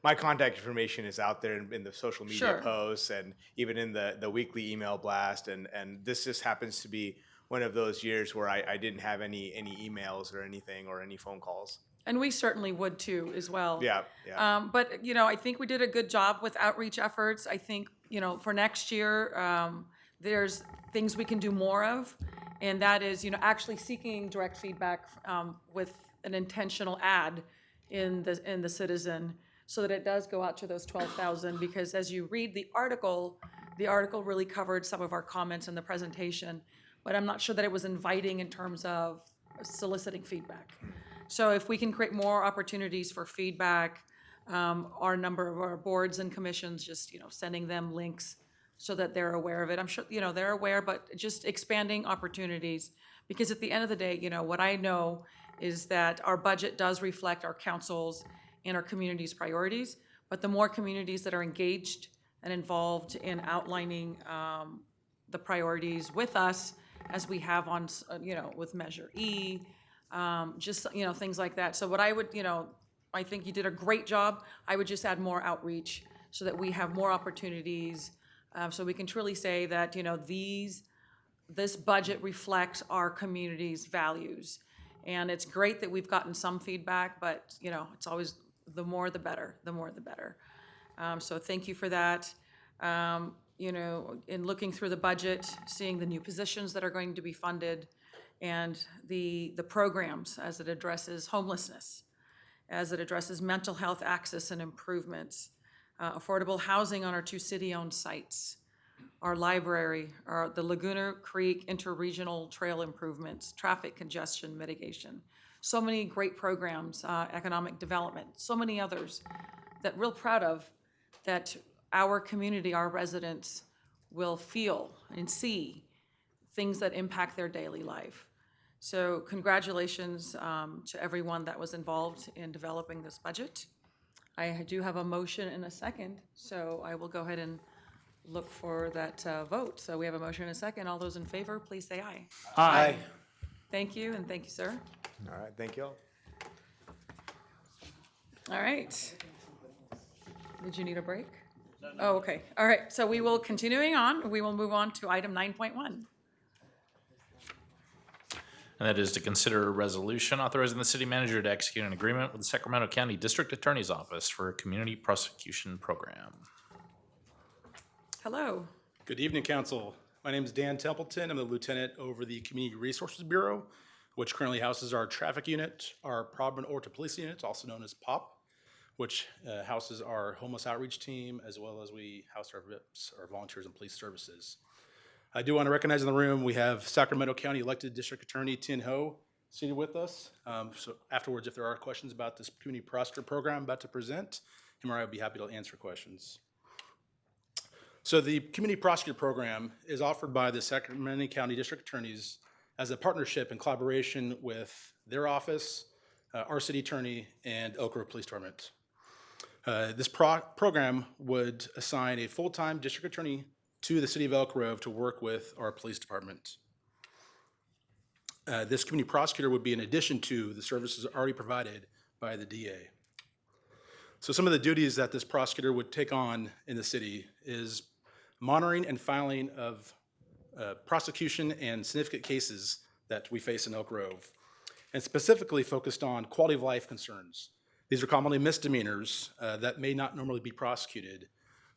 my contact information is out there in the social media Sure. posts and even in the weekly email blast. And this just happens to be one of those years where I didn't have any emails or anything or any phone calls. And we certainly would too, as well. Yeah, yeah. But, you know, I think we did a good job with outreach efforts. I think, you know, for next year, there's things we can do more of. And that is, you know, actually seeking direct feedback with an intentional ad in the Citizen so that it does go out to those 12,000. Because as you read the article really covered some of our comments in the presentation, but I'm not sure that it was inviting in terms of soliciting feedback. So if we can create more opportunities for feedback, our number of our boards and commissions, just, you know, sending them links so that they're aware of it. I'm sure, you know, they're aware, but just expanding opportunities. Because at the end of the day, you know, what I know is that our budget does reflect our council's and our community's priorities, but the more communities that are engaged and involved in outlining the priorities with us, as we have on, you know, with Measure E, just, you know, things like that. So what I would, you know, I think you did a great job. I would just add more outreach so that we have more opportunities, so we can truly say that, you know, this budget reflects our community's values. And it's great that we've gotten some feedback, but, you know, it's always the more the better, the more the better. So thank you for that. You know, in looking through the budget, seeing the new positions that are going to be funded and the programs as it addresses homelessness, as it addresses mental health access and improvements, affordable housing on our 2 city-owned sites, our library, the Laguna Creek Interregional Trail improvements, traffic congestion mitigation. So many great programs, economic development, so many others that real proud of, that our community, our residents will feel and see things that impact their daily life. So congratulations to everyone that was involved in developing this budget. I do have a motion and a second, so I will go ahead and look for that vote. So we have a motion and a second. All those in favor, please say aye. Aye. Thank you, and thank you, sir. All right, thank you all. All right. Did you need a break? Oh, okay. All right, so we will, continuing on, we will move on to item 9.1. And that is to consider a resolution authorizing the city manager to execute an agreement with the Sacramento County District Attorney's Office for a community prosecution program. Hello. Good evening, Council. My name is Dan Templeton. I'm the lieutenant over the Community Resources Bureau, which currently houses our traffic unit, our Providence Orta Police Unit, also known as POP, which houses our homeless outreach team, as well as we house our VIPs, our volunteers and police services. I do want to recognize in the room, we have Sacramento County elected District Attorney Tin Ho seated with us. So afterwards, if there are questions about this community prosecutor program I'm about to present, him or I would be happy to answer questions. So the community prosecutor program is offered by the Sacramento County District Attorneys as a partnership and collaboration with their office, our city attorney, and Elk Grove Police Department. This program would assign a full-time district attorney to the city of Elk Grove to work with our police department. This community prosecutor would be in addition to the services already provided by the DA. So some of the duties that this prosecutor would take on in the city is monitoring and filing of prosecution and significant cases that we face in Elk Grove, and specifically focused on quality of life concerns. These are commonly misdemeanors that may not normally be prosecuted.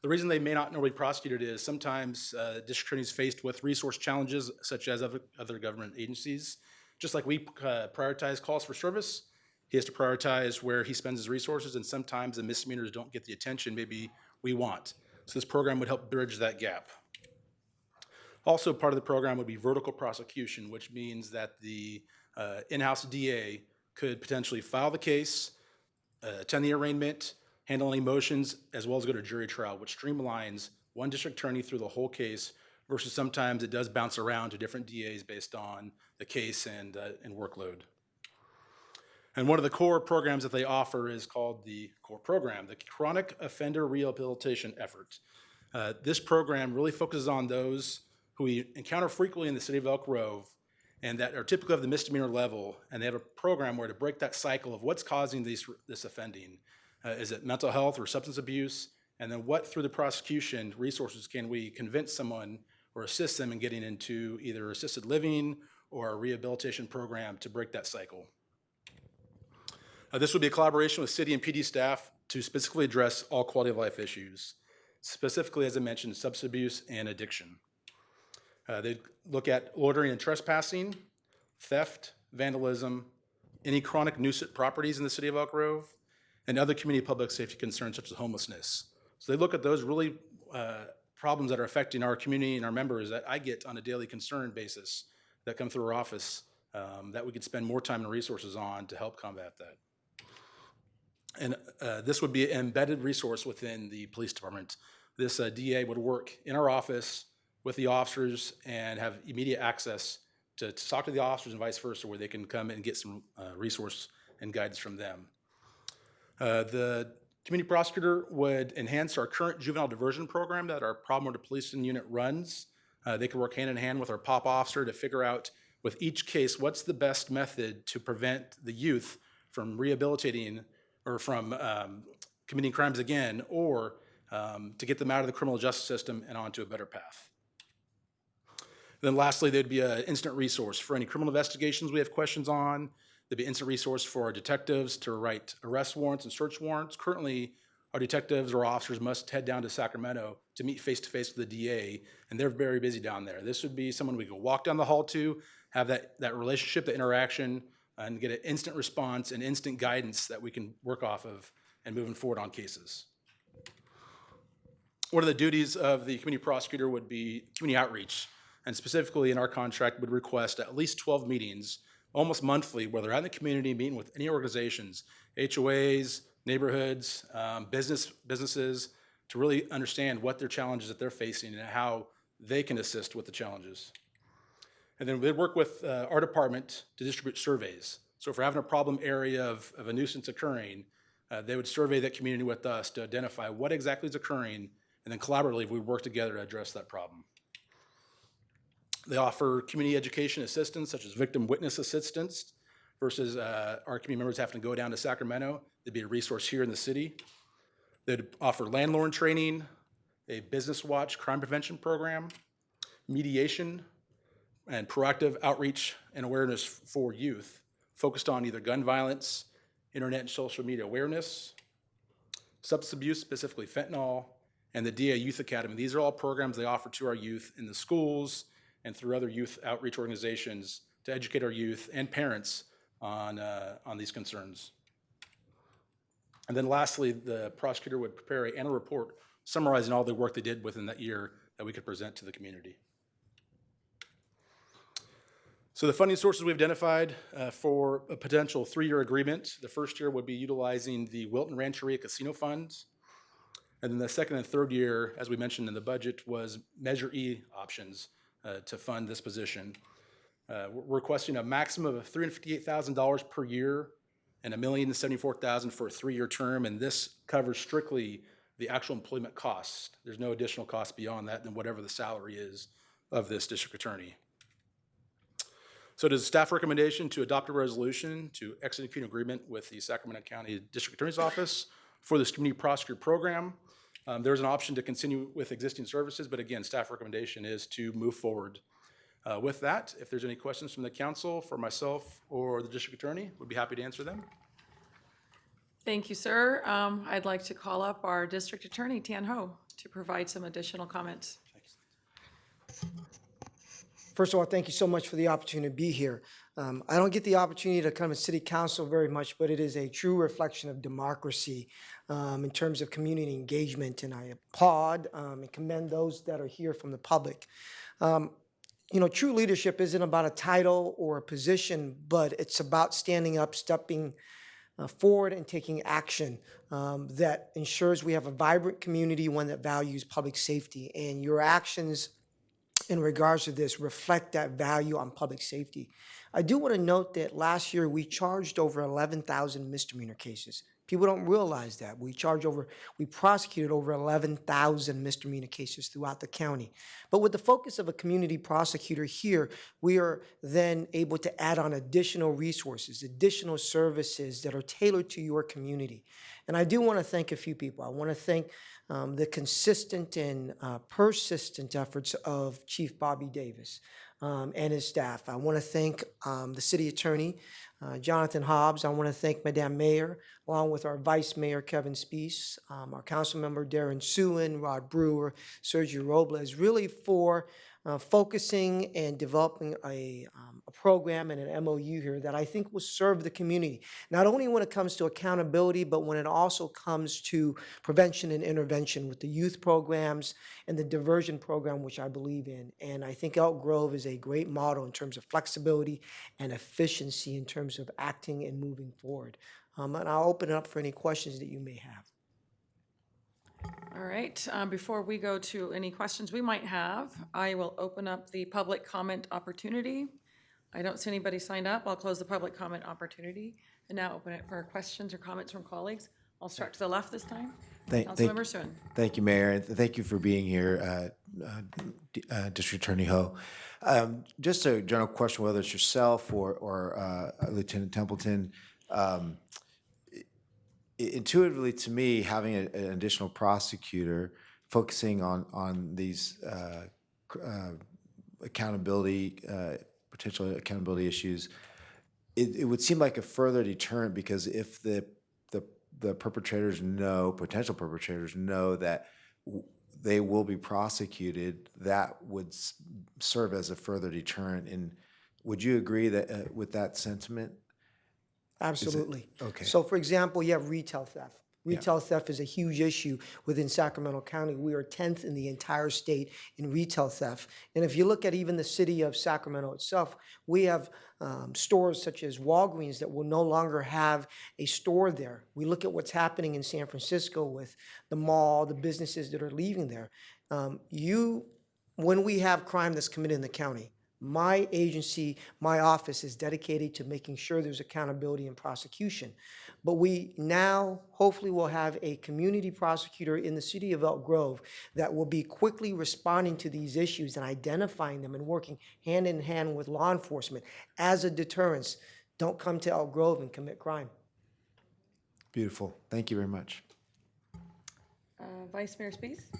The reason they may not normally be prosecuted is sometimes district attorneys faced with resource challenges such as other government agencies. Just like we prioritize calls for service, he has to prioritize where he spends his resources, and sometimes the misdemeanors don't get the attention maybe we want. So this program would help bridge that gap. Also, part of the program would be vertical prosecution, which means that the in-house DA could potentially file the case, attend the arraignment, handle any motions, as well as go to jury trial, which streamlines one district attorney through the whole case versus sometimes it does bounce around to different DAs based on the case and workload. And one of the core programs that they offer is called the CORE program, the Chronic Offender Rehabilitation Effort. This program really focuses on those who we encounter frequently in the city of Elk Grove and that are typically of the misdemeanor level, and they have a program where to break that cycle of what's causing this offending. Is it mental health or substance abuse? And then what, through the prosecution resources, can we convince someone or assist them in getting into either assisted living or a rehabilitation program to break that cycle? This would be a collaboration with city and PD staff to specifically address all quality of life issues, specifically, as I mentioned, substance abuse and addiction. They look at loitering and trespassing, theft, vandalism, any chronic nuisance properties in the city of Elk Grove, and other community public safety concerns such as homelessness. So they look at those really problems that are affecting our community and our members that I get on a daily concern basis that come through our office that we could spend more time and resources on to help combat that. And this would be an embedded resource within the police department. This DA would work in our office with the officers and have immediate access to talk to the officers and vice versa, where they can come and get some resource and guidance from them. The community prosecutor would enhance our current juvenile diversion program that our Problem Order Policing Unit runs. They could work hand in hand with our POP officer to figure out with each case what's the best method to prevent the youth from rehabilitating or from committing crimes again, or to get them out of the criminal justice system and onto a better path. Then lastly, there'd be an instant resource for any criminal investigations we have questions on. There'd be an instant resource for our detectives to write arrest warrants and search warrants. Currently, our detectives or officers must head down to Sacramento to meet face-to-face with the DA, and they're very busy down there. This would be someone we could walk down the hall to, have that relationship, that interaction, and get an instant response and instant guidance that we can work off of and moving forward on cases. One of the duties of the community prosecutor would be community outreach, and specifically in our contract would request at least 12 meetings almost monthly, where they're out in the community meeting with any organizations, HOAs, neighborhoods, businesses, to really understand what their challenges that they're facing and how they can assist with the challenges. And then we'd work with our department to distribute surveys. So if we're having a problem area of a nuisance occurring, they would survey that community with us to identify what exactly is occurring and then collaboratively, we work together to address that problem. They offer community education assistance, such as victim witness assistance, versus our community members having to go down to Sacramento. They'd be a resource here in the city. They'd offer landlord training, a Business Watch crime prevention program, mediation, and proactive outreach and awareness for youth, focused on either gun violence, internet and social media awareness, substance abuse, specifically fentanyl, and the DA Youth Academy. These are all programs they offer to our youth in the schools and through other youth outreach organizations to educate our youth and parents on these concerns. And then lastly, the prosecutor would prepare an annual report summarizing all the work they did within that year that we could present to the community. So the funding sources we've identified for a potential 3-year agreement, the first year would be utilizing the Wilton Rancheria Casino funds. And then the second and third year, as we mentioned in the budget, was Measure E options to fund this position. We're requesting a maximum of $358,000 per year and $1,074,000 for a 3-year term, and this covers strictly the actual employment costs. There's no additional cost beyond that than whatever the salary is of this district attorney. So it is staff recommendation to adopt a resolution to execute an agreement with the Sacramento County District Attorney's Office for this community prosecutor program. There's an option to continue with existing services, but again, staff recommendation is to move forward. With that, if there's any questions from the council for myself or the district attorney, we'd be happy to answer them. Thank you, sir. I'd like to call up our district attorney, Tan Ho, to provide some additional comments. First of all, thank you so much for the opportunity to be here. I don't get the opportunity to come to city council very much, but it is a true reflection of democracy in terms of community engagement, and I applaud and commend those that are here from the public. You know, true leadership isn't about a title or a position, but it's about standing up, stepping forward and taking action that ensures we have a vibrant community, one that values public safety. And your actions in regards to this reflect that value on public safety. I do want to note that last year we charged over 11,000 misdemeanor cases. People don't realize that. We prosecuted over 11,000 misdemeanor cases throughout the county. But with the focus of a community prosecutor here, we are then able to add on additional resources, additional services that are tailored to your community. And I do want to thank a few people. I want to thank the consistent and persistent efforts of Chief Bobby Davis and his staff. I want to thank the city attorney, Jonathan Hobbs. I want to thank Madame Mayor, along with our Vice Mayor, Kevin Spees, our council member, Darren Suen, Rod Brewer, Sergio Robles, really for focusing and developing a program and an MOU here that I think will serve the community, not only when it comes to accountability, but when it also comes to prevention and intervention with the youth programs and the diversion program, which I believe in. And I think Elk Grove is a great model in terms of flexibility and efficiency in terms of acting and moving forward. And I'll open it up for any questions that you may have. All right, before we go to any questions we might have, I will open up the public comment opportunity. I don't see anybody signed up. I'll close the public comment opportunity and now open it for questions or comments from colleagues. I'll start to the left this time. Councilmember Suen. Thank you, Mayor, and thank you for being here, District Attorney Ho. Just a general question, whether it's yourself or Lieutenant Templeton. Intuitively, to me, having an additional prosecutor focusing on these accountability, potential accountability issues, it would seem like a further deterrent, because if the perpetrators know, potential perpetrators know that they will be prosecuted, that would serve as a further deterrent. And would you agree that with that sentiment? Absolutely. Okay. So for example, you have retail theft. Retail theft is a huge issue within Sacramento County. We are 10th in the entire state in retail theft. And if you look at even the city of Sacramento itself, we have stores such as Walgreens that will no longer have a store there. We look at what's happening in San Francisco with the mall, the businesses that are leaving there. When we have crime that's committed in the county, My agency, my office is dedicated to making sure there's accountability and prosecution. But we now hopefully will have a community prosecutor in the city of Elk Grove that will be quickly responding to these issues and identifying them and working hand in hand with law enforcement as a deterrence. Don't come to Elk Grove and commit crime. Beautiful. Thank you very much. Vice Mayor Spies?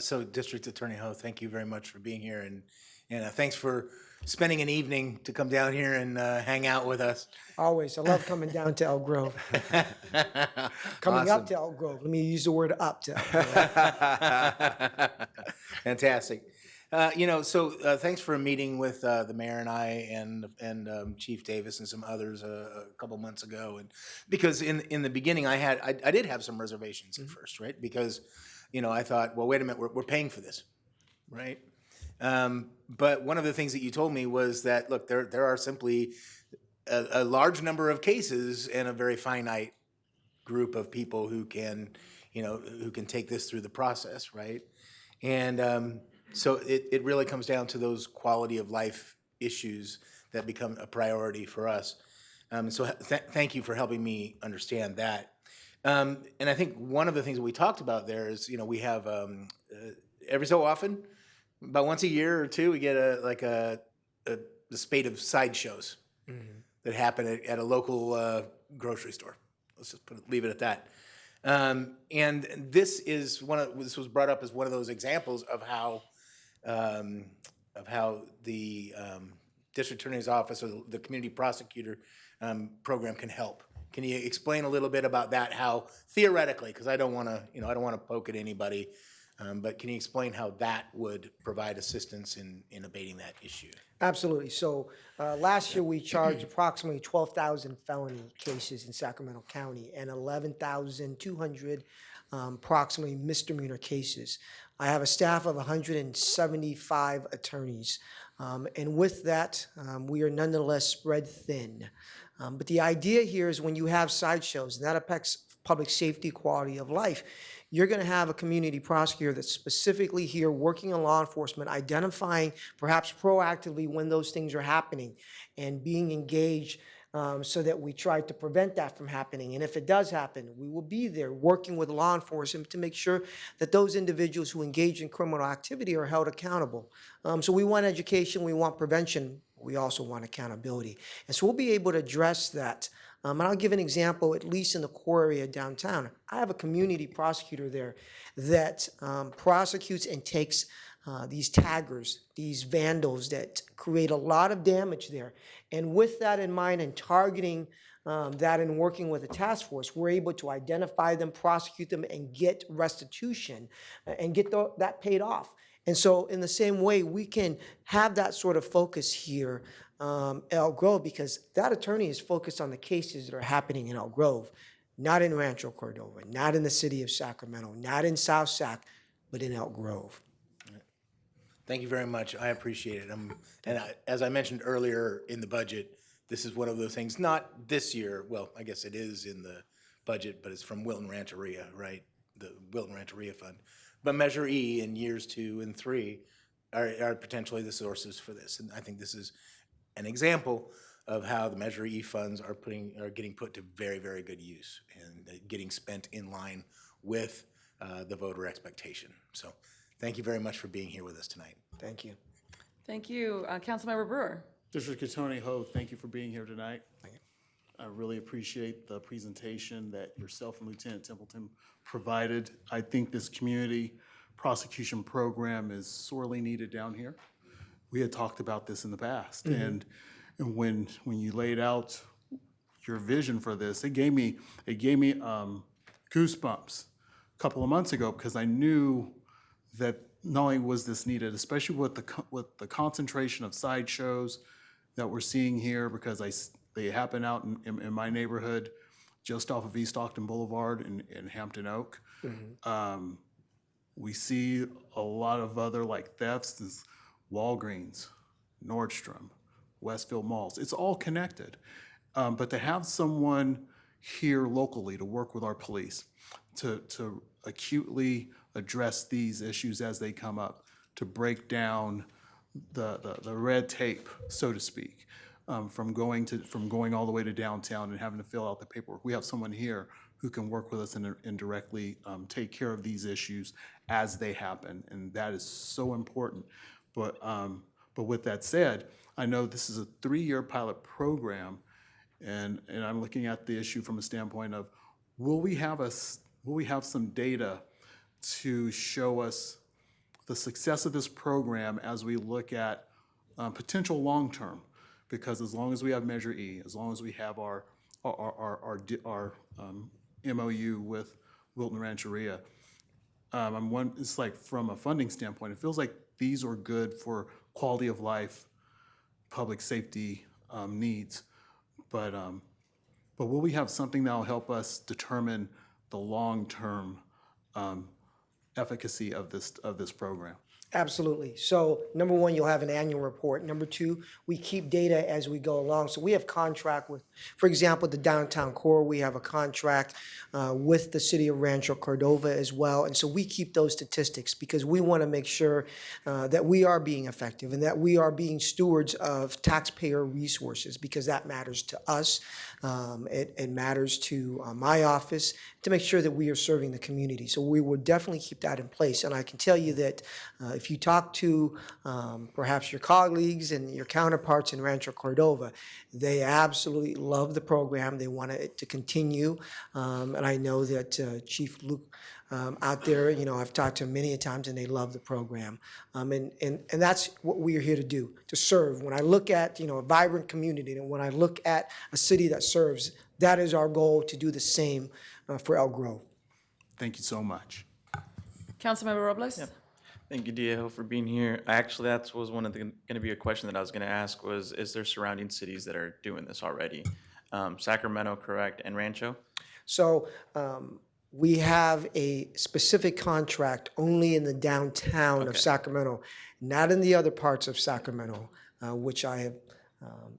So District Attorney Ho, thank you very much for being here, and thanks for spending an evening to come down here and hang out with us. Always. I love coming down to Elk Grove. Coming up Awesome. to Elk Grove. Let me use the word up to Elk Grove. Fantastic. So thanks for meeting with the mayor and I and Chief Davis and some others a couple months ago. And because in the beginning I did have some reservations at first, right? Because I thought, well, wait a minute, we're paying for this, right? But one of the things that you told me was that, look, there are simply a large number of cases and a very finite group of people who can take this through the process, right? And so it really comes down to those quality of life issues that become a priority for us. So thank you for helping me understand that. And I think one of the things that we talked about there is, we have every so often, about once a year or two, we get a spate of sideshows that happen at a local grocery store. Let's just leave it at that. And this was brought up as one of those examples of how the district attorney's office or the community prosecutor program can help. Can you explain a little bit about that? How theoretically, because I don't want to poke at anybody, but can you explain how that would provide assistance in abating that issue? Absolutely. So last year we charged approximately 12,000 felony cases in Sacramento County and 11,200 approximately misdemeanor cases. I have a staff of 175 attorneys. And with that, we are nonetheless spread thin. But the idea here is when you have sideshows, and that affects public safety, quality of life, you're going to have a community prosecutor that's specifically here working on law enforcement, identifying perhaps proactively when those things are happening and being engaged so that we try to prevent that from happening. And if it does happen, we will be there working with law enforcement to make sure that those individuals who engage in criminal activity are held accountable. So we want education, we want prevention, we also want accountability. And so we'll be able to address that. And I'll give an example, at least in the core area downtown. I have a community prosecutor there that prosecutes and takes these taggers, these vandals that create a lot of damage there. And with that in mind and targeting that and working with a task force, we're able to identify them, prosecute them, and get restitution and get that paid off. And so in the same way, we can have that sort of focus here Elk Grove, because that attorney is focused on the cases that are happening in Elk Grove, not in Rancho Cordova, not in the city of Sacramento, not in South Sac, but in Elk Grove. Thank you very much. I appreciate it. As I mentioned earlier in the budget, this is one of those things, not this year, well, I guess it is in the budget, but it's from Wilton Rancheria, right? The Wilton Rancheria Fund. But Measure E in years 2 and 3 are potentially the sources for this. And I think this is an example of how the Measure E funds are getting put to very, very good use and getting spent in line with the voter expectation. So thank you very much for being here with us tonight. Thank you. Thank you. Councilmember Brewer. District Attorney Ho, thank you for being here tonight. I really appreciate the presentation that yourself and Lieutenant Templeton provided. I think this community prosecution program is sorely needed down here. We had talked about this in the past, and when you laid out your vision for this, it gave me goosebumps a couple of months ago, because I knew that not only was this needed, especially with the concentration of sideshows that we're seeing here, because they happen out in my neighborhood, just off of East Stockton Boulevard in Hampton Oak. We see a lot of other thefts, Walgreens, Nordstrom, Westfield malls. It's all connected. But to have someone here locally to work with our police to acutely address these issues as they come up, to break down the red tape, so to speak, from going all the way to downtown and having to fill out the paperwork. We have someone here who can work with us and directly take care of these issues as they happen, and that is so important. But with that said, I know this is a 3-year pilot program, and I'm looking at the issue from a standpoint of, will we have some data to show us the success of this program as we look at potential long-term? Because as long as we have Measure E, as long as we have our MOU with Wilton Rancheria, it's like from a funding standpoint, it feels like these are good for quality of life, public safety needs. But will we have something that will help us determine the long-term efficacy of this program? Absolutely. So number one, you'll have an annual report. Number two, we keep data as we go along. So we have contract with, for example, the downtown core, we have a contract with the city of Rancho Cordova as well. And so we keep those statistics because we want to make sure that we are being effective and that we are being stewards of taxpayer resources, because that matters to us. It matters to my office to make sure that we are serving the community. So we will definitely keep that in place. And I can tell you that if you talk to perhaps your colleagues and your counterparts in Rancho Cordova, they absolutely love the program. They want it to continue. And I know that Chief Luke out there, I've talked to him many a times, and they love the program. And that's what we are here to do, to serve. When I look at, a vibrant community, and when I look at a city that serves, that is our goal, to do the same for Elk Grove. Thank you so much. Councilmember Robles? Yep. Thank you, Diego, for being here. Actually, that was going to be a question that I was going to ask was, is there surrounding cities that are doing this already? Sacramento, correct, and Rancho? So we have a specific contract only in the downtown of Sacramento, not in the other parts of Sacramento, which I have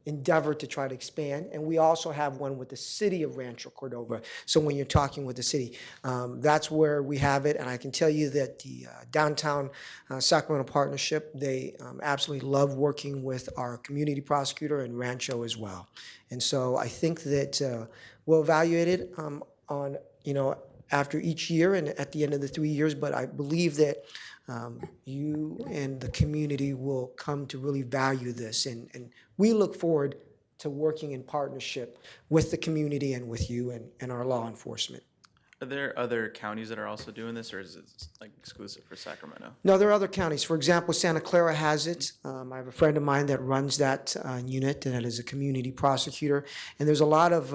endeavored to try to expand. And we also have one with the city of Rancho Cordova. So when you're talking with the city, that's where we have it. And I can tell you that the downtown Sacramento partnership, they absolutely love working with our community prosecutor and Rancho as well. And so I think that we'll evaluate it on, after each year and at the end of the 3 years. But I believe that you and the community will come to really value this. And we look forward to working in partnership with the community and with you and our law enforcement. Are there other counties that are also doing this, or is it like exclusive for Sacramento? No, there are other counties. For example, Santa Clara has it. I have a friend of mine that runs that unit, and that is a community prosecutor. And there's a lot of,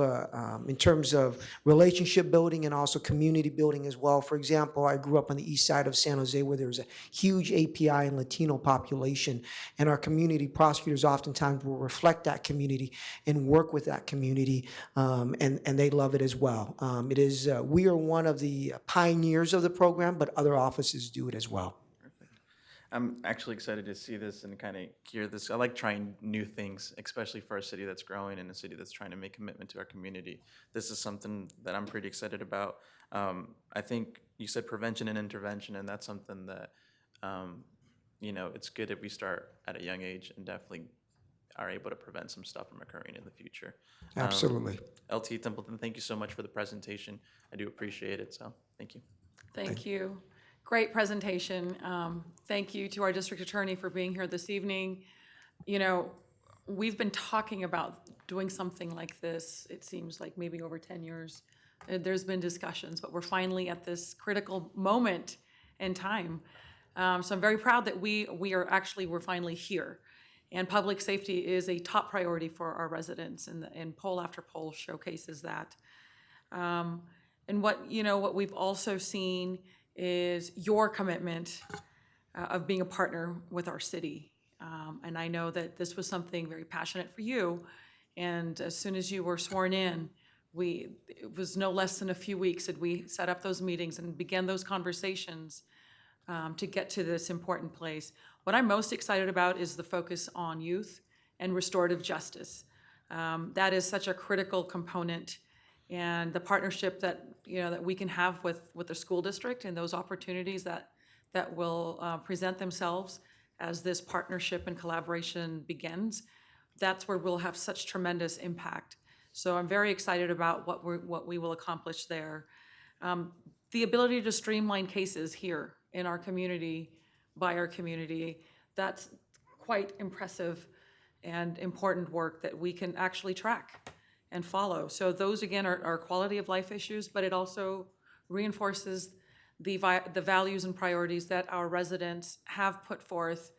in terms of relationship building and also community building as well. For example, I grew up on the east side of San Jose, where there's a huge API and Latino population, and our community prosecutors oftentimes will reflect that community and work with that community, and they love it as well. It is, we are one of the pioneers of the program, but other offices do it as well. I'm actually excited to see this and kind of hear this. I like trying new things, especially for a city that's growing and a city that's trying to make commitment to our community. This is something that I'm pretty excited about. I think you said prevention and intervention, and that's something that, it's good if we start at a young age and definitely are able to prevent some stuff from occurring in the future. Absolutely. LT Templeton, thank you so much for the presentation. I do appreciate it, so thank you. Thank you. Great presentation. Thank you to our district attorney for being here this evening. We've been talking about doing something like this, it seems like maybe over 10 years. There's been discussions, but we're finally at this critical moment in time. So I'm very proud that we're finally here. And public safety is a top priority for our residents, and poll after poll showcases that. And what we've also seen is your commitment of being a partner with our city. And I know that this was something very passionate for you. And as soon as you were sworn in, it was no less than a few weeks that we set up those meetings and began those conversations to get to this important place. What I'm most excited about is the focus on youth and restorative justice. That is such a critical component, and the partnership that we can have with the school district and those opportunities that that will present themselves as this partnership and collaboration begins. That's where we'll have such tremendous impact. So I'm very excited about what we will accomplish there. The ability to streamline cases here in our community, by our community, that's quite impressive and important work that we can actually track and follow. So those, again, are quality of life issues, but it also reinforces the values and priorities that our residents have put forth,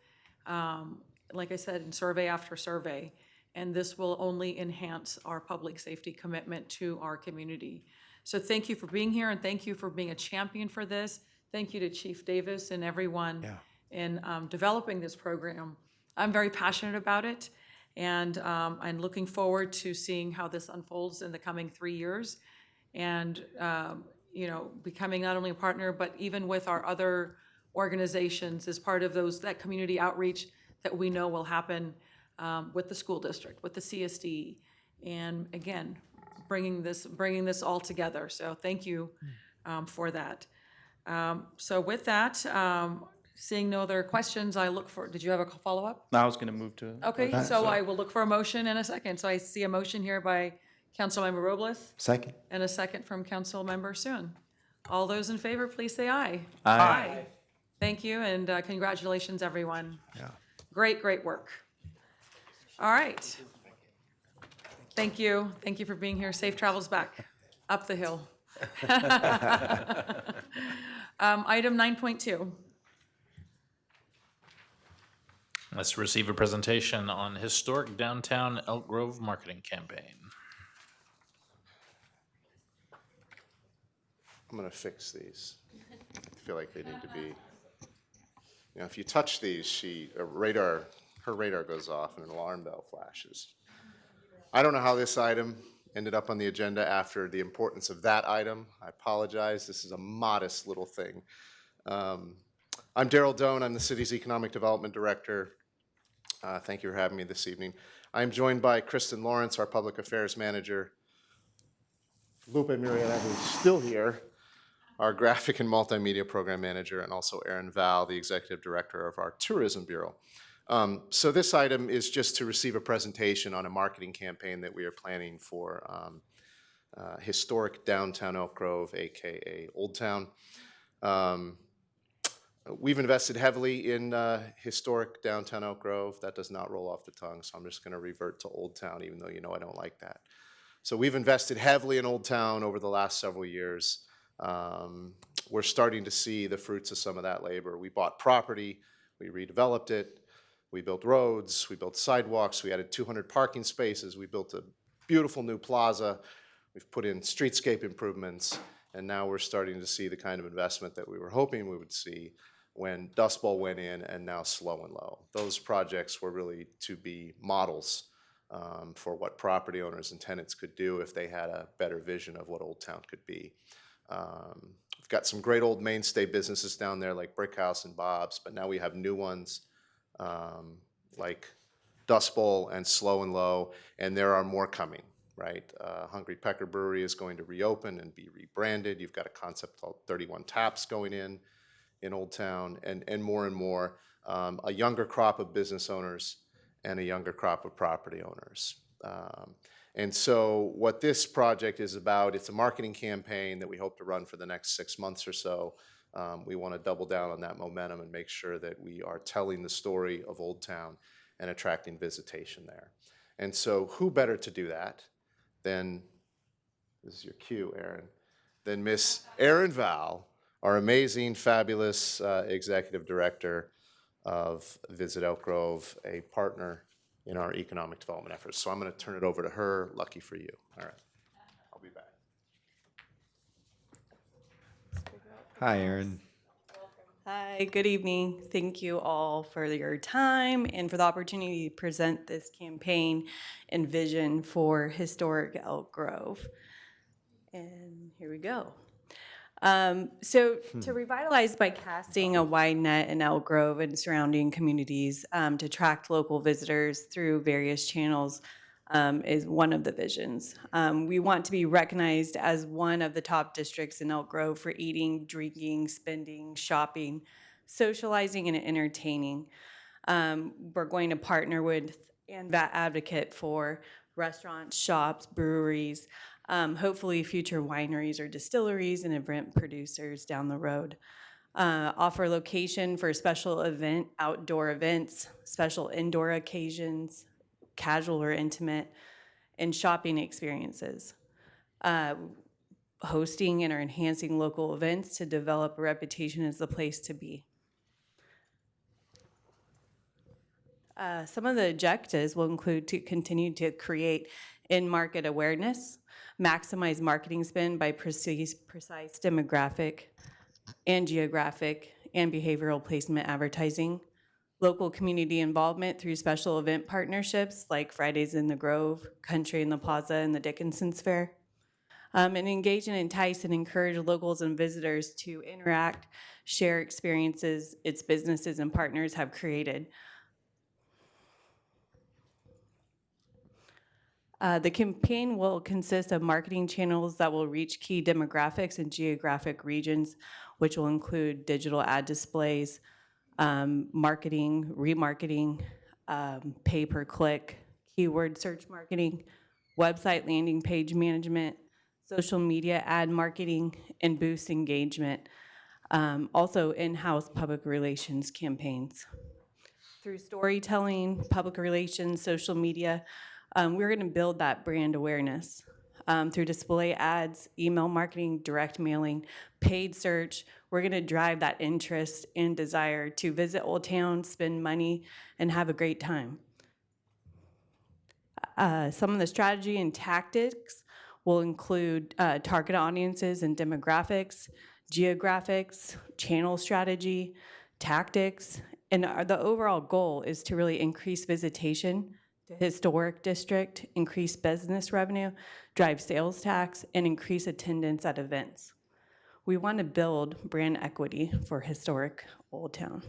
like I said, in survey after survey. And this will only enhance our public safety commitment to our community. So thank you for being here, and thank you for being a champion for this. Thank you to Chief Davis and everyone in developing this program. I'm very passionate about it, and I'm looking forward to seeing how this unfolds in the coming 3 years, and becoming not only a partner, but even with our other organizations as part of that community outreach that we know will happen with the school district, with the CSD, and again, bringing this all together. So thank you for that. So with that, seeing no other questions, did you have a follow-up? I was going to move to. Okay, so I will look for a motion in a second. So I see a motion here by Councilmember Robles. Second. And a second from Councilmember Suen. All those in favor, please say aye. Aye. Thank you, and congratulations, everyone. Yeah. Great, great work. All right. Thank you. Thank you for being here. Safe travels back up the hill. Item 9.2. Let's receive a presentation on historic downtown Elk Grove marketing campaign. I'm gonna fix these. I feel like they need to be, if you touch these, her radar goes off and an alarm bell flashes. I don't know how this item ended up on the agenda after the importance of that item. I apologize. This is a modest little thing. I'm Daryl Doan. I'm the city's Economic Development Director. Thank you for having me this evening. I'm joined by Kristen Lawrence, our Public Affairs Manager, Lupe Murieta, who's still here, our Graphic and Multimedia Program Manager, and also Aaron Val, the Executive Director of our Tourism Bureau. So this item is just to receive a presentation on a marketing campaign that we are planning for historic downtown Elk Grove, AKA Old Town. We've invested heavily in historic downtown Elk Grove. That does not roll off the tongue, so I'm just going to revert to Old Town, even though I don't like that. So we've invested heavily in Old Town over the last several years. We're starting to see the fruits of some of that labor. We bought property, we redeveloped it, we built roads, we built sidewalks, we added 200 parking spaces, we built a beautiful new plaza, we've put in streetscape improvements, and now we're starting to see the kind of investment that we were hoping we would see when Dust Bowl went in, and now Slow and Low. Those projects were really to be models for what property owners and tenants could do if they had a better vision of what Old Town could be. We've got some great old mainstay businesses down there like Brick House and Bob's, but now we have new ones like Dust Bowl and Slow and Low, and there are more coming, right? Hungry Pecker Brewery is going to reopen and be rebranded. You've got a concept called 31 Taps going in Old Town, and more. A younger crop of business owners and a younger crop of property owners. And so what this project is about, it's a marketing campaign that we hope to run for the next 6 months or so. We want to double down on that momentum and make sure that we are telling the story of Old Town and attracting visitation there. And so who better to do that than, this is your cue, Aaron, than Miss Aaron Val, our amazing, fabulous Executive Director of Visit Elk Grove, a partner in our economic development efforts. So I'm going to turn it over to her. Lucky for you. All right. I'll be back. Hi, Aaron. Hi, good evening. Thank you all for your time and for the opportunity to present this campaign and vision for historic Elk Grove. And here we go. To revitalize by casting a wide net in Elk Grove and surrounding communities to attract local visitors through various channels is one of the visions. We want to be recognized as one of the top districts in Elk Grove for eating, drinking, spending, shopping, socializing and entertaining. We're going to partner with and advocate for restaurants, shops, breweries, hopefully future wineries or distilleries and event producers down the road. Offer location for special event, outdoor events, special indoor occasions, casual or intimate, and shopping experiences. Hosting and or enhancing local events to develop a reputation as the place to be. Some of the objectives will include to continue to create in-market awareness, maximize marketing spend by precise demographic and geographic and behavioral placement advertising, local community involvement through special event partnerships like Fridays in the Grove, Country in the Plaza, and the Dickinson's Fair, and engage and entice and encourage locals and visitors to interact, share experiences its businesses and partners have created. The campaign will consist of marketing channels that will reach key demographics and geographic regions, which will include digital ad displays, marketing, remarketing, pay-per-click, keyword search marketing, website landing page management, social media ad marketing, and boost engagement. Also in-house public relations campaigns. Through storytelling, public relations, social media, we're going to build that brand awareness through display ads, email marketing, direct mailing, paid search. We're going to drive that interest and desire to visit Old Town, spend money, and have a great time. Some of the strategy and tactics will include target audiences and demographics, geographics, channel strategy, tactics, and the overall goal is to really increase visitation to historic district, increase business revenue, drive sales tax, and increase attendance at events. We want to build brand equity for historic Old Town.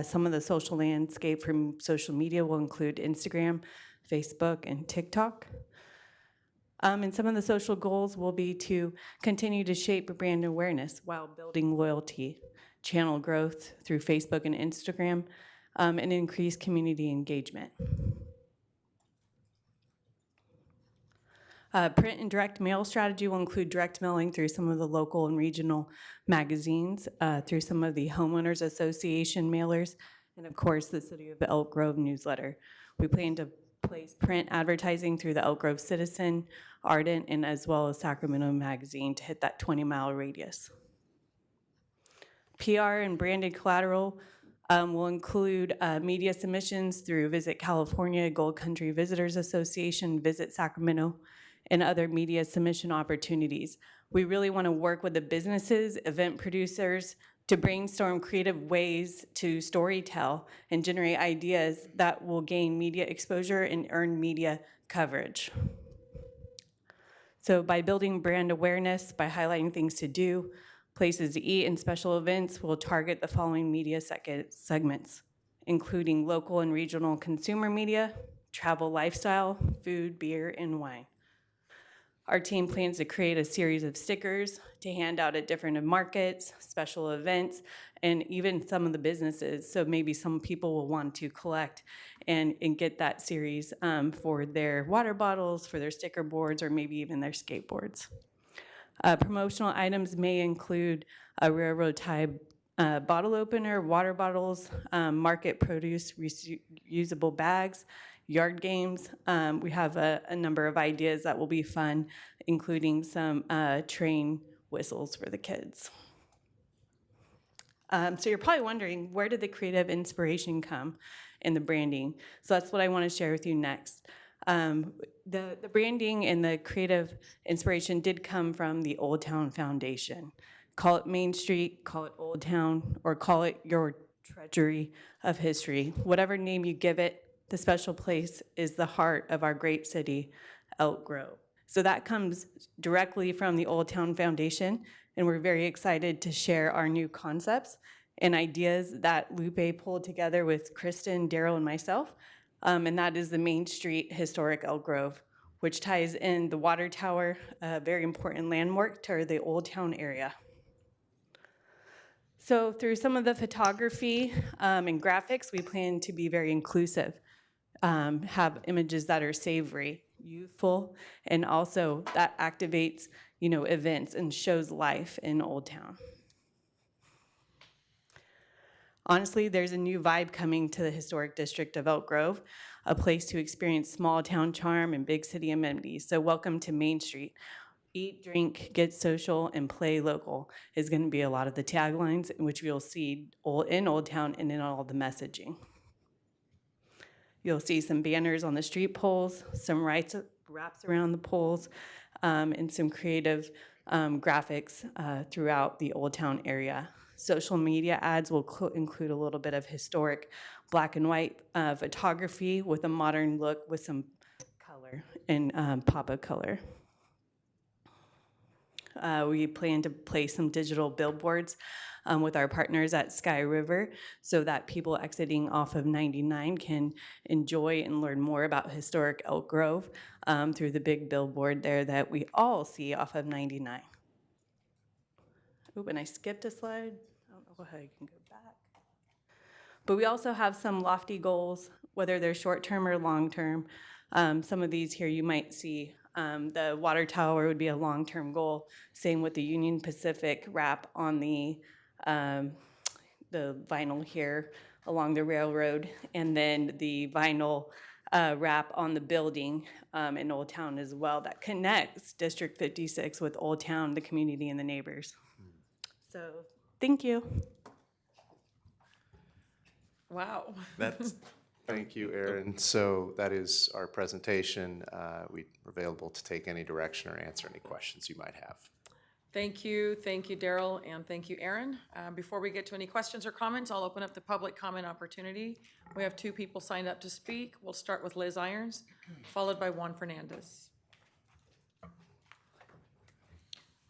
Some of the social landscape from social media will include Instagram, Facebook, and TikTok. And some of the social goals will be to continue to shape brand awareness while building loyalty, channel growth through Facebook and Instagram, and increase community engagement. Print and direct mail strategy will include direct mailing through some of the local and regional magazines, through some of the Homeowners Association mailers, and of course the City of Elk Grove newsletter. We plan to place print advertising through the Elk Grove Citizen, Ardent, and as well as Sacramento Magazine to hit that 20-mile radius. PR and branded collateral will include media submissions through Visit California, Gold Country Visitors Association, Visit Sacramento, and other media submission opportunities. We really want to work with the businesses, event producers, to brainstorm creative ways to storytell and generate ideas that will gain media exposure and earn media coverage. So by building brand awareness, by highlighting things to do, places to eat, and special events, we'll target the following media segments, including local and regional consumer media, travel lifestyle, food, beer, and wine. Our team plans to create a series of stickers to hand out at different markets, special events, and even some of the businesses. So maybe some people will want to collect and get that series for their water bottles, for their sticker boards, or maybe even their skateboards. Promotional items may include a railroad tie bottle opener, water bottles, market produce reusable bags, yard games. We have a number of ideas that will be fun, including some train whistles for the kids. So you're probably wondering, where did the creative inspiration come in the branding? So that's what I want to share with you next. The branding and the creative inspiration did come from the Old Town Foundation. Call it Main Street, call it Old Town, or call it your treasury of history. Whatever name you give it, the special place is the heart of our great city, Elk Grove. So that comes directly from the Old Town Foundation, and we're very excited to share our new concepts and ideas that Lupe pulled together with Kristen, Daryl, and myself. And that is the Main Street Historic Elk Grove, which ties in the water tower, a very important landmark to the Old Town area. So through some of the photography and graphics, we plan to be very inclusive, have images that are savory, youthful, and also that activates, events and shows life in Old Town. Honestly, there's a new vibe coming to the historic district of Elk Grove, a place to experience small town charm and big city amenities. So welcome to Main Street. Eat, drink, get social, and play local is going to be a lot of the taglines, which you'll see in Old Town and in all the messaging. You'll see some banners on the street poles, some wraps around the poles, and some creative graphics throughout the Old Town area. Social media ads will include a little bit of historic black and white photography with a modern look with some color and pop-up color. We plan to place some digital billboards with our partners at Sky River so that people exiting off of 99 can enjoy and learn more about historic Elk Grove through the big billboard there that we all see off of 99. Oop, and I skipped a slide. I don't know how you can go back. But we also have some lofty goals, whether they're short-term or long-term. Some of these here you might see. The water tower would be a long-term goal. Same with the Union Pacific wrap on the vinyl here along the railroad, and then the vinyl wrap on the building in Old Town as well that connects District 56 with Old Town, the community, and the neighbors. So, thank you. Wow. Thank you, Erin. So that is our presentation. We're available to take any direction or answer any questions you might have. Thank you, Daryl, and thank you, Erin. Before we get to any questions or comments, I'll open up the public comment opportunity. We have 2 people signed up to speak. We'll start with Liz Irons, followed by Juan Fernandez.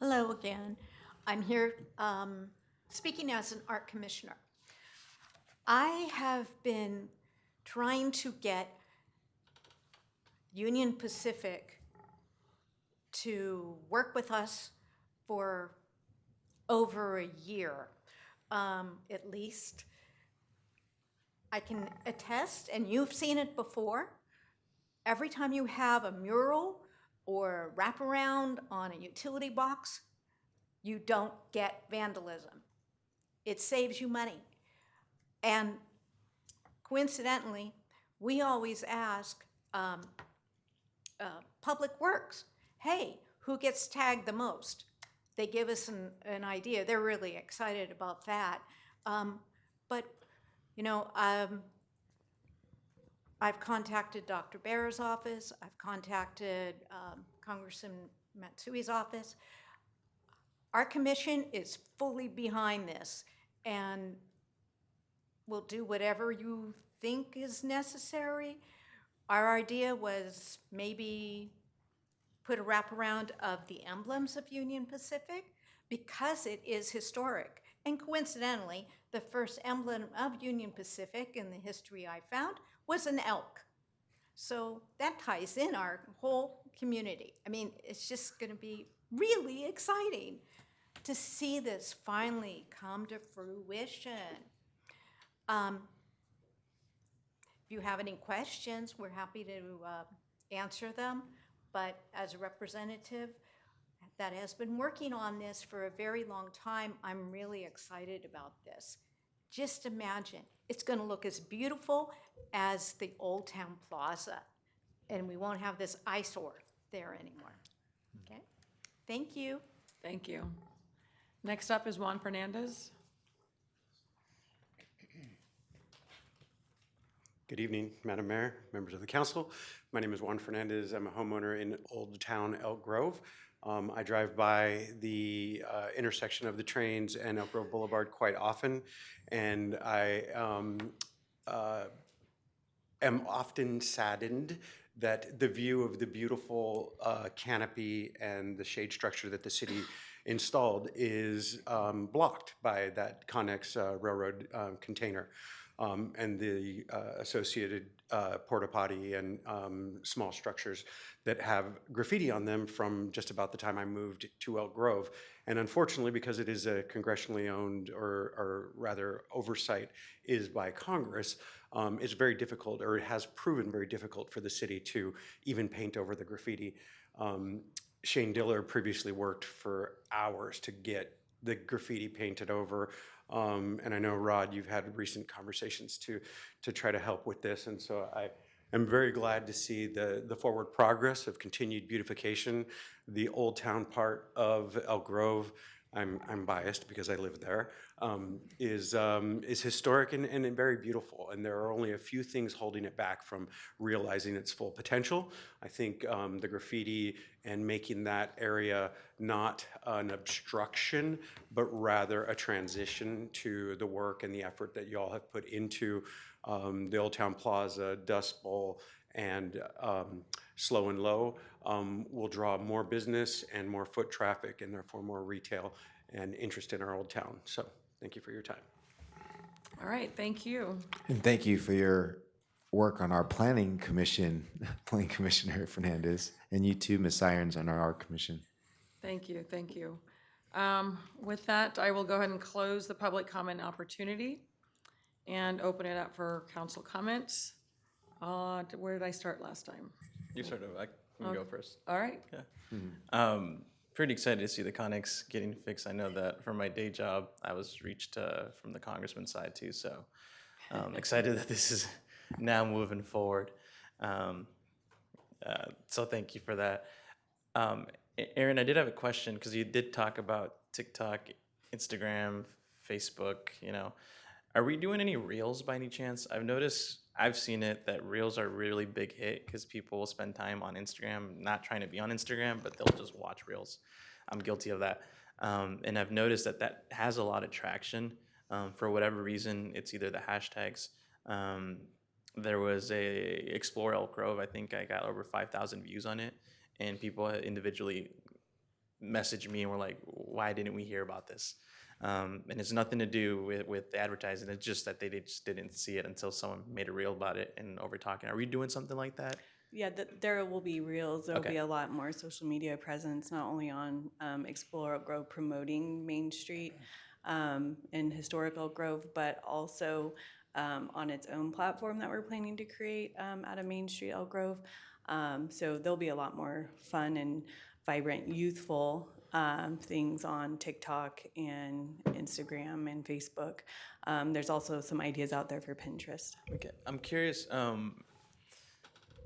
Hello again. I'm here speaking as an art commissioner. I have been trying to get Union Pacific to work with us for over a year, at least. I can attest, and you've seen it before, every time you have a mural or a wraparound on a utility box, you don't get vandalism. It saves you money. And coincidentally, we always ask Public Works, hey, who gets tagged the most? They give us an idea. They're really excited about that. But, I've contacted Dr. Bear's office. I've contacted Congressman Matsui's office. Our commission is fully behind this, and we'll do whatever you think is necessary. Our idea was maybe put a wraparound of the emblems of Union Pacific because it is historic. And coincidentally, the first emblem of Union Pacific in the history I found was an elk. So that ties in our whole community. I mean, it's just going to be really exciting to see this finally come to fruition. If you have any questions, we're happy to answer them. But as a representative that has been working on this for a very long time, I'm really excited about this. Just imagine, it's going to look as beautiful as the Old Town Plaza, and we won't have this eyesore there anymore. Okay? Thank you. Thank you. Next up is Juan Fernandez. Good evening, Madam Mayor, members of the council. My name is Juan Fernandez. I'm a homeowner in Old Town Elk Grove. I drive by the intersection of the trains and Elk Grove Boulevard quite often, and I am often saddened that the view of the beautiful canopy and the shade structure that the city installed is blocked by that Connex railroad container and the associated porta potty and small structures that have graffiti on them from just about the time I moved to Elk Grove. And unfortunately, because it is a congressionally owned, or rather oversight is by Congress, it's very difficult, or it has proven very difficult for the city to even paint over the graffiti. Shane Diller previously worked for hours to get the graffiti painted over. And I know, Rod, you've had recent conversations to try to help with this. And so I am very glad to see the forward progress of continued beautification. The Old Town part of Elk Grove, I'm biased because I live there, is historic and very beautiful. And there are only a few things holding it back from realizing its full potential. I think the graffiti and making that area not an obstruction, but rather a transition to the work and the effort that y'all have put into the Old Town Plaza, Dust Bowl, and Slow and Low will draw more business and more foot traffic, and therefore more retail and interest in our old town. So thank you for your time. All right, thank you. And thank you for your work on our planning commission, Planning Commissioner Fernandez, and you too, Ms. Irons, on our art commission. Thank you, thank you. With that, I will go ahead and close the public comment opportunity and open it up for council comments. Where did I start last time? You started. I can go first. All right. Yeah. Pretty excited to see the Connex getting fixed. I know that from my day job, I was reached from the congressman's side too. So excited that this is now moving forward. So thank you for that. Aaron, I did have a question because you did talk about TikTok, Instagram, Facebook, you know. Are we doing any Reels by any chance? I've seen it that Reels are a really big hit because people will spend time on Instagram, not trying to be on Instagram, but they'll just watch Reels. I'm guilty of that. And I've noticed that has a lot of traction. For whatever reason, it's either the hashtags. There was a Explore Elk Grove. I think I got over 5,000 views on it. And people individually messaged me and were like, why didn't we hear about this? And it's nothing to do with the advertising. It's just that they just didn't see it until someone made a reel about it and over talking. Are we doing something like that? Yeah, there will be reels. There will Okay. be a lot more social media presence, not only on Explore Elk Grove promoting Main Street and historic Elk Grove, but also on its own platform that we're planning to create out of Main Street Elk Grove. So there'll be a lot more fun and vibrant, youthful things on TikTok and Instagram and Facebook. There's also some ideas out there for Pinterest. Okay, I'm curious.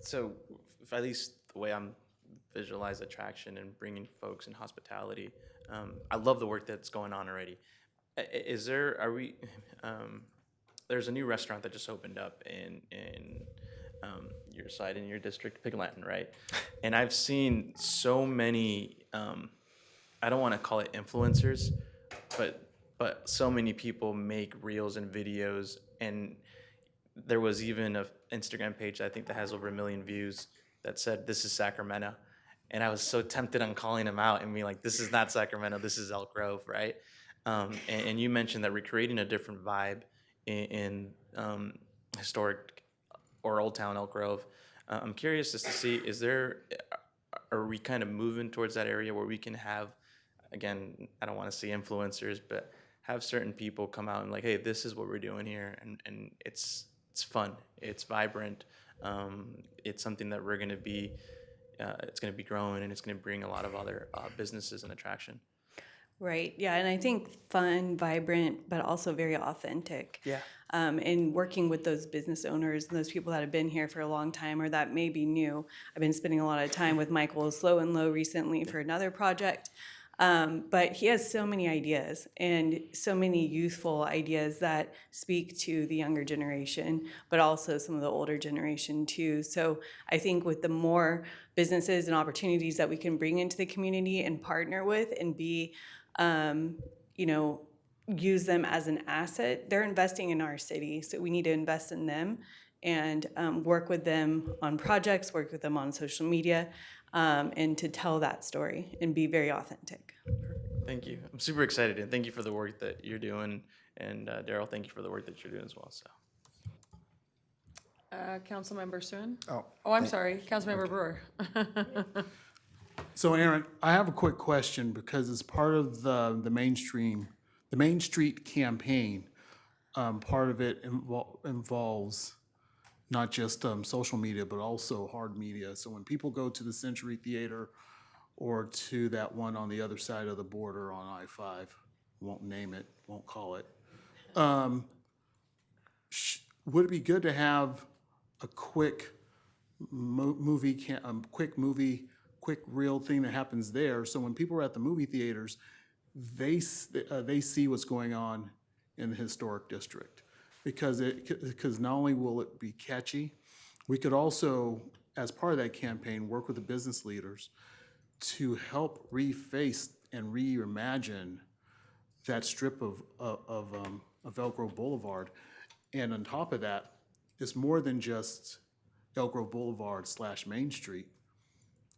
So, if at least the way I'm visualize attraction and bringing folks in hospitality, I love the work that's going on already. There's a new restaurant that just opened up in your side in your district, Pig Latin, right? And I've seen so many. I don't want to call it influencers, but so many people make reels and videos, and there was even an Instagram page I think that has over 1 million views that said this is Sacramento, and I was so tempted on calling them out and being like, this is not Sacramento, this is Elk Grove, right? And you mentioned that we're creating a different vibe in historic or Old Town Elk Grove. I'm curious just to see, are we kind of moving towards that area where we can have, again, I don't want to say influencers, but have certain people come out and like, hey, this is what we're doing here, and it's fun, it's vibrant, it's something that we're going to be, it's going to be growing, and it's going to bring a lot of other businesses and attraction. Right, yeah, and I think fun, vibrant, but also very authentic. Yeah. And working with those business owners and those people that have been here for a long time or that may be new. I've been spending a lot of time with Michael Slow and Low recently for another project. But he has so many ideas and so many youthful ideas that speak to the younger generation, but also some of the older generation too. So I think with the more businesses and opportunities that we can bring into the community and partner with and be, use them as an asset, they're investing in our city. So we need to invest in them and work with them on projects, work with them on social media, and to tell that story and be very authentic. Thank you. I'm super excited, and thank you for the work that you're doing. And Daryl, thank you for the work that you're doing as well. So. Councilmember Suen? Oh, I'm sorry, Councilmember Brewer. So Aaron, I have a quick question because as part of the Main Street campaign, part of it involves not just social media, but also hard media. So when people go to the Century Theater or to that one on the other side of the border on I-5, won't name it, won't call it, would it be good to have a quick quick reel thing that happens there, so when people are at the movie theaters, they see what's going on in the historic district, because not only will it be catchy, we could also, as part of that campaign, work with the business leaders to help reface and reimagine that strip of Elk Grove Boulevard. And on top of that, it's more than just Elk Grove Boulevard / Main Street.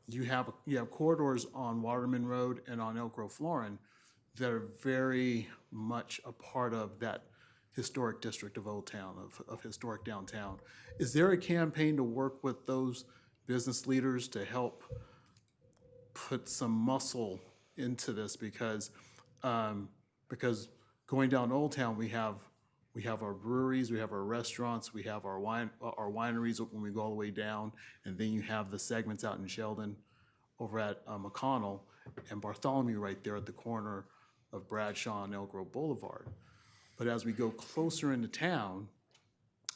You have corridors on Waterman Road and on Elk Grove Florin that are very much a part of that historic district of Old Town, of historic downtown. Is there a campaign to work with those business leaders to help put some muscle into this? Because going down Old Town, we have our breweries, we have our restaurants, we have our wineries when we go all the way down, and then you have the segments out in Sheldon over at McConnell and Bartholomew right there at the corner of Bradshaw and Elk Grove Boulevard. But as we go closer into town,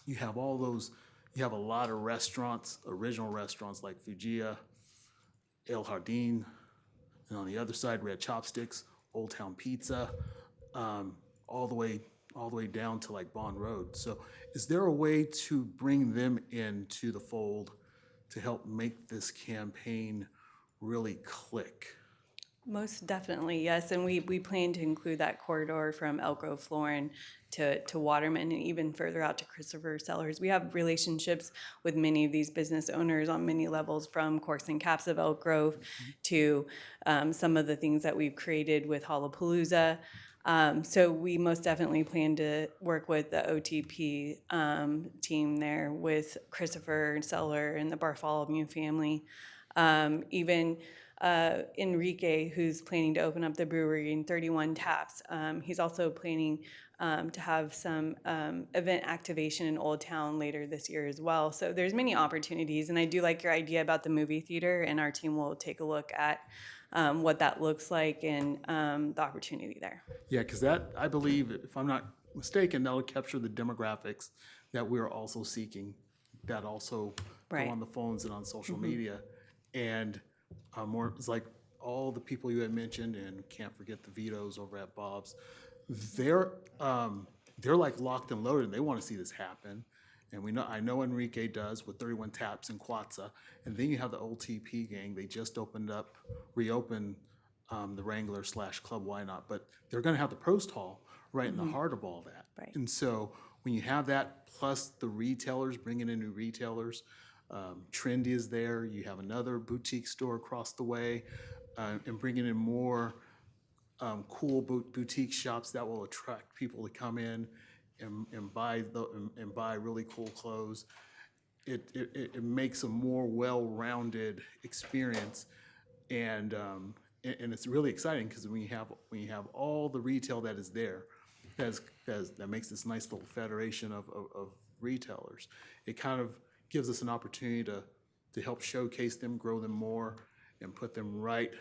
you have a lot of restaurants, original restaurants like Fugia, El Jardín, and on the other side, Red Chopsticks, Old Town Pizza, all the way down to like Bond Road. So is there a way to bring them into the fold to help make this campaign really click? Most definitely, yes. And we plan to include that corridor from Elk Grove Florin to Waterman and even further out to Christopher Sellers. We have relationships with many of these business owners on many levels, from Corks and Caps of Elk Grove to some of the things that we've created with Hollapalooza. So we most definitely plan to work with the OTP team there, with Christopher Seller and the Bartholomew family. Even Enrique, who's planning to open up the brewery in 31 Taps. He's also planning to have some event activation in Old Town later this year as well. So there's many opportunities, and I do like your idea about the movie theater, and our team will take a look at what that looks like and the opportunity there. Yeah, because that, I believe, if I'm not mistaken, that'll capture the demographics that we're also seeking, that also go on the phones and on social media. And more, it's like all the people you had mentioned, and can't forget the Vitos over at Bob's. They're like locked and loaded, and they want to see this happen. And I know Enrique does with 31 Taps and Quatza. And then you have the OTP gang. They just reopened the Wrangler / Club Why Not, but they're going to have the Prost Hall right in the heart of all that. Right. And so when you have that, plus the retailers, bringing in new retailers, Trendy is there. You have another boutique store across the way, and bringing in more cool boutique shops that will attract people to come in and buy really cool clothes. It makes a more well-rounded experience, and it's really exciting because when you have all the retail that is there, that makes this nice little federation of retailers. It kind of gives us an opportunity to help showcase them, grow them more, and put them right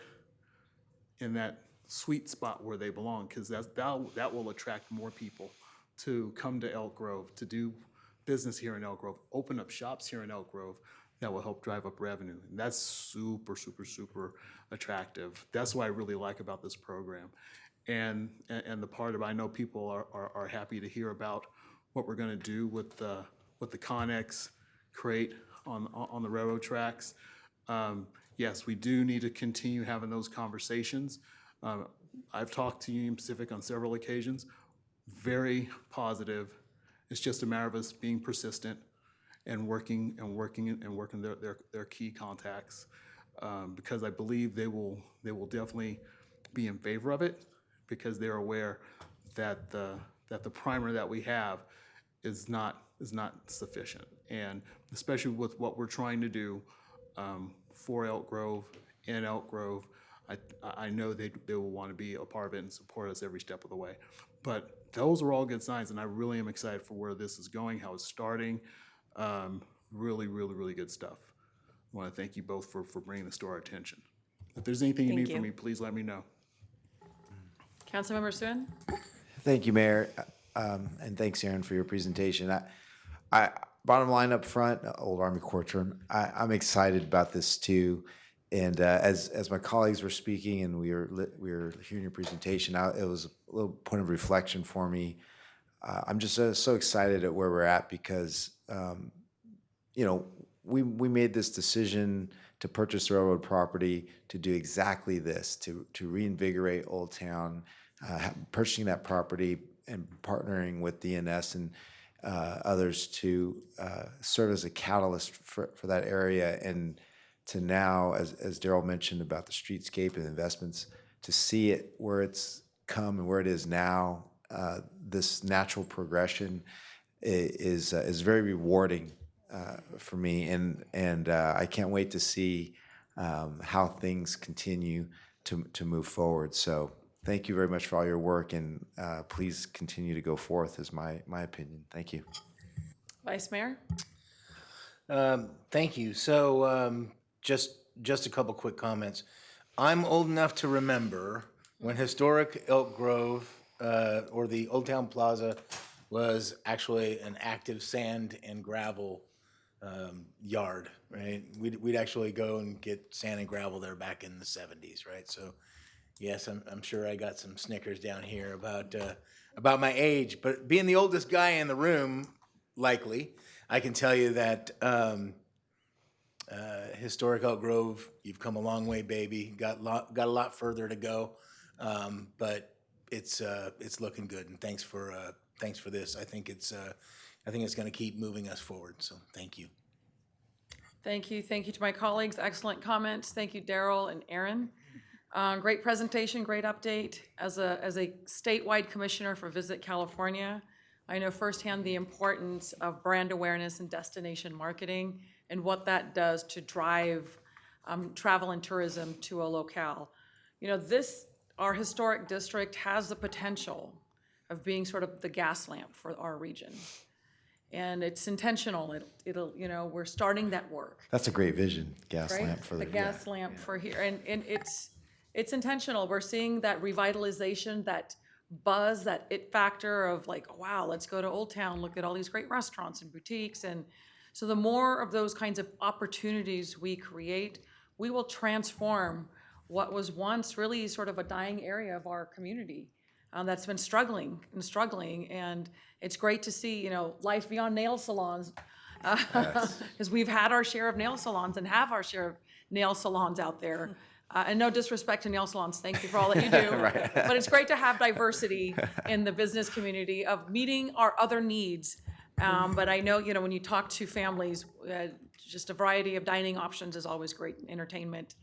in that sweet spot where they belong, because that will attract more people to come to Elk Grove, to do business here in Elk Grove, open up shops here in Elk Grove that will help drive up revenue. And that's super, super, super attractive. That's what I really like about this program. And the part of, I know people are happy to hear about what we're gonna do with the Connex crate on the railroad tracks. Yes, we do need to continue having those conversations. I've talked to Union Pacific on several occasions, very positive. It's just a matter of us being persistent and working their key contacts, because I believe they will definitely be in favor of it because they're aware that the primer that we have is not sufficient. And especially with what we're trying to do for Elk Grove and Elk Grove, I know they will want to be a part of it and support us every step of the way. But those are all good signs, and I really am excited for where this is going, how it's starting. Really, really, really good stuff. I want to thank you both for bringing this to our attention. If there's anything you need from me, please let me know. Councilmember Suen? Thank you, Mayor, and thanks, Aaron, for your presentation. I bottom line up front, old Army Corps term, I'm excited about this too. And as my colleagues were speaking and we were hearing your presentation, it was a little point of reflection for me. I'm just so excited at where we're at because, we made this decision to purchase railroad property to do exactly this, to reinvigorate Old Town, purchasing that property and partnering with DNS and others to serve as a catalyst for that area, and to now, as Darrell mentioned about the streetscape and investments, to see it where it's come and where it is now, this natural progression is very rewarding for me, and I can't wait to see how things continue to move forward. So thank you very much for all your work, and please continue to go forth is my opinion. Thank you. Vice Mayor? Thank you. So just a couple quick comments. I'm old enough to remember when historic Elk Grove or the Old Town Plaza was actually an active sand and gravel yard, right? We'd actually go and get sand and gravel there back in the 70s, right? So yes, I'm sure I got some snickers down here about my age, but being the oldest guy in the room, likely, I can tell you that historic Elk Grove, you've come a long way, baby. Got a lot further to go, but it's looking good. And thanks for this. I think it's going to keep moving us forward. So thank you. Thank you. Thank you to my colleagues. Excellent comments. Thank you, Darrell and Aaron. Great presentation, great update. As a statewide commissioner for Visit California, I know firsthand the importance of brand awareness and destination marketing and what that does to drive travel and tourism to a locale. Our historic district has the potential of being sort of the gas lamp for our region. And it's intentional. We're starting that work. That's a great vision, gas Right? lamp for the gas lamp for here, and it's intentional. We're seeing that revitalization, that buzz, that it factor of like, wow, let's go to Old Town, look at all these great restaurants and boutiques, and so the more of those kinds of opportunities we create, we will transform what was once really sort of a dying area of our community that's been struggling, and it's great to see, life beyond nail salons. Because we've had our share of nail salons and have our share of nail salons out there. And no disrespect to nail salons, thank you for all that you do. Right. But it's great to have diversity in the business community of meeting our other needs. But I know, when you talk to families, just a variety of dining options is always great, entertainment,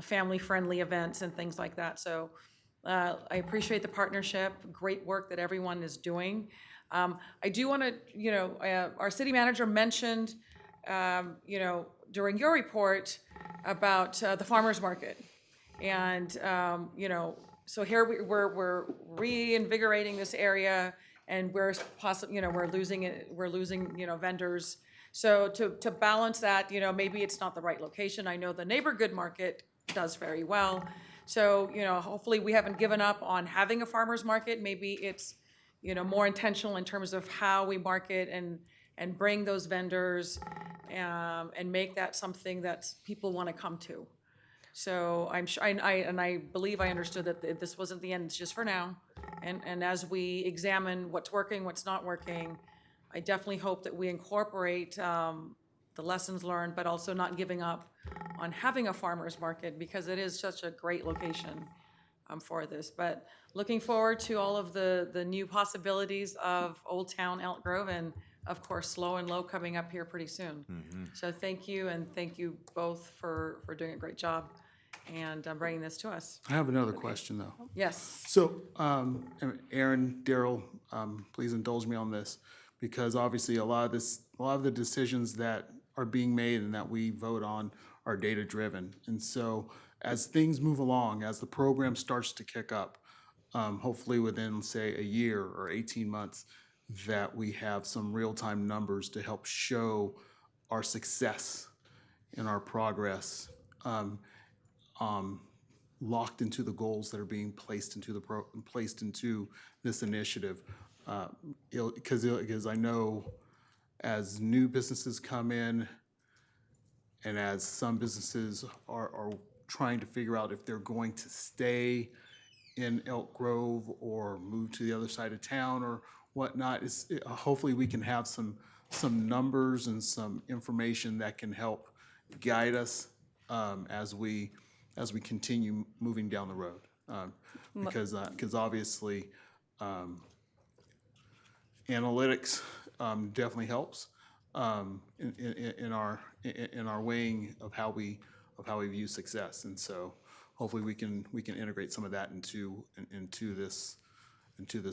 family-friendly events and things like that. So I appreciate the partnership, great work that everyone is doing. I do want to, our city manager mentioned, during your report about the farmer's market. And, so here we're reinvigorating this area, and we're possibly, we're losing, vendors. So to balance that, maybe it's not the right location. I know the Neighborhood Market does very well. So, hopefully we haven't given up on having a farmer's market. Maybe it's, more intentional in terms of how we market and bring those vendors and make that something that people want to come to. So I'm sure, I believe I understood that this wasn't the end, it's just for now. And as we examine what's working, what's not working, I definitely hope that we incorporate the lessons learned, but also not giving up on having a farmer's market, because it is such a great location for this. But looking forward to all of the new possibilities of Old Town Elk Grove, and of course, Slow and Low coming up here pretty soon. So thank you, and thank you both for doing a great job. and bringing this to us. I have another question, though. Yes. So, Aaron, Daryl, please indulge me on this, because obviously a lot of the decisions that are being made and that we vote on are data-driven. And so as things move along, as the program starts to kick up, hopefully within, say, a year or 18 months, that we have some real-time numbers to help show our success and our progress, locked into the goals that are being placed into this initiative. Because I know as new businesses come in, and as some businesses are trying to figure out if they're going to stay in Elk Grove or move to the other side of town or whatnot, hopefully we can have some numbers and some information that can help guide us as we continue moving down the road. Because obviously analytics definitely helps in our weighing of how we view success, and so hopefully we can integrate some of that into this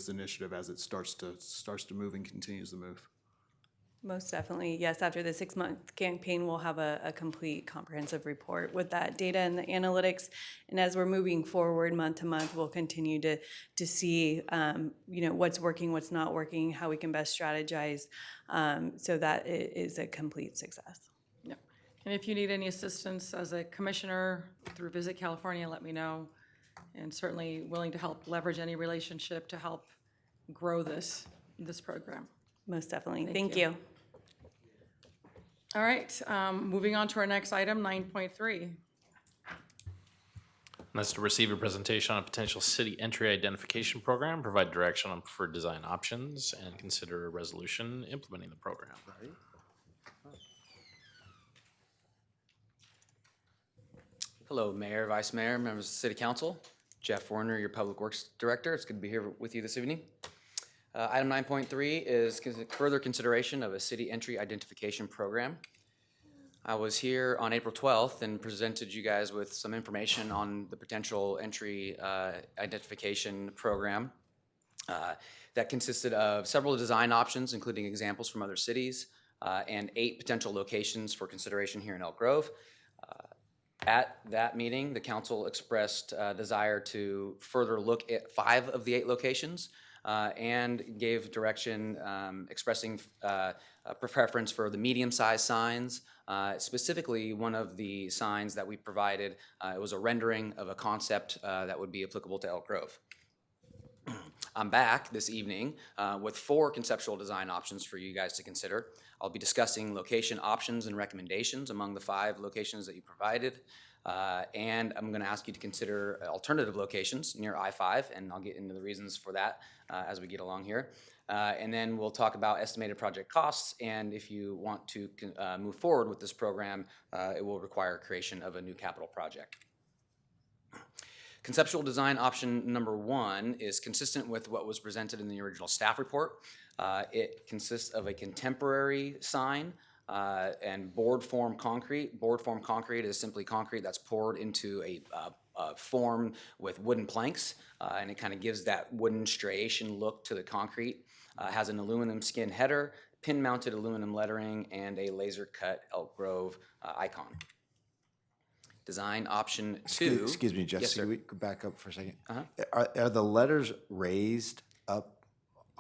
initiative as it starts to move and continues to move. Most definitely, yes. After the 6-month campaign, we'll have a complete comprehensive report with that data and the analytics. And as we're moving forward month to month, we'll continue to see what's working, what's not working, how we can best strategize so that it is a complete success. Yep. And if you need any assistance as a commissioner through Visit California, let me know. And certainly willing to help leverage any relationship to help grow this program. Most definitely. Thank you. All right, moving on to our next item, 9.3. That's to receive a presentation on a potential city entry identification program, provide direction on preferred design options, and consider a resolution implementing the program. Hello, Mayor, Vice Mayor, members of the City Council. Jeff Warner, your Public Works Director. It's good to be here with you this evening. Item 9.3 is further consideration of a city entry identification program. I was here on April 12th and presented you guys with some information on the potential entry identification program that consisted of several design options, including examples from other cities, and 8 potential locations for consideration here in Elk Grove. At that meeting, the council expressed desire to further look at 5 of the 8 locations, and gave direction expressing a preference for the medium-sized signs. Specifically, one of the signs that we provided, it was a rendering of a concept that would be applicable to Elk Grove. I'm back this evening with 4 conceptual design options for you guys to consider. I'll be discussing location options and recommendations among the 5 locations that you provided. And I'm going to ask you to consider alternative locations near I-5, and I'll get into the reasons for that as we get along here. And then we'll talk about estimated project costs, and if you want to move forward with this program, it will require creation of a new capital project. Conceptual design option number 1 is consistent with what was presented in the original staff report. It consists of a contemporary sign and board form concrete. Board form concrete is simply concrete that's poured into a form with wooden planks, and it kind of gives that wooden striation look to the concrete. Has an aluminum skin header, pin-mounted aluminum lettering, and a laser-cut Elk Grove icon. Design option 2. Excuse me, Jeff, Yes, so sir. we could back up for a second. Are the letters raised up?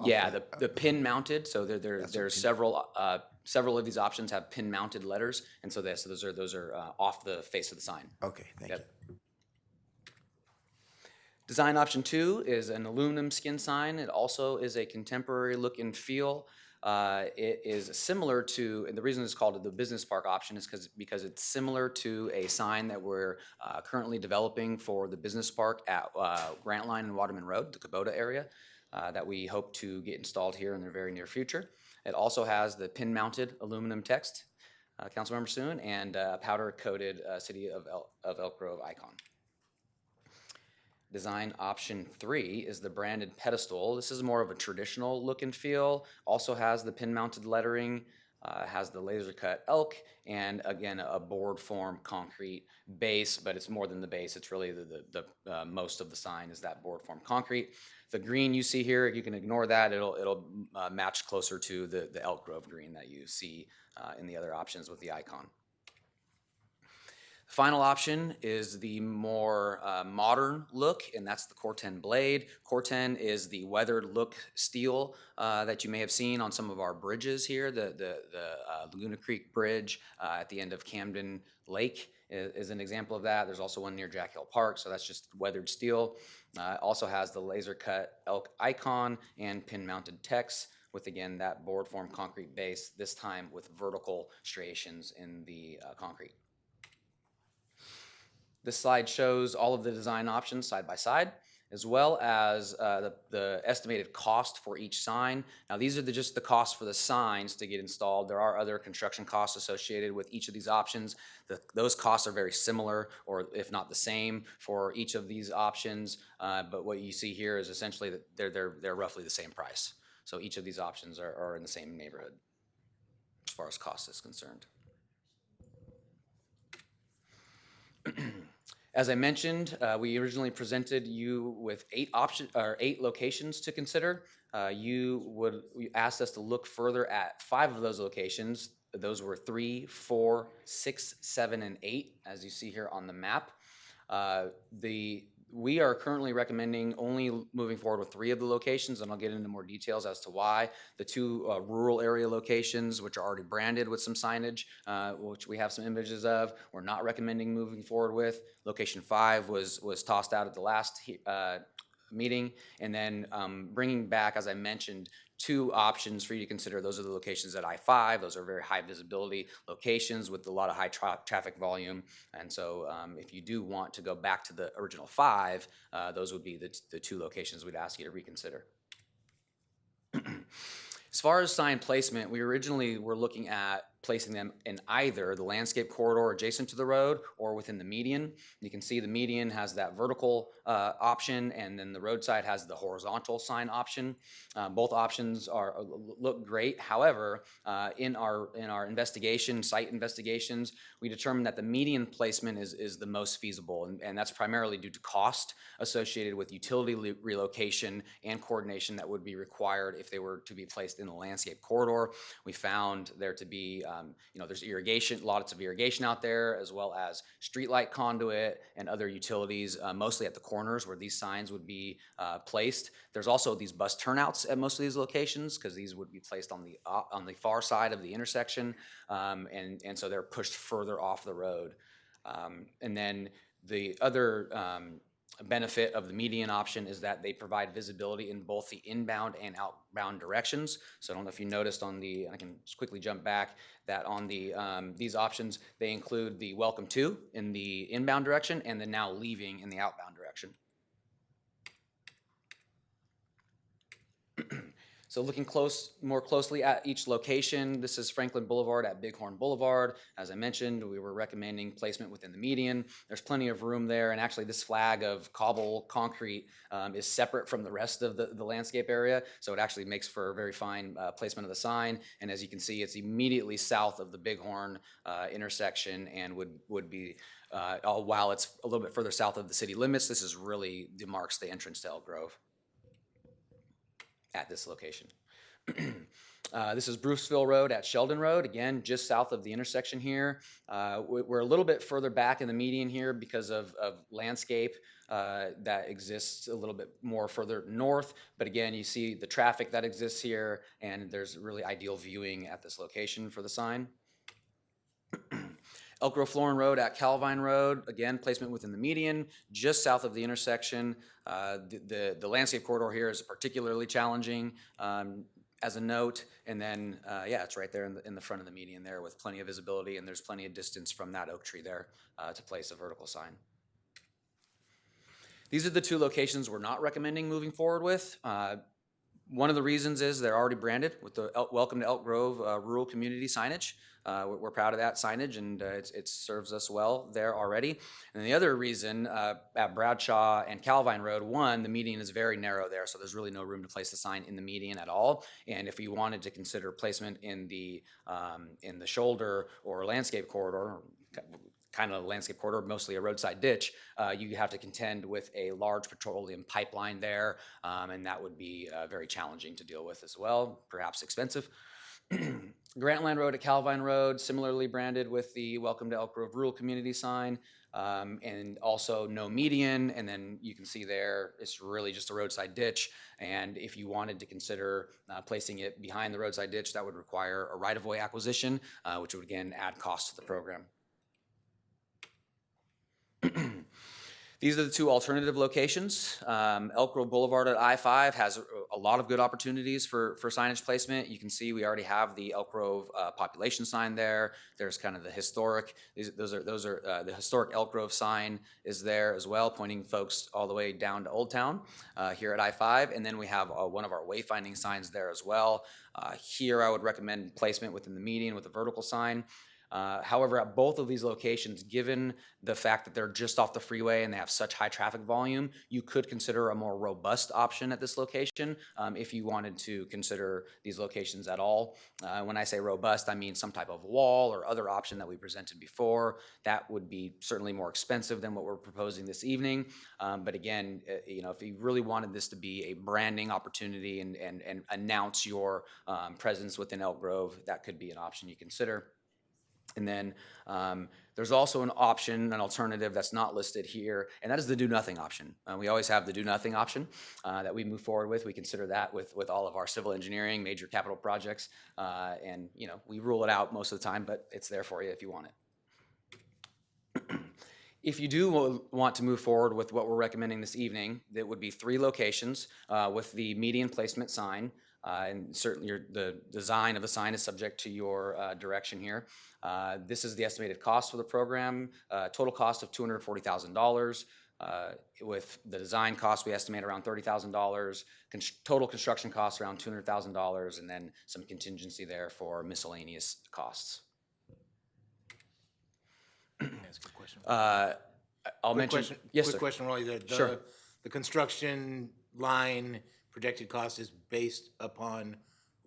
Yeah, the pin mounted. So there's several of these options have pin mounted letters, and so those are off the face of the sign. Okay, thank you. Design option 2 is an aluminum skin sign. It also is a contemporary look and feel. It is similar to, and the reason it's called the business park option is because it's similar to a sign that we're currently developing for the business park at Grant Line and Waterman Road, the Kubota area, that we hope to get installed here in the very near future. It also has the pin-mounted aluminum text, Councilmember Soon, and powder-coated City of Elk Grove icon. Design option 3 is the branded pedestal. This is more of a traditional look and feel. Also has the pin-mounted lettering has the laser cut elk, and again, a board form concrete base, but it's more than the base. It's really the most of the sign is that board form concrete. The green you see here, you can ignore that. It'll match closer to the Elk Grove green that you see in the other options with the icon. Final option is the more modern look, and that's the Corten blade. Corten is the weathered look steel that you may have seen on some of our bridges here. The Laguna Creek Bridge at the end of Camden Lake is an example of that. There's also one near Jack Hill Park, so that's just weathered steel. It also has the laser cut elk icon and pin mounted text with, again, that board form concrete base, this time with vertical striations in the concrete. This slide shows all of the design options side by side, as well as the estimated cost for each sign. Now, these are just the costs for the signs to get installed. There are other construction costs associated with each of these options. Those costs are very similar, or if not the same, for each of these options. But what you see here is essentially that they're roughly the same price. So each of these options are in the same neighborhood as far as cost is concerned. As I mentioned, we originally presented you with 8 locations to consider. You asked us to look further at 5 of those locations. Those were 3, 4, 6, 7, and 8, as you see here on the map. We are currently recommending only moving forward with 3 of the locations, and I'll get into more details as to why. The 2 rural area locations, which are already branded with some signage, which we have some images of, we're not recommending moving forward with. Location 5 was tossed out at the last meeting, and then bringing back, as I mentioned, 2 options for you to consider. Those are the locations at I-5. Those are very high visibility locations with a lot of high traffic volume. And so if you do want to go back to the original 5, those would be the 2 locations we'd ask you to reconsider. As far as sign placement, we originally were looking at placing them in either the landscape corridor adjacent to the road or within the median. You can see the median has that vertical option, and then the roadside has the horizontal sign option. Both options look great. However, in our site investigations, we determined that the median placement is the most feasible, and that's primarily due to cost associated with utility relocation and coordination that would be required if they were to be placed in the landscape corridor. We found there to be there's irrigation, lots of irrigation out there, as well as streetlight conduit and other utilities, mostly at the corners where these signs would be placed. There's also these bus turnouts at most of these locations, because these would be placed on the far side of the intersection, and so they're pushed further off the road. And then the other benefit of the median option is that they provide visibility in both the inbound and outbound directions. So I don't know if you noticed I can just quickly jump back, that on these options, they include the welcome to in the inbound direction and the now leaving in the outbound direction. So looking more closely at each location, this is Franklin Boulevard at Bighorn Boulevard. As I mentioned, we were recommending placement within the median. There's plenty of room there, and actually this flag of cobble concrete is separate from the rest of the landscape area, so it actually makes for a very fine placement of the sign. And as you can see, it's immediately south of the Bighorn intersection, and would be, while it's a little bit further south of the city limits, this is really demarks the entrance to Elk Grove at this location. This is Bruceville Road at Sheldon Road, again, just south of the intersection here. We're a little bit further back in the median here because of landscape that exists a little bit more further north. But again, you see the traffic that exists here, and there's really ideal viewing at this location for the sign. Elk Grove Florin Road at Calvine Road, again, placement within the median, just south of the intersection. The landscape corridor here is particularly challenging as a note. And then, it's right there in the front of the median there with plenty of visibility, and there's plenty of distance from that oak tree there to place a vertical sign. These are the 2 locations we're not recommending moving forward with. One of the reasons is they're already branded with the Welcome to Elk Grove rural community signage. We're proud of that signage, and it serves us well there already. And the other reason at Bradshaw and Calvine Road, one, the median is very narrow there, so there's really no room to place the sign in the median at all. And if you wanted to consider placement in the shoulder or landscape corridor, kind of a landscape corridor, mostly a roadside ditch, you have to contend with a large petroleum pipeline there, and that would be very challenging to deal with as well, perhaps expensive. Grantland Road at Calvine Road, similarly branded with the Welcome to Elk Grove Rural Community sign, and also no median, and then you can see there, it's really just a roadside ditch, and if you wanted to consider placing it behind the roadside ditch, that would require a right-of-way acquisition, which would again add cost to the program. These are the two alternative locations. Elk Grove Boulevard at I-5 has a lot of good opportunities for signage placement. You can see we already have the Elk Grove population sign there. There's kind of the historic, those are the historic Elk Grove sign is there as well, pointing folks all the way down to Old Town here at I-5. And then we have one of our wayfinding signs there as well. Here I would recommend placement within the median with a vertical sign. However, at both of these locations, given the fact that they're just off the freeway and they have such high traffic volume, you could consider a more robust option at this location if you wanted to consider these locations at all. When I say robust, I mean some type of wall or other option that we presented before. That would be certainly more expensive than what we're proposing this evening. But again, if you really wanted this to be a branding opportunity and announce your presence within Elk Grove, that could be an option you consider. And then there's also an option, an alternative that's not listed here, and that is the do nothing option. We always have the do nothing option that we move forward with. We consider that with all of our civil engineering, major capital projects, and we rule it out most of the time, but it's there for you if you want it. If you do want to move forward with what we're recommending this evening, that would be 3 locations with the median placement sign. And certainly the design of the sign is subject to your direction here. This is the estimated cost for the program, total cost of $240,000. With the design cost, we estimate around $30,000, total construction costs around $200,000, and then some contingency there for miscellaneous costs. That's a good question. I'll mention, yes, quick sir. question, Rolly. Sure. The construction line projected cost is based upon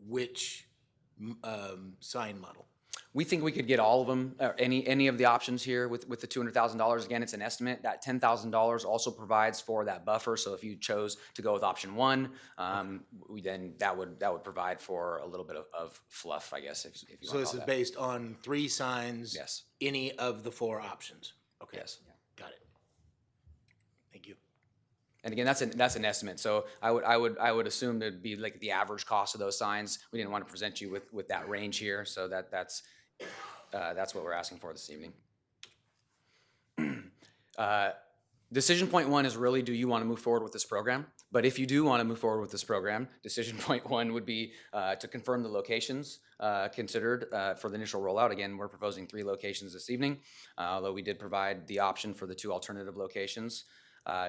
which sign model? We think we could get all of them, or any of the options here with the $200,000. Again, it's an estimate. That $10,000 also provides for that buffer. So if you chose to go with option 1, then that would provide for a little bit of fluff, I guess. If you So this is based on 3 signs. Yes. Any of the 4 options. Okay. Yes. Got it. Thank you. And again, that's an estimate. So I would assume it'd be like the average cost of those signs. We didn't want to present you with that range here, so that's what we're asking for this evening. Decision point 1 is really, do you want to move forward with this program? But if you do want to move forward with this program, decision point 1 would be to confirm the locations considered for the initial rollout. Again, we're proposing 3 locations this evening, although we did provide the option for the 2 alternative locations.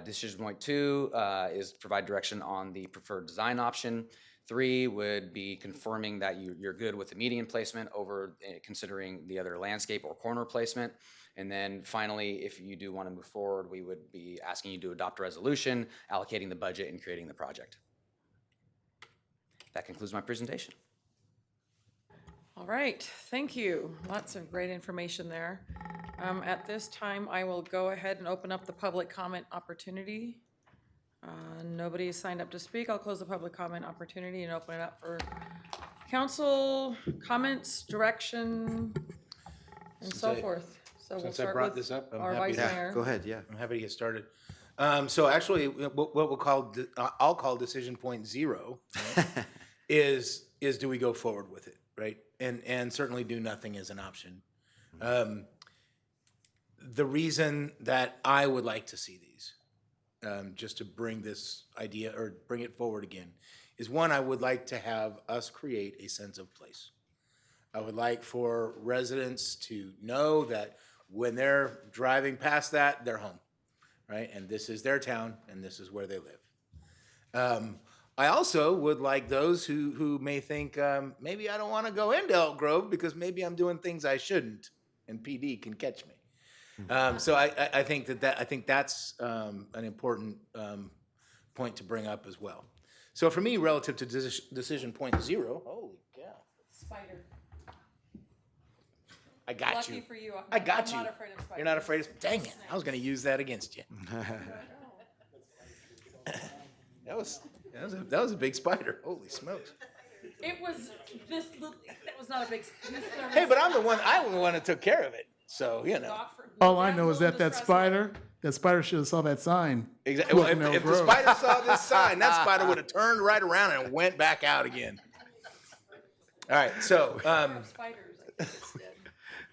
Decision point 2 is provide direction on the preferred design option. 3 would be confirming that you're good with the median placement over considering the other landscape or corner placement. And then finally, if you do want to move forward, we would be asking you to adopt a resolution, allocating the budget and creating the project. That concludes my presentation. All right, thank you. Lots of great information there. At this time, I will go ahead and open up the public comment opportunity. Nobody has signed up to speak. I'll close the public comment opportunity and open it up for council comments, direction, and so forth. So we'll Since I start brought with this up, I'm our happy vice to. mayor. Go ahead, yeah. I'm happy to get started. So actually, what we'll call, I'll call decision point 0 is do we go forward with it, right? And certainly do nothing as an option. The reason that I would like to see these, just to bring this idea or bring it forward again, is 1, I would like to have us create a sense of place. I would like for residents to know that when they're driving past that, they're home, right? And this is their town, and this is where they live. I also would like those who may think, maybe I don't want to go into Elk Grove because maybe I'm doing things I shouldn't, and PD can catch me. So I think I think that's an important point to bring up as well. So for me, relative to decision point 0, holy cow. Spider. I got Lucky you. for you. I got I'm you. not afraid of spiders. You're not afraid of, dang it, I was going to use that against you. That was a big spider. Holy smokes. It was this little, that was not a big. Hey, but I'm the one that took care of it. So, you know. All I know is that spider should have saw that sign. Exactly. Well, if the spider saw this sign, that spider would have turned right around and went back out again. All right, so I'm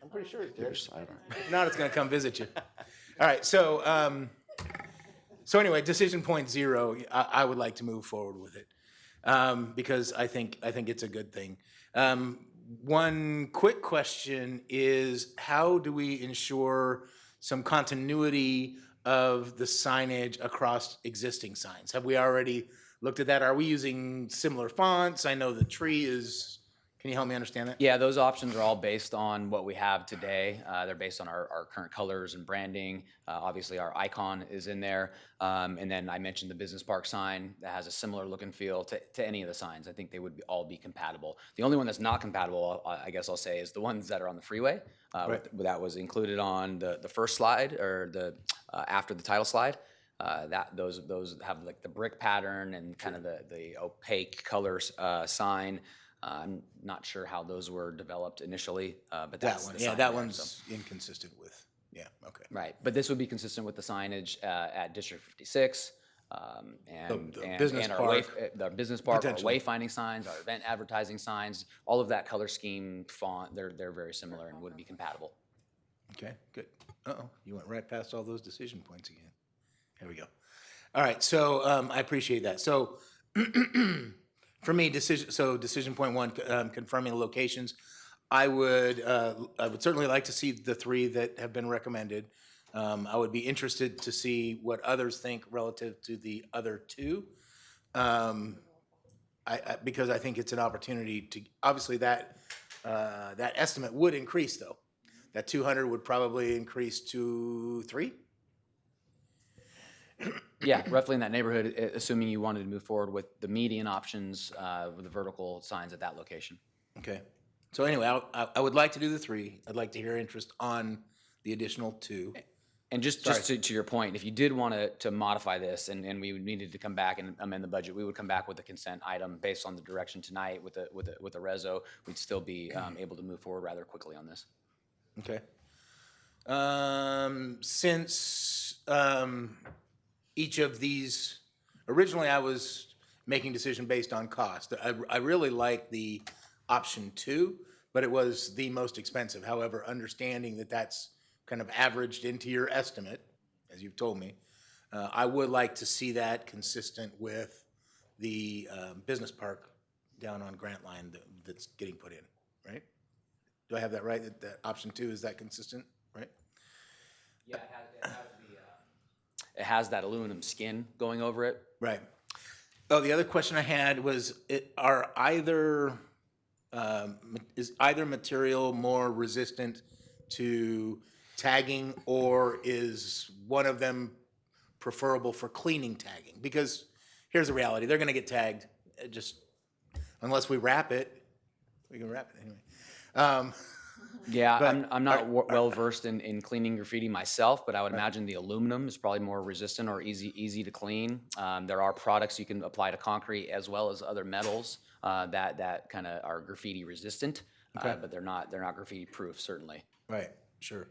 pretty sure it's there. If not, it's going to come visit you. All right, so anyway, decision point 0, I would like to move forward with it because I think it's a good thing. One quick question is, how do we ensure some continuity of the signage across existing signs? Have we already looked at that? Are we using similar fonts? I know the tree is, can you help me understand that? Yeah, those options are all based on what we have today. They're based on our current colors and branding. Obviously, our icon is in there. And then I mentioned the business park sign that has a similar look and feel to any of the signs. I think they would all be compatible. The only one that's not compatible, I guess I'll say, is the ones that are on the freeway. Right. That was included on the first slide, or the after the title slide. Those have like the brick pattern and kind of the opaque colors sign. I'm not sure how those were developed initially, but that's the sign that there, one's inconsistent with. Yeah, okay. Right, but this would be consistent with the signage at District 56 and business our business park, our potentially. wayfinding signs, our event advertising signs. All of that color scheme, font, they're very similar and would be compatible. Okay, good. You went right past all those decision points again. Here we go. All right, so I appreciate that. So for me, decision point 1, confirming the locations. I would certainly like to see the 3 that have been recommended. I would be interested to see what others think relative to the other 2. Because I think it's an opportunity to, obviously that estimate would increase though. That 200 would probably increase to 3. Yeah, roughly in that neighborhood, assuming you wanted to move forward with the median options with the vertical signs at that location. Okay. So anyway, I would like to do the 3. I'd like to hear interest on the additional 2. And just to your point, if you did want to modify this and we needed to come back and amend the budget, we would come back with a consent item based on the direction tonight with the reso. We'd still be able to move forward rather quickly on this. Okay. Since each of these, originally I was making decision based on cost. I really like the option 2, but it was the most expensive. However, understanding that that's kind of averaged into your estimate, as you've told me, I would like to see that consistent with the business park down on Grant Line that's getting put in, right? Do I have that right? That option 2, is that consistent, right? Yeah, it has that aluminum skin going over it. Right. Oh, the other question I had was, is either material more resistant to tagging, or is one of them preferable for cleaning tagging? Because here's the reality: they're going to get tagged. Just unless we wrap it, we can wrap it anyway. Yeah, but I'm not well versed in cleaning graffiti myself, but I would imagine the aluminum is probably more resistant or easy to clean. There are products you can apply to concrete as well as other metals that kind of are graffiti resistant, but they're not graffiti proof, certainly. Right. Sure.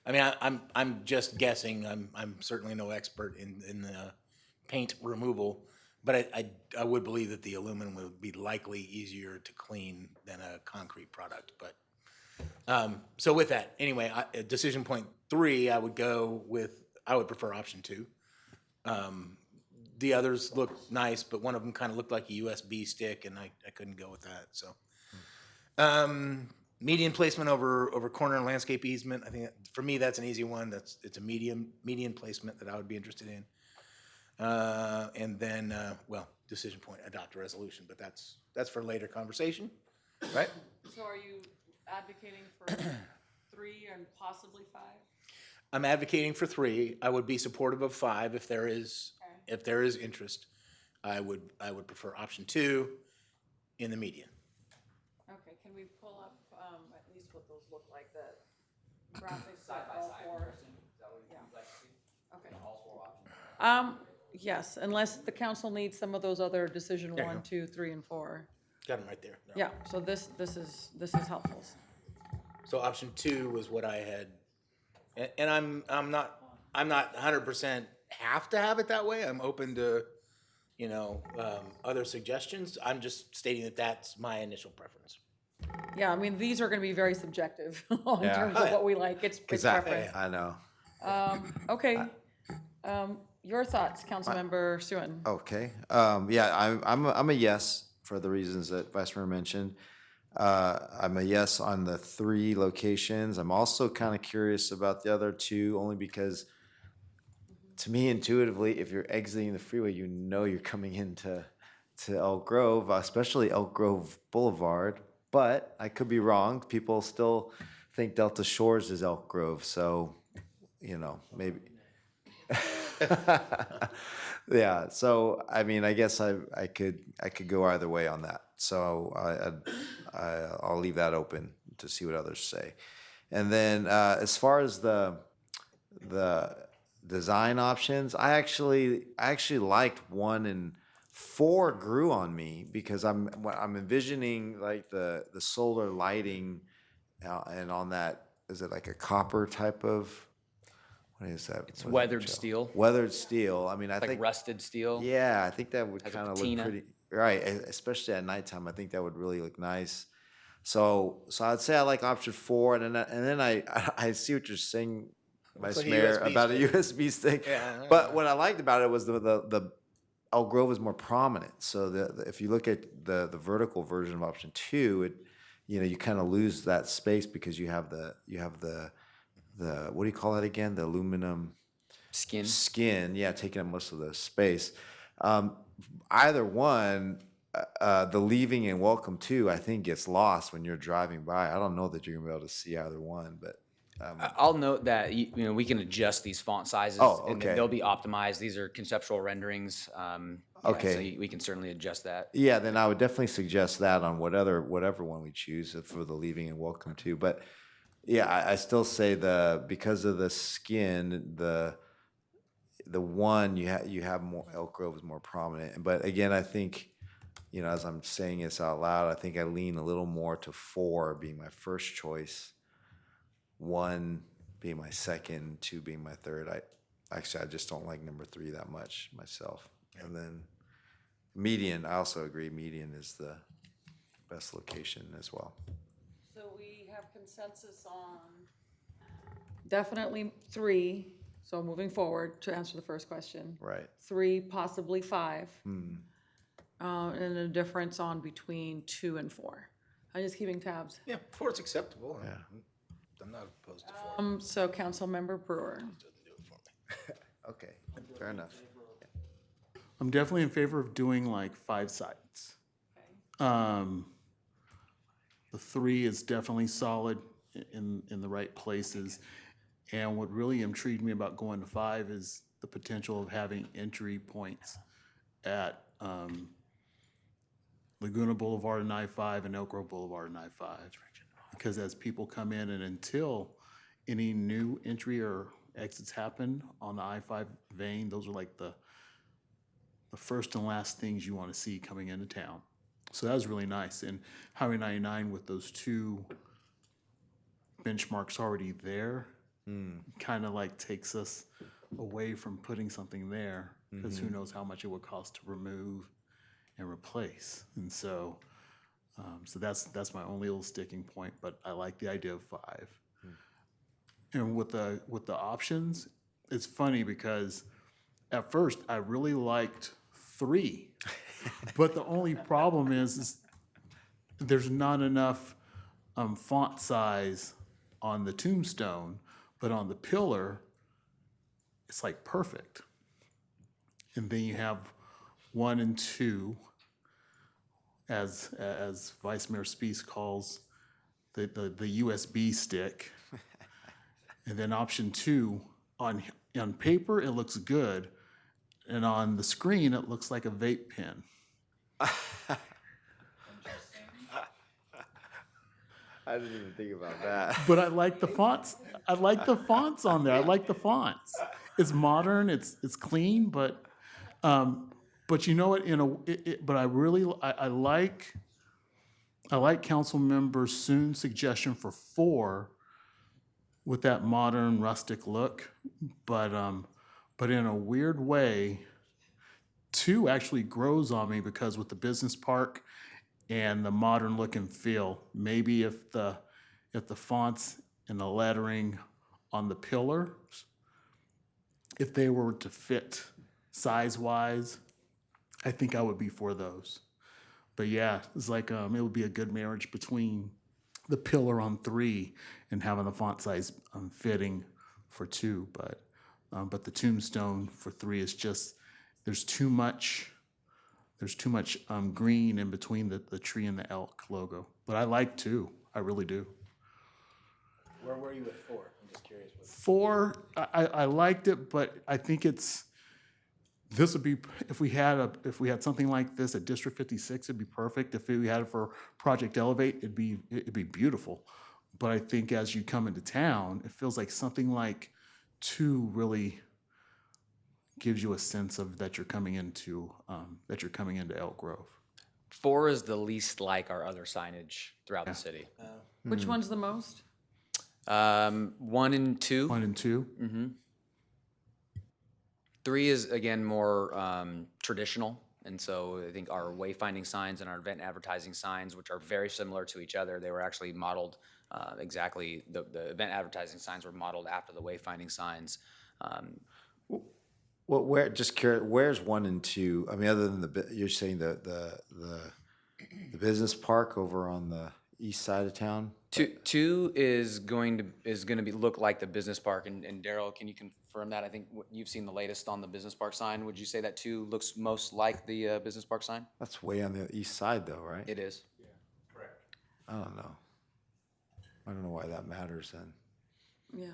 I mean, I'm just guessing. I'm certainly no expert in the paint removal, but I would believe that the aluminum would be likely easier to clean than a concrete product. But so with that, anyway, decision point 3, I would prefer option 2. The others look nice, but one of them kind of looked like a USB stick, and I couldn't go with that. So, median placement over corner and landscape easement. I think for me that's an easy one. It's a median placement that I would be interested in. And then, decision point, adopt a resolution, but that's for later conversation, right? So are you advocating for 3 and possibly 5? I'm advocating for 3. I would be supportive of 5 if there is interest. I would prefer option 2 in the median. Okay, can we pull up at least what those look like, the graphics of all 4? Yeah. Okay. Yes, unless the council needs some of those other decision There you 1, go. 2, 3, and 4. Got them right there. No. Yeah, so this is helpful. So option 2 was what I had, and I'm not 100% have to have it that way. I'm open to, other suggestions. I'm just stating that that's my initial preference. Yeah, I mean, these are gonna be very subjective in Yeah. terms of what we like, it's preference. I know. Okay, your thoughts, Councilmember Suen? Okay. Yeah, I'm a yes for the reasons that Vice Mayor mentioned. I'm a yes on the 3 locations. I'm also kind of curious about the other 2, only because to me, intuitively, if you're exiting the freeway, you're coming into Elk Grove, especially Elk Grove Boulevard. But I could be wrong. People still think Delta Shores is Elk Grove, so maybe. Yeah. So I mean, I guess I could go either way on that. So I'll leave that open to see what others say. And then as far as the design options, I actually liked 1 and 4 grew on me because I'm envisioning like the solar lighting, and on that, is it like a copper type of, what is that? It's What is it, weathered Joe? steel. Weathered steel. I mean, I Like think rusted steel. Yeah, I think that would Has a kind of look patina. pretty right, especially at nighttime. I think that would really look nice. So I'd say I like option 4, and then I see what you're saying, Vice like a Mayor, USB about stick. a USB stick. Yeah. But what I liked about it was the Elk Grove is more prominent. So if you look at the vertical version of option 2, you kind of lose that space because you have the what do you call that again? The aluminum skin, yeah, taking up most of the space. Either one, the leaving and welcome to, I think, gets lost when you're driving by. I don't know that you're gonna be able to see either one, but I'll note that we can adjust these font sizes. Oh, And okay. they'll be optimized. These are conceptual renderings. Okay. So we can certainly adjust that. yeah, then I would definitely suggest that on whatever one we choose for the leaving and welcome to. But yeah, I still say because of the skin, the one you have more, Elk Grove is more prominent. But again, I think, as I'm saying this out loud, I think I lean a little more to 4 being my first choice, 1 being my second, 2 being my third. I just don't like number 3 that much myself. And then median, I also agree, median is the best location as well. So we have consensus on definitely 3, so moving forward, to answer the first question. Right. 3, possibly 5. And a difference on between 2 and 4. I'm just keeping tabs. Yeah, 4 is acceptable. Yeah. I'm not opposed to 4. So Councilmember Brewer. Okay, fair enough. I'm definitely in favor of doing like 5 sites. The 3 is definitely solid in the right places. And what really intrigued me about going to 5 is the potential of having entry points at Laguna Boulevard and I-5 and Elk Grove Boulevard and I-5. Because as people come in, and until any new entry or exits happen on the I-5 vein, those are like the first and last things you want to see coming into town. So that was really nice. And Highway 99 with those 2 benchmarks already there kind of like takes us away from putting something there, because who knows how much it would cost to remove and replace. And so that's my only little sticking point, but I like the idea of 5. And with the options, it's funny because at first I really liked 3, but the only problem is there's not enough font size on the tombstone, but on the pillar, it's like perfect. And then you have 1 and 2, as Vice Mayor Spees calls the USB stick. And then option 2, on paper, it looks good. And on the screen, it looks like a vape pen. I didn't even think about that. But I like the fonts. I like the fonts on there. I like the fonts. It's modern. It's clean. But you know what? But I really I like Councilmember Soon's suggestion for 4 with that modern rustic look. But in a weird way, 2 actually grows on me because with the business park and the modern look and feel, maybe if the fonts and the lettering on the pillars, if they were to fit size-wise, I think I would be for those. But yeah, it's like it would be a good marriage between the pillar on 3 and having the font size fitting for 2. But the tombstone for 3 is just, there's too much green in between the tree and the elk logo. But I like 2. I really do. Where were you at 4? I'm just curious. 4, I liked it, but I think this would be, if we had something like this at District 56, it'd be perfect. If we had it for Project Elevate, it'd be beautiful. But I think as you come into town, it feels like something like 2 really gives you a sense of that you're coming into Elk Grove. 4 is the least like our other signage throughout the city. Which one's the most? 1 and 2. 1 and 2. Mm-hmm. 3 is again more traditional, and so I think our wayfinding signs and our event advertising signs, which are very similar to each other, they were actually modeled exactly. The event advertising signs were modeled after the wayfinding signs. Well, just curious, where's 1 and 2? I mean, other than you're saying the business park over on the east side of town? 2 is going to look like the business park, and Daryl, can you confirm that? I think you've seen the latest on the business park sign. Would you say that 2 looks most like the business park sign? That's way on the east side, though, right? It is. Yeah, correct. I don't know. I don't know why that matters then. Yeah.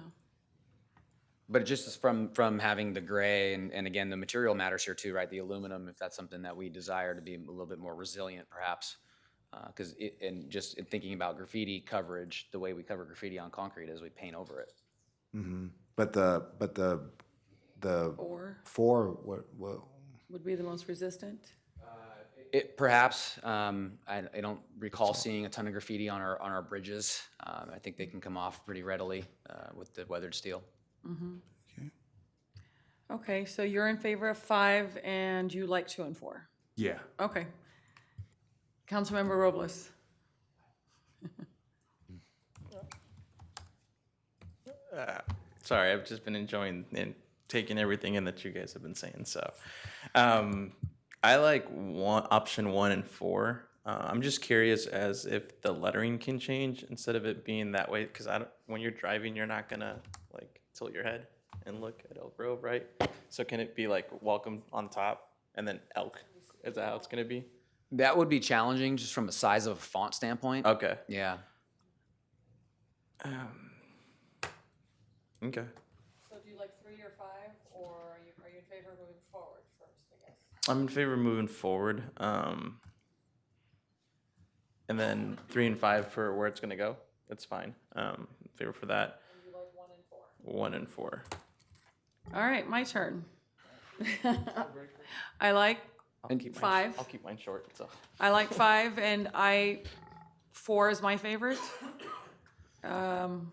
But just from having the gray, and again, the material matters here too, right? The aluminum, if that's something that we desire to be a little bit more resilient, perhaps. Because just in thinking about graffiti coverage, the way we cover graffiti on concrete is we paint over it. Mm-hmm. But the 4 what would be the most resistant? It perhaps. I don't recall seeing a ton of graffiti on our bridges. I think they can come off pretty readily with the weathered steel. Mm-hmm. Okay, so you're in favor of 5 and you like 2 and 4? Yeah. Okay. Councilmember Robles. Sorry, I've just been enjoying and taking everything in that you guys have been saying. So, I like option 1 and 4. I'm just curious as if the lettering can change instead of it being that way, because when you're driving, you're not gonna like tilt your head and look at Elk Grove, right? So can it be like welcome on top and then Elk? Is that how it's gonna be? That would be challenging just from a size of a font standpoint. Okay. Yeah. Okay. So do you like 3 or 5, or are you in favor of moving forward first, I guess? I'm in favor of moving forward. And then 3 and 5 for where it's gonna go. That's fine. In favor for that. And you like 1 and 4? 1 and 4. All right, my turn. I like I'll keep 5. I'll keep mine short. So. I like 5, and 4 is my favorite. And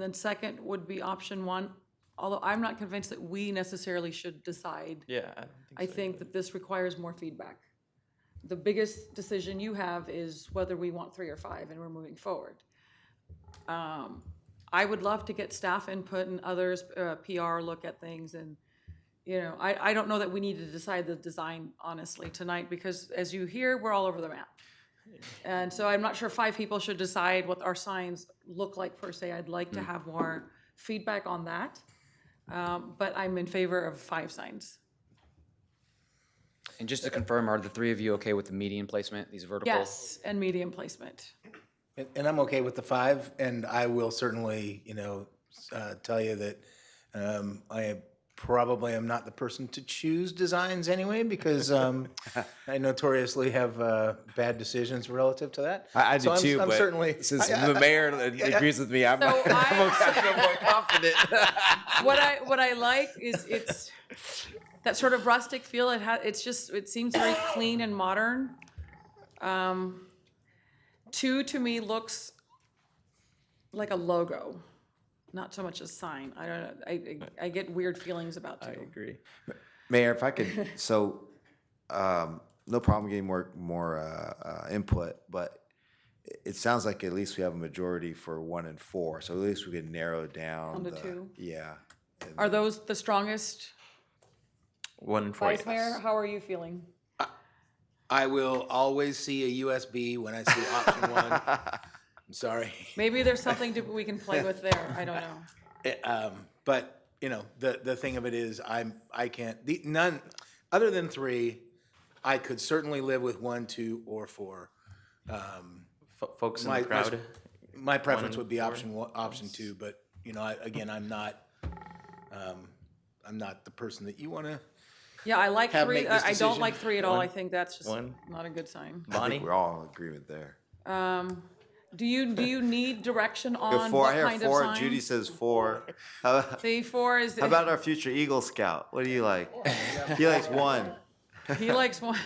then second would be option 1, although I'm not convinced that we necessarily should decide. Yeah, I think that this requires more feedback. The biggest decision you have is whether we want 3 or 5, and we're moving forward. I would love to get staff input and others, PR look at things, and I don't know that we need to decide the design honestly tonight, because as you hear, we're all over the map. And so I'm not sure 5 people should decide what our signs look like per se. I'd like to have more feedback on that. But I'm in favor of 5 signs. And just to confirm, are the three of you okay with the median placement, these vertical? Yes, and medium placement. And I'm okay with the 5, and I will certainly, tell you that I probably am not the person to choose designs anyway, because I notoriously have bad decisions relative to that. I do So I'm- too, I'm but certainly since the mayor agrees with me, I'm So I'm more confident. What I like is it's that sort of rustic feel. It seems very clean and modern. 2 to me looks like a logo, not so much a sign. I don't know. I get weird feelings about 2. I agree. Mayor, if I could, no problem getting more input, but it sounds like at least we have a majority for 1 and 4, so at least we can narrow down. On the the- 2? Yeah. Are those the strongest? 1 and 4. Vice Mayor, how are you feeling? I will always see a USB when I see option 1. I'm sorry. Maybe there's something we can play with there. I don't know. But the thing of it is, I can't. None other than 3, I could certainly live with 1, 2, or 4. Folks in the crowd. My preference 1 would be and 4? option 2, but I'm not the person that you want to. Yeah, I like Have 3. make this I don't decision. like 3 at all. I 1, think that's just 1. not a good sign. I think we're all in agreement there. Do you need direction Go on 4, I what hear kind of 4, sign? Judy says 4. How See, 4 is. about our future Eagle Scout? What do you like? He likes 1. He likes 1.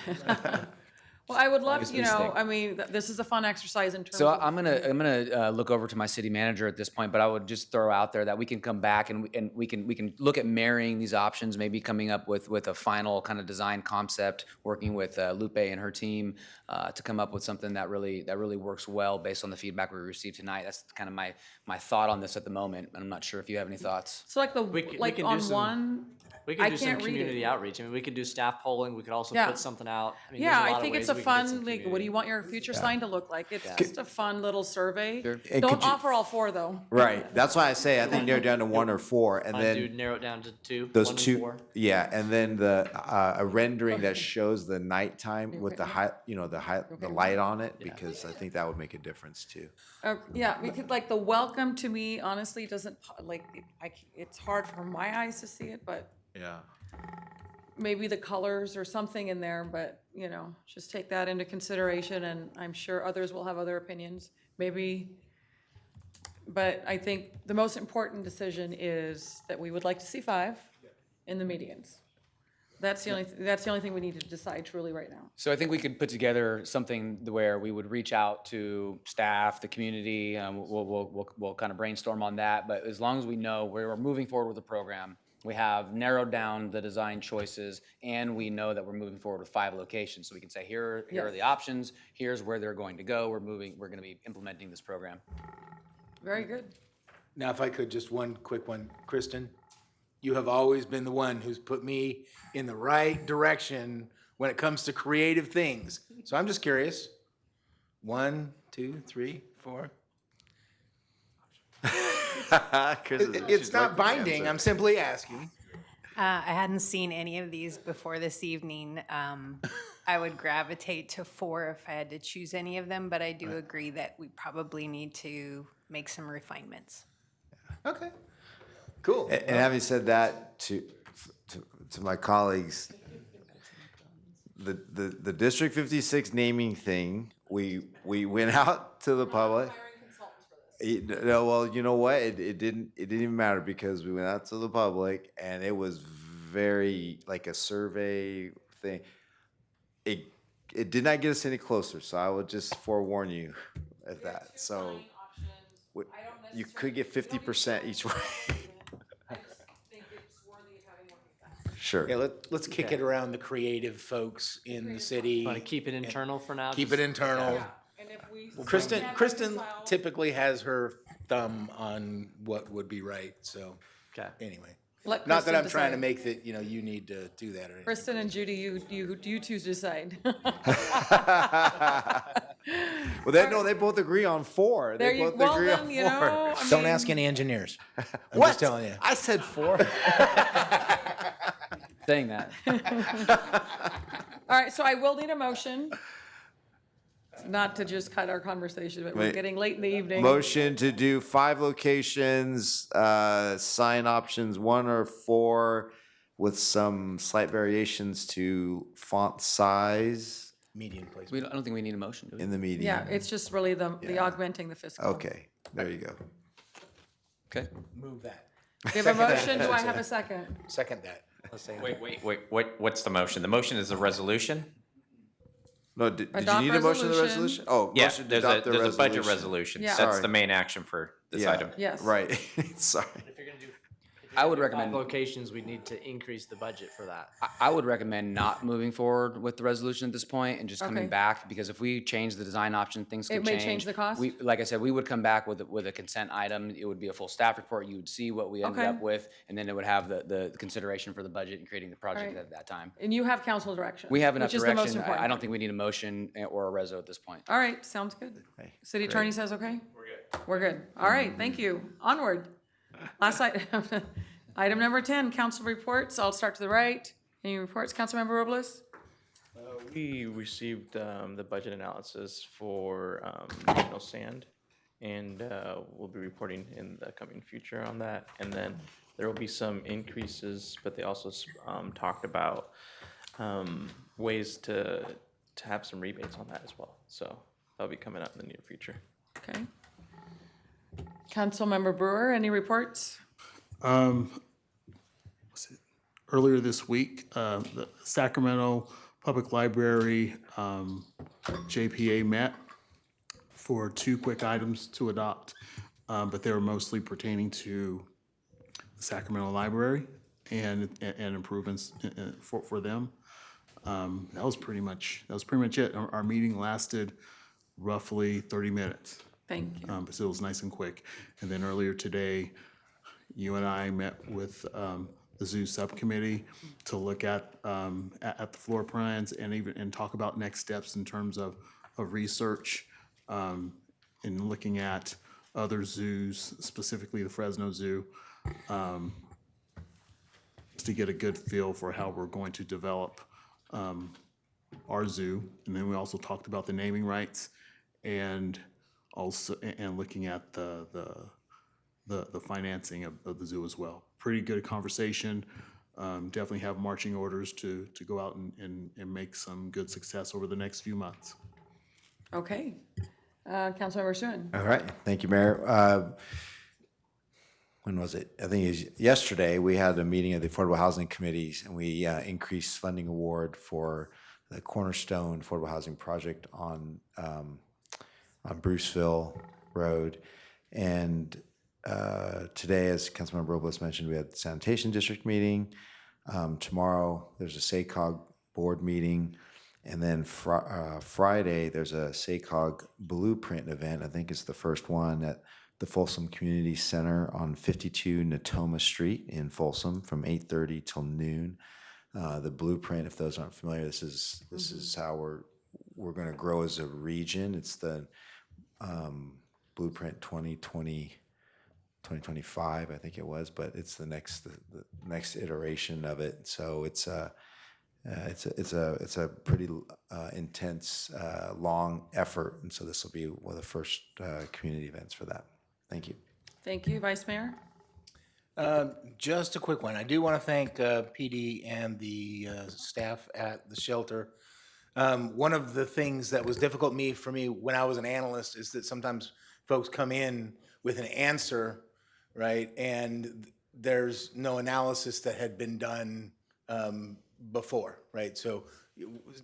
Well, I would love, Obviously stink. I mean, this is a fun exercise in terms So of. I'm gonna look over to my city manager at this point, but I would just throw out there that we can come back and we can look at marrying these options, maybe coming up with a final kind of design concept, working with Lupe and her team to come up with something that really works well based on the feedback we received tonight. That's kind of my thought on this at the moment. I'm not sure if you have any thoughts. So like We can on do some- one, We could I do some can't read community it. outreach. I mean, we could do staff polling. We could also Yeah. put something out. I mean, Yeah, there's a lot I of think it's ways a we can get some fun, like, what do community. you want your future sign to look like? It's Yeah. just a fun little survey. And Don't could you- offer all 4 though. Right. That's why I say I think narrow down to 1 or 4, and Wanna then narrow it down to 2. those 1 and 2. 4? Yeah, and then a rendering that shows the nighttime with the the light on it, because I think that would make a difference too. Yeah, we could, like, the welcome to me honestly doesn't, it's hard for my eyes to see it, but Yeah. maybe the colors or something in there, but, just take that into consideration, and I'm sure others will have other opinions, maybe. But I think the most important decision is that we would like to see 5 in the medians. That's the only thing we need to decide truly right now. So I think we could put together something where we would reach out to staff, the community. We'll kind of brainstorm on that. But as long as we know where we're moving forward with the program, we have narrowed down the design choices, and we know that we're moving forward with 5 locations. So we can say, here are the options. Here's where they're going to go. We're going to be implementing this program. Very good. Now, if I could, just one quick one. Kristen, you have always been the one who's put me in the right direction when it comes to creative things. So I'm just curious. 1, 2, 3, 4. It's not binding. I'm simply asking. I hadn't seen any of these before this evening. I would gravitate to 4 if I had to choose any of them, but I do agree that we probably need to make some refinements. Okay. Cool. And having said that, to my colleagues, the District 56 naming thing, we went out to the public. No, well, you know what? It didn't even matter, because we went out to the public, and it was very like a survey thing. It did not get us any closer, so I would just forewarn you at that. So you could get 50% each way. Sure. Yeah, let's kick it around the creative folks in the city. Want to keep it internal for now? Keep Just- it internal. Yeah. And if we. Kristen typically has her thumb on what would be right, so. Okay. Anyway. Let Not that Kristen I'm trying to decide. make that, you need to do that or anything. Kristen and Judy, you two decide. Well, they both agree on 4. There They you- both well, agree then, on 4. you know, I Don't mean- ask any engineers. I'm What? just telling you. I said 4. Saying that. All right, so I will need a motion, not to just cut our conversation, but we're Wait. getting late in the evening. Motion to do 5 locations, sign options 1 or 4 with some slight variations to font size Median placement. I don't think we need a motion, do we? in the median. Yeah, it's just really the augmenting the fiscal. Okay, there you go. Okay. Move that. We have a Second that. motion, do I have a second? Second that. What's the motion? The motion is a resolution? No, did you Adopt need a motion to the resolution. resolution? Oh, Yeah, motion to there's adopt the a budget resolution. resolution. Yeah. That's Sorry. the main action for this Yeah, item. Yes. Right, sorry. I would recommend- locations, we need to increase the budget for that. I would recommend not moving forward with the resolution at this point and just coming Okay. back, because if we change the design option, things It could may change. change the cost? We, like I said, we would come back with a consent item. It would be a full staff report. You would see what we ended Okay. up with, and then it would have the consideration for the budget and creating the project Alright. at that time. And you have council direction. We have enough which is the most direction. I important. don't think we need a motion or a reso at this point. All right, sounds good. Okay, City great. attorney says okay? We're good. We're good. All right, thank you. Onward. Last item, item number 10, council reports. I'll start to the right. Any reports, Councilmember Robles? We received the budget analysis for National Sand, and we'll be reporting in the coming future on that. And then there will be some increases, but they also talked about ways to have some rebates on that as well. So that'll be coming up in the near future. Okay. Councilmember Brewer, any reports? Earlier this week, the Sacramento Public Library, JPA met for 2 quick items to adopt, but they were mostly pertaining to the Sacramento Library and improvements for them. That was pretty much it. Our meeting lasted roughly 30 minutes. Thank you. But it was nice and quick. And then earlier today, you and I met with the zoo subcommittee to look at the floor plans and talk about next steps in terms of research and looking at other zoos, specifically the Fresno Zoo, to get a good feel for how we're going to develop our zoo. And then we also talked about the naming rights and also looking at the financing of the zoo as well. Pretty good conversation. Definitely have marching orders to go out and make some good success over the next few months. Okay. Councilmember Suen. All right, thank you, Mayor. When was it? I think it was yesterday, we had a meeting of the Affordable Housing Committees, and we increased funding award for the Cornerstone Affordable Housing Project on Bruceville Road. And today, as Councilmember Robles mentioned, we had the Sanitation District meeting. Tomorrow, there's a SACOG board meeting. And then Friday, there's a SACOG Blueprint event. I think it's the first one at the Folsom Community Center on 52 Natoma Street in Folsom from 8:30 till noon. The Blueprint, if those aren't familiar, this is how we're going to grow as a region. It's the Blueprint 2025, I think it was, but it's the next iteration of it. So it's a pretty intense, long effort, and so this will be one of the first community events for that. Thank you. Thank you, Vice Mayor. Just a quick one. I do want to thank PD and the staff at the shelter. One of the things that was difficult for me when I was an analyst is that sometimes folks come in with an answer, right, and there's no analysis that had been done before, right? So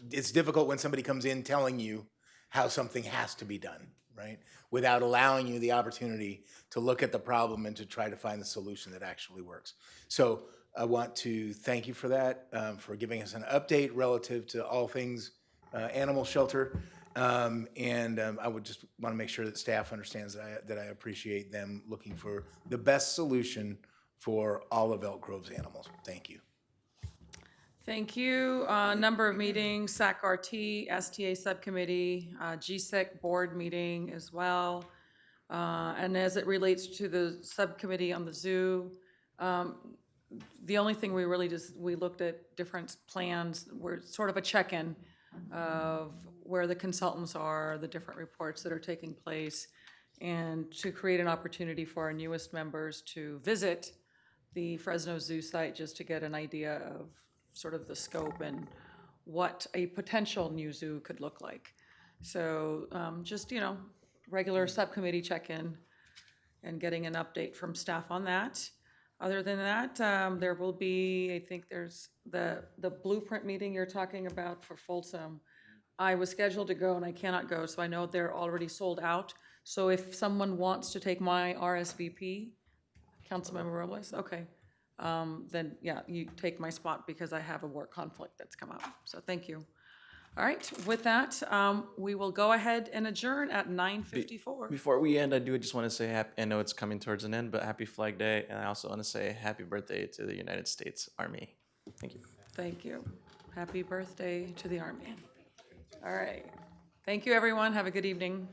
it's difficult when somebody comes in telling you how something has to be done, right? Without allowing you the opportunity to look at the problem and to try to find the solution that actually works. So I want to thank you for that, for giving us an update relative to all things animal shelter. I would just want to make sure that staff understands that I appreciate them looking for the best solution for all of Elk Grove's animals. Thank you. Thank you. Number of meetings, SAC-RT, STA Subcommittee, GSEC Board meeting as well. And as it relates to the subcommittee on the zoo, the only thing we really we looked at different plans, we're sort of a check-in of where the consultants are, the different reports that are taking place, and to create an opportunity for our newest members to visit the Fresno Zoo site just to get an idea of sort of the scope and what a potential new zoo could look like. So just, regular subcommittee check-in and getting an update from staff on that. Other than that, there will be, I think there's the blueprint meeting you're talking about for Folsom. I was scheduled to go and I cannot go, so I know they're already sold out. So if someone wants to take my RSVP, Councilmember Robles, okay, then yeah, you take my spot because I have a work conflict that's come up. So thank you. All right, with that, we will go ahead and adjourn at 9:54. Before we end, I do just want to say I know it's coming towards an end, but happy Flag Day, and I also want to say happy birthday to the United States Army. Thank you. Thank you. Happy birthday to the Army. All right. Thank you, everyone. Have a good evening.